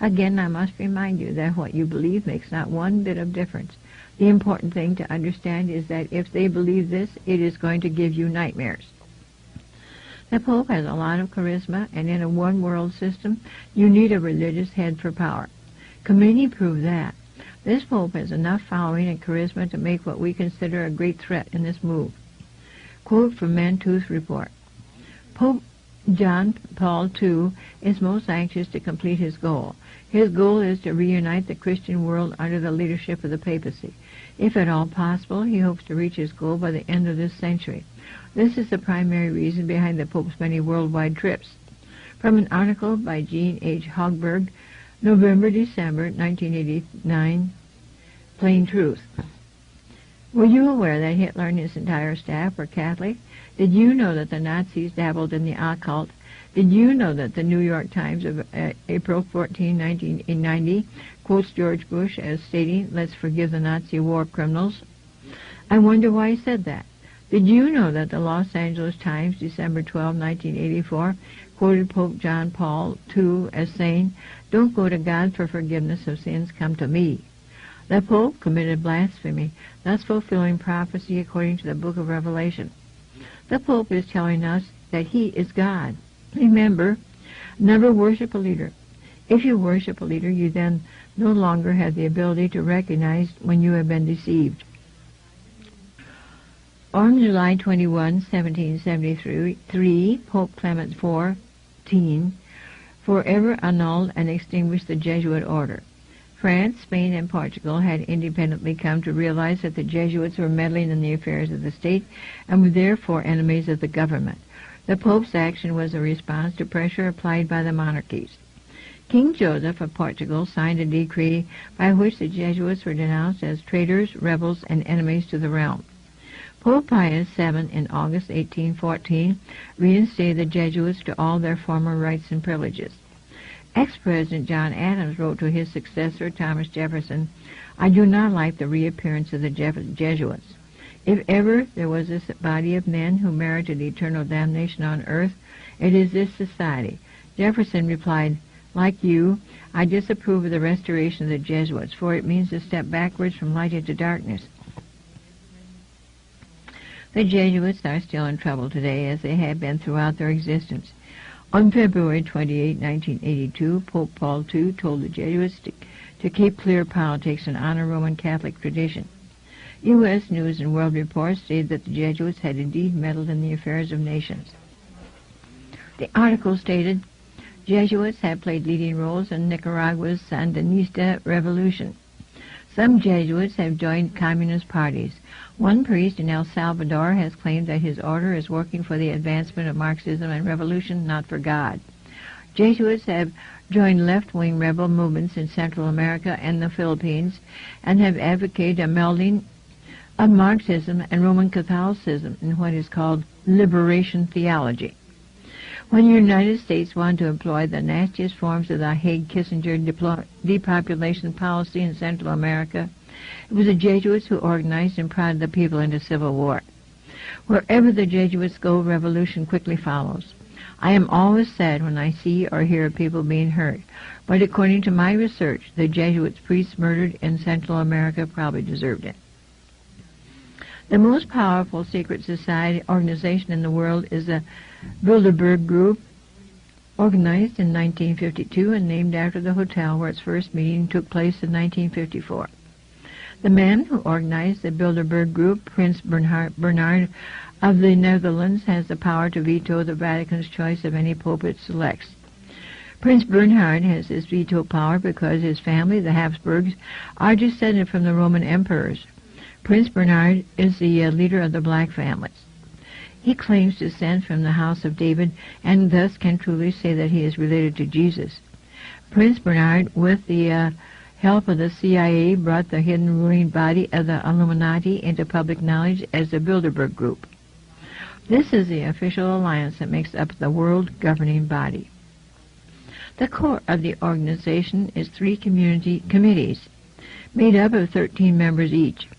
S1: Again, I must remind you that what you believe makes not one bit of difference. The important thing to understand is that if they believe this, it is going to give you nightmares. The Pope has a lot of charisma, and in a one-world system, you need a religious head for power. Khomeini proved that. This Pope has enough following and charisma to make what we consider a great threat in this move. Quote from Manteu's report. Pope John Paul II is most anxious to complete his goal. His goal is to reunite the Christian world under the leadership of the papacy. If at all possible, he hopes to reach his goal by the end of this century. This is the primary reason behind the Pope's many worldwide trips. From an article by Jean H. Hogberg, November-December 1989, Plain Truth. Were you aware that Hitler and his entire staff were Catholic? Did you know that the Nazis dabbled in the occult? Did you know that the New York Times of April 14, 1990 quotes George Bush as stating, "Let's forgive the Nazi war criminals"? I wonder why he said that. Did you know that the Los Angeles Times, December 12, 1984, quoted Pope John Paul II as saying, "Don't go to God for forgiveness of sins, come to me"? The Pope committed blasphemy, thus fulfilling prophecy according to the book of Revelation. The Pope is telling us that he is God. Remember, never worship a leader. If you worship a leader, you then no longer have the ability to recognize when you have been deceived. On July 21, 1773, Pope Clement XIV forever annulled and extinguished the Jesuit order. France, Spain, and Portugal had independently come to realize that the Jesuits were meddling in the affairs of the state and were therefore enemies of the government. The Pope's action was a response to pressure applied by the monarchies. King Joseph of Portugal signed a decree by which the Jesuits were denounced as traitors, rebels, and enemies to the realm. Pope Pius VII in August 1814 reinstated the Jesuits to all their former rights and privileges. Ex-President John Adams wrote to his successor, Thomas Jefferson, "I do not like the reappearance of the Jesuits. If ever there was a body of men who merited eternal damnation on earth, it is this society." Jefferson replied, "Like you, I disapprove of the restoration of the Jesuits, for it means a step backwards from light into darkness." The Jesuits are still in trouble today, as they have been throughout their existence. On February 28, 1982, Pope Paul II told the Jesuits to keep clear politics and honor Roman Catholic tradition. U.S. News and World Report stated that the Jesuits had indeed meddled in the affairs of nations. The article stated, "Jesuits have played leading roles in Nicaragua's Sandinista revolution. Some Jesuits have joined communist parties. One priest in El Salvador has claimed that his order is working for the advancement of Marxism and revolution, not for God. Jesuits have joined left-wing rebel movements in Central America and the Philippines and have advocated a melding of Marxism and Roman Catholicism in what is called liberation theology. When the United States wanted to employ the nastiest forms of the Haig-Kissinger depopulation policy in Central America, it was the Jesuits who organized and prodded the people into civil war. Wherever the Jesuits go, revolution quickly follows. I am always sad when I see or hear of people being hurt, but according to my research, the Jesuits priests murdered in Central America probably deserved it." The most powerful secret society organization in the world is the Bilderberg Group, organized in 1952 and named after the hotel where its first meeting took place in 1954. The man who organized the Bilderberg Group, Prince Bernhard of the Netherlands, has the power to veto the Vatican's choice of any pope it selects. Prince Bernhard has this veto power because his family, the Habsburgs, are descended from the Roman emperors. Prince Bernhard is the leader of the black families. He claims descent from the house of David and thus can truly say that he is related to Jesus. Prince Bernhard, with the help of the CIA, brought the hidden ruling body of the Illuminati into public knowledge as the Bilderberg Group. This is the official alliance that makes up the world governing body. The core of the organization is 3 community committees, made up of 13 members each.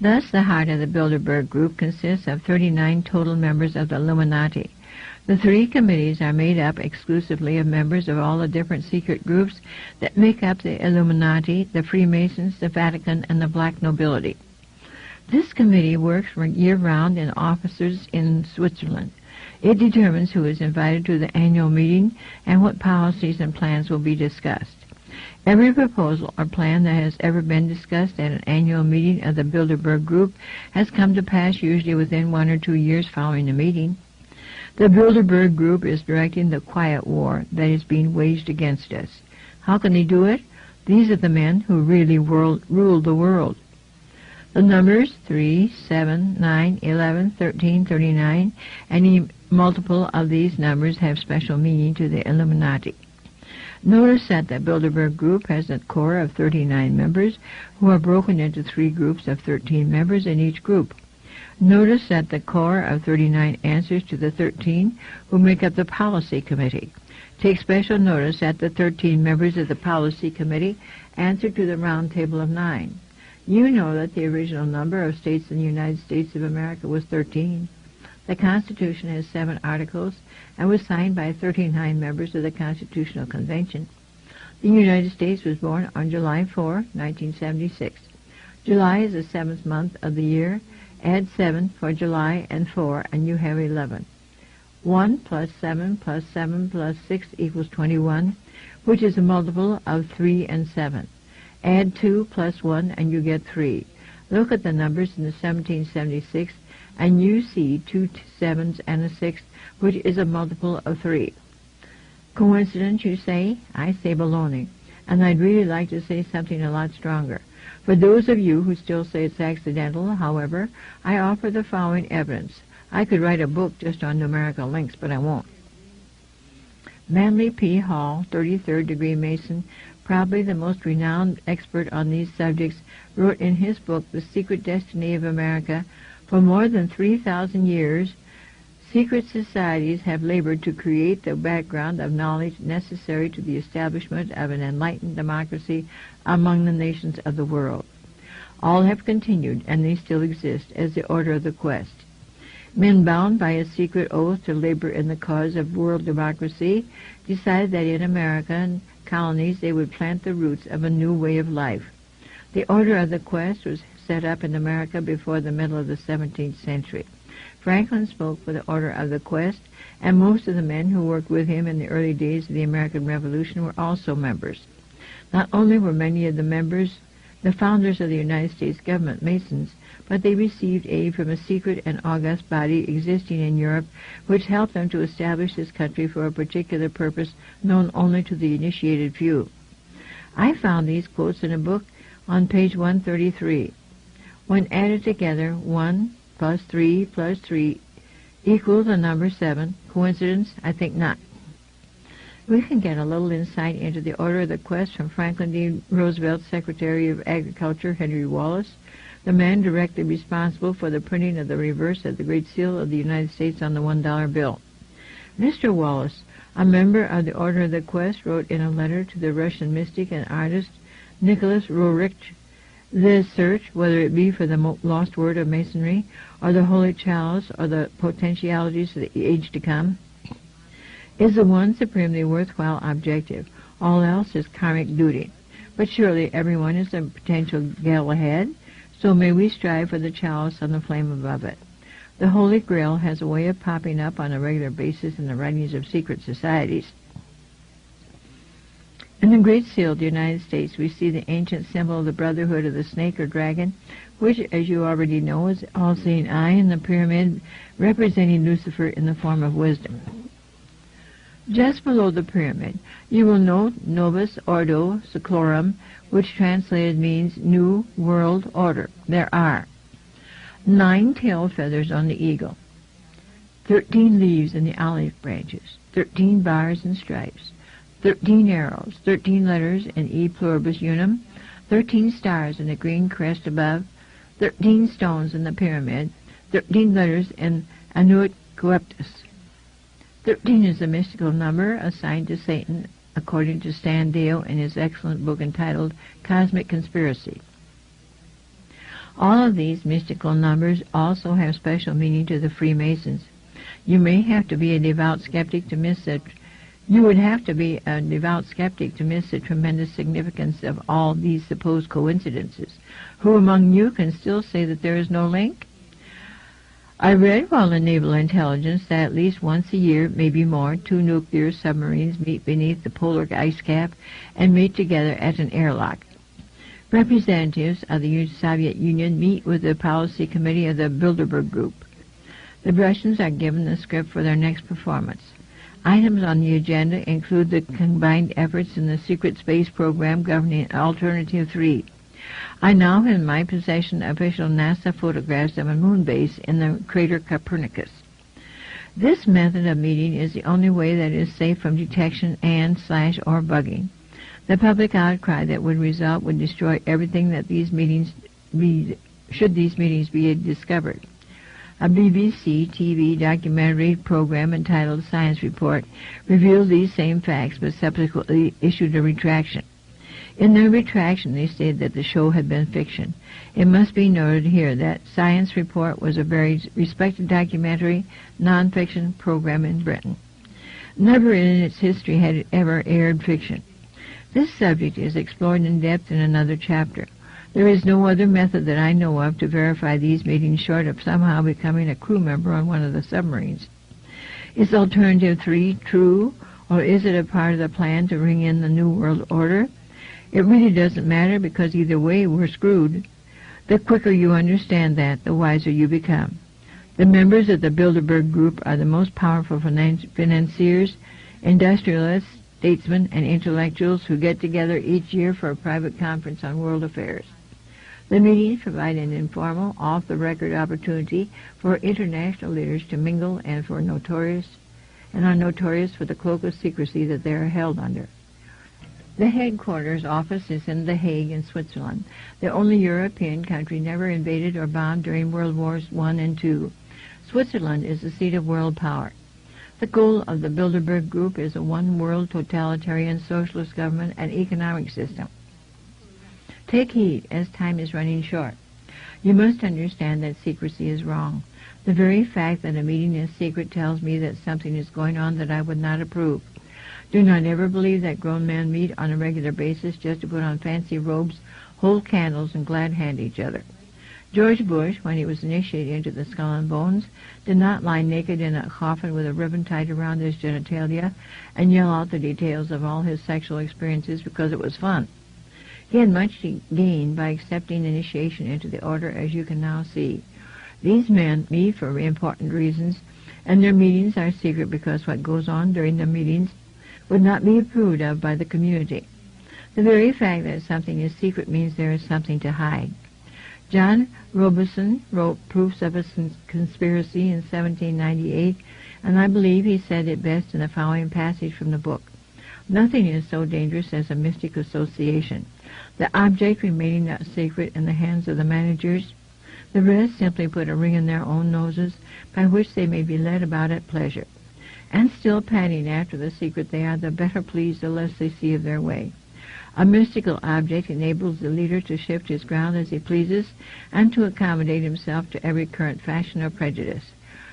S1: Thus, the heart of the Bilderberg Group consists of 39 total members of the Illuminati. The 3 committees are made up exclusively of members of all the different secret groups that make up the Illuminati, the Freemasons, the Vatican, and the black nobility. This committee works year-round in offices in Switzerland. It determines who is invited to the annual meeting and what policies and plans will be discussed. Every proposal or plan that has ever been discussed at an annual meeting of the Bilderberg Group has come to pass usually within 1 or 2 years following the meeting. The Bilderberg Group is directing the quiet war that is being waged against us. How can they do it? These are the men who really rule the world. The numbers 3, 7, 9, 11, 13, 39, any multiple of these numbers have special meaning to the Illuminati. Notice that the Bilderberg Group has a core of 39 members who are broken into 3 groups of 13 members in each group. Notice that the core of 39 answers to the 13 who make up the Policy Committee. Take special notice that the 13 members of the Policy Committee answer to the Round Table of 9. You know that the original number of states in the United States of America was 13. The Constitution has 7 articles and was signed by 39 members of the Constitutional Convention. The United States was born on July 4, 1976. July is the 7th month of the year. Add 7 for July and 4, and you have 11. 1 plus 7 plus 7 plus 6 equals 21, which is a multiple of 3 and 7. Add 2 plus 1 and you get 3. Look at the numbers in the 1776 and you see 2 7s and a 6, which is a multiple of 3. Coincidence, you say? I say baloney. And I'd really like to say something a lot stronger. For those of you who still say it's accidental, however, I offer the following evidence. I could write a book just on numerical links, but I won't. Manly P. Hall, 33rd degree Mason, probably the most renowned expert on these subjects, wrote in his book, The Secret Destiny of America, for more than 3,000 years, secret societies have labored to create the background of knowledge necessary to the establishment of an enlightened democracy among the nations of the world. All have continued, and they still exist, as the Order of the Quest. Men bound by a secret oath to labor in the cause of world democracy decided that in American colonies they would plant the roots of a new way of life. The Order of the Quest was set up in America before the middle of the 17th century. Franklin spoke for the Order of the Quest, and most of the men who worked with him in the early days of the American Revolution were also members. Not only were many of the members the founders of the United States government Masons, but they received aid from a secret and august body existing in Europe, which helped them to establish this country for a particular purpose known only to the initiated few. I found these quotes in a book on page 133. When added together, 1 plus 3 plus 3 equals the number 7. Coincidence? I think not. We can get a little insight into the Order of the Quest from Franklin D. Roosevelt's Secretary of Agriculture, Henry Wallace, the man directly responsible for the printing of the reverse of the Great Seal of the United States on the $1 bill. Mr. Wallace, a member of the Order of the Quest, wrote in a letter to the Russian mystic and artist Nicholas Roerich, "The search, whether it be for the lost word of Masonry, or the holy chalice, or the potentialities of the age to come, is the one supremely worthwhile objective. All else is karmic duty. But surely everyone is a potential Galahad, so may we strive for the chalice on the flame above it. The Holy Grail has a way of popping up on a regular basis in the writings of secret societies. In the Great Seal of the United States, we see the ancient symbol of the Brotherhood of the Snake or Dragon, which, as you already know, is all-seeing eye, and the pyramid representing Lucifer in the form of wisdom. Just below the pyramid, you will note Novus Ordo Seclorum, which translated means New World Order. There are 9 tail feathers on the eagle, 13 leaves in the olive branches, 13 bars and stripes, 13 arrows, 13 letters in E pluribus unum, 13 stars in the green crest above, 13 stones in the pyramid, 13 letters in Anuit Coeptus. 13 is the mystical number assigned to Satan, according to Stan Dale in his excellent book entitled Cosmic Conspiracy. All of these mystical numbers also have special meaning to the Freemasons. You may have to be a devout skeptic to miss it. You would have to be a devout skeptic to miss the tremendous significance of all these supposed coincidences. Who among you can still say that there is no link? I read while in naval intelligence that at least once a year, maybe more, 2 nuclear submarines meet beneath the polar ice cap and meet together at an airlock. Representatives of the Soviet Union meet with the policy committee of the Bilderberg Group. The Russians are given the script for their next performance. Items on the agenda include the combined efforts in the secret space program governing Alternative 3. I now have in my possession official NASA photographs of a moon base in the crater Copernicus. This method of meeting is the only way that is safe from detection and/or bugging. The public outcry that would result would destroy everything that should these meetings be discovered. A BBC TV documentary program entitled Science Report revealed these same facts but subsequently issued a retraction. In their retraction, they stated that the show had been fiction. It must be noted here that Science Report was a very respected documentary, non-fiction program in Britain. Never in its history had it ever aired fiction. This subject is explored in depth in another chapter. There is no other method that I know of to verify these meetings short of somehow becoming a crew member on one of the submarines. Is alternative 3 true, or is it a part of the plan to bring in the New World Order? It really doesn't matter, because either way we're screwed. The quicker you understand that, the wiser you become. The members of the Bilderberg Group are the most powerful financiers, industrialists, statesmen, and intellectuals who get together each year for a private conference on world affairs. The meetings provide an informal, off-the-record opportunity for international leaders to mingle and are notorious for the cloak of secrecy that they are held under. The headquarters office is in The Hague in Switzerland, the only European country never invaded or bombed during World Wars I and II. Switzerland is the seat of world power. The goal of the Bilderberg Group is a one-world totalitarian socialist government and economic system. Take heed, as time is running short. You must understand that secrecy is wrong. The very fact that a meeting is secret tells me that something is going on that I would not approve. Do not ever believe that grown men meet on a regular basis just to put on fancy robes, hold candles, and glad-hand each other. George Bush, when he was initiated into the Skull and Bones, did not lie naked in a coffin with a ribbon tied around his genitalia and yell out the details of all his sexual experiences because it was fun. He had much to gain by accepting initiation into the order, as you can now see. These men meet for important reasons, and their meetings are secret because what goes on during the meetings would not be approved of by the community. The very fact that something is secret means there is something to hide. John Robeson wrote Proofs of a Conspiracy in 1798, and I believe he said it best in the following passage from the book. Nothing is so dangerous as a mystic association. The object remaining a secret in the hands of the managers, the rest simply put a ring in their own noses by which they may be led about at pleasure. And still panting after the secret, they are the better pleased the less they see of their way. A mystical object enables the leader to shift his ground as he pleases and to accommodate himself to every current fashion or prejudice.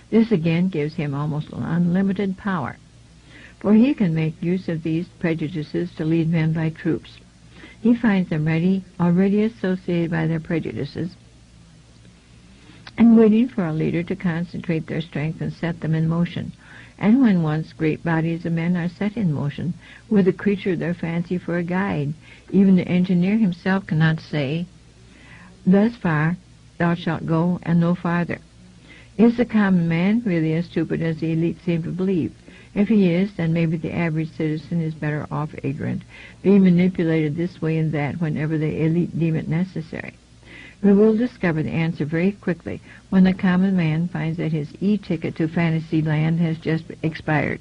S1: This again gives him almost unlimited power, for he can make use of these prejudices to lead men by troops. He finds them already associated by their prejudices, and waiting for a leader to concentrate their strength and set them in motion. And when once great bodies of men are set in motion, with the creature of their fancy for a guide, even the engineer himself cannot say, "Thus far thou shalt go, and no farther." Is the common man really as stupid as the elite seem to believe? If he is, then maybe the average citizen is better off ignorant, being manipulated this way and that whenever the elite deem it necessary. We will discover the answer very quickly when the common man finds that his e-ticket to fantasy land has just expired.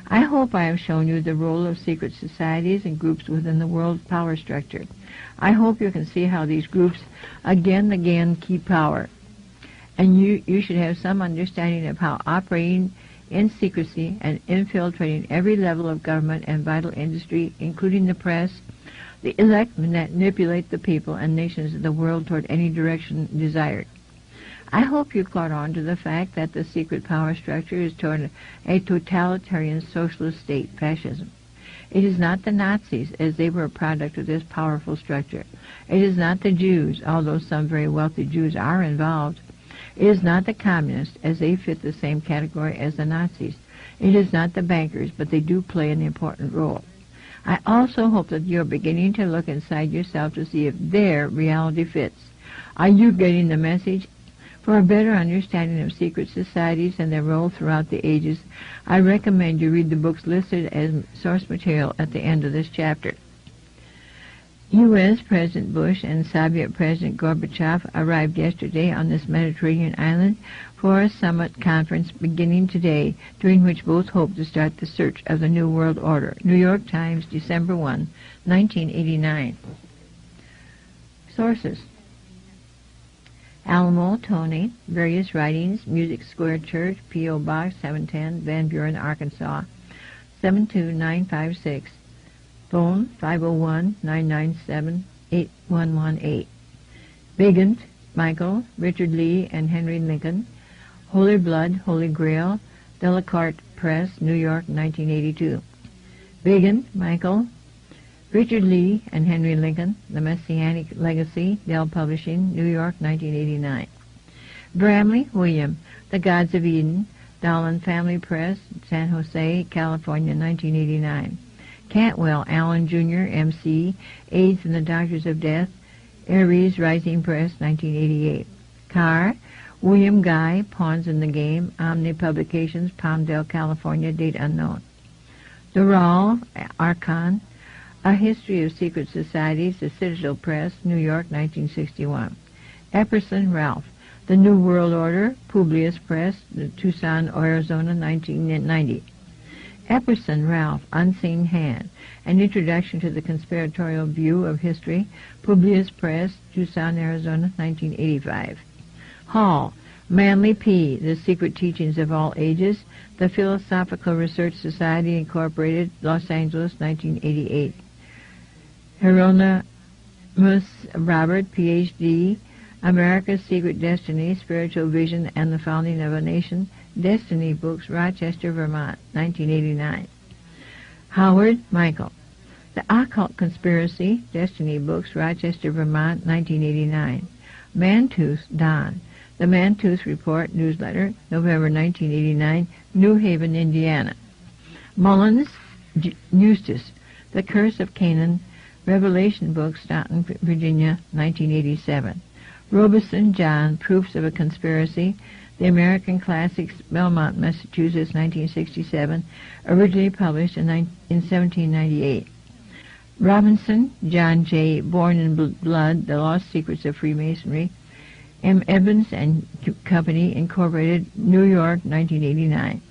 S1: I hope I have shown you the role of secret societies and groups within the world power structure. I hope you can see how these groups again and again keep power. And you should have some understanding of how operating in secrecy and infiltrating every level of government and vital industry, including the press, the elect manipulate the people and nations of the world toward any direction desired. I hope you caught on to the fact that the secret power structure is toward a totalitarian socialist state, fascism. It is not the Nazis, as they were a product of this powerful structure. It is not the Jews, although some very wealthy Jews are involved. It is not the communists, as they fit the same category as the Nazis. It is not the bankers, but they do play an important role. I also hope that you're beginning to look inside yourself to see if their reality fits. Are you getting the message? For a better understanding of secret societies and their role throughout the ages, I recommend you read the books listed as source material at the end of this chapter. U.S. President Bush and Soviet President Gorbachev arrived yesterday on this Mediterranean island for a summit conference beginning today, during which both hope to start the search of the New World Order. New York Times, December 1, 1989. Sources: Alamo, Tony, various writings, Music Square Church, P.O. Box 710, Van Buren, Arkansas, 72956. Phone 501-997-8118. Bigant, Michael, Richard Lee, and Henry Lincoln. Holy Blood, Holy Grail, Delacorte Press, New York, 1982. Bigant, Michael, Richard Lee, and Henry Lincoln, The Messianic Legacy, Dell Publishing, New York, 1989. Bramley, William, The Gods of Eden, Dahlen Family Press, San Jose, California, 1989. Cantwell, Allen Jr., M.C., AIDS and the Doctors of Death, Aries Rising Press, 1988. Carr, William Guy, Pawns in the Game, Omni Publications, Palmdale, California, date unknown. Doral, Archon, A History of Secret Societies, The Citadel Press, New York, 1961. Epperson, Ralph, The New World Order, Publius Press, Tucson, Arizona, 1990. Epperson, Ralph, Unseen Hand, An Introduction to the Conspiratorial View of History, Publius Press, Tucson, Arizona, 1985. Hall, Manly P., The Secret Teachings of All Ages, The Philosophical Research Society, Incorporated, Los Angeles, 1988. Hieronymus Robert, Ph.D., America's Secret Destiny, Spiritual Vision, and the Founding of a Nation, Destiny Books, Rochester, Vermont, 1989. Howard, Michael, The Occult Conspiracy, Destiny Books, Rochester, Vermont, 1989. Mantooth, Don, The Mantooth Report Newsletter, November 1989, New Haven, Indiana. Mullins, Eustace, The Curse of Canaan, Revelation Books, Staunton, Virginia, 1987. Robeson, John, Proofs of a Conspiracy, The American Classics, Belmont, Massachusetts, 1967, originally published in 1798. Robinson, John J., Born in Blood, The Lost Secrets of Freemasonry, M. Evans and Company, Incorporated, New York, 1989.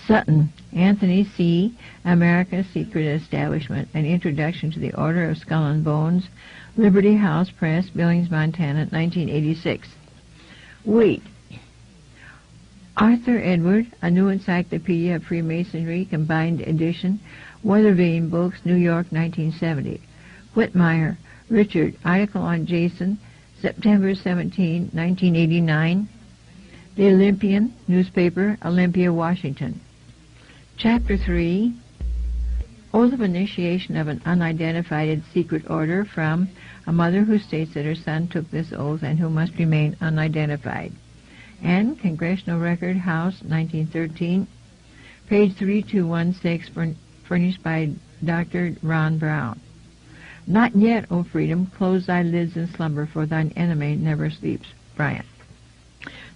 S1: Sutton, Anthony C., America's Secret Establishment, An Introduction to the Order of Skull and Bones, Liberty House Press, Billings, Montana, 1986. Wait. Arthur Edward, A New Encyclopedia of Freemasonry, Combined Edition, Weathervane Books, New York, 1970. Whitmire, Richard, Article on Jason, September 17, 1989. The Olympian newspaper, Olympia, Washington. Chapter 3, Oath of Initiation of an Unidentified Secret Order from a mother who states that her son took this oath and who must remain unidentified. And Congressional Record, House, 1913, page 3216, furnished by Dr. Ron Brown. Not yet, O freedom, close thy lids in slumber, for thine enemy never sleeps. Bryant.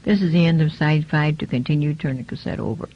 S1: This is the end of side 5. To continue, turn the cassette over.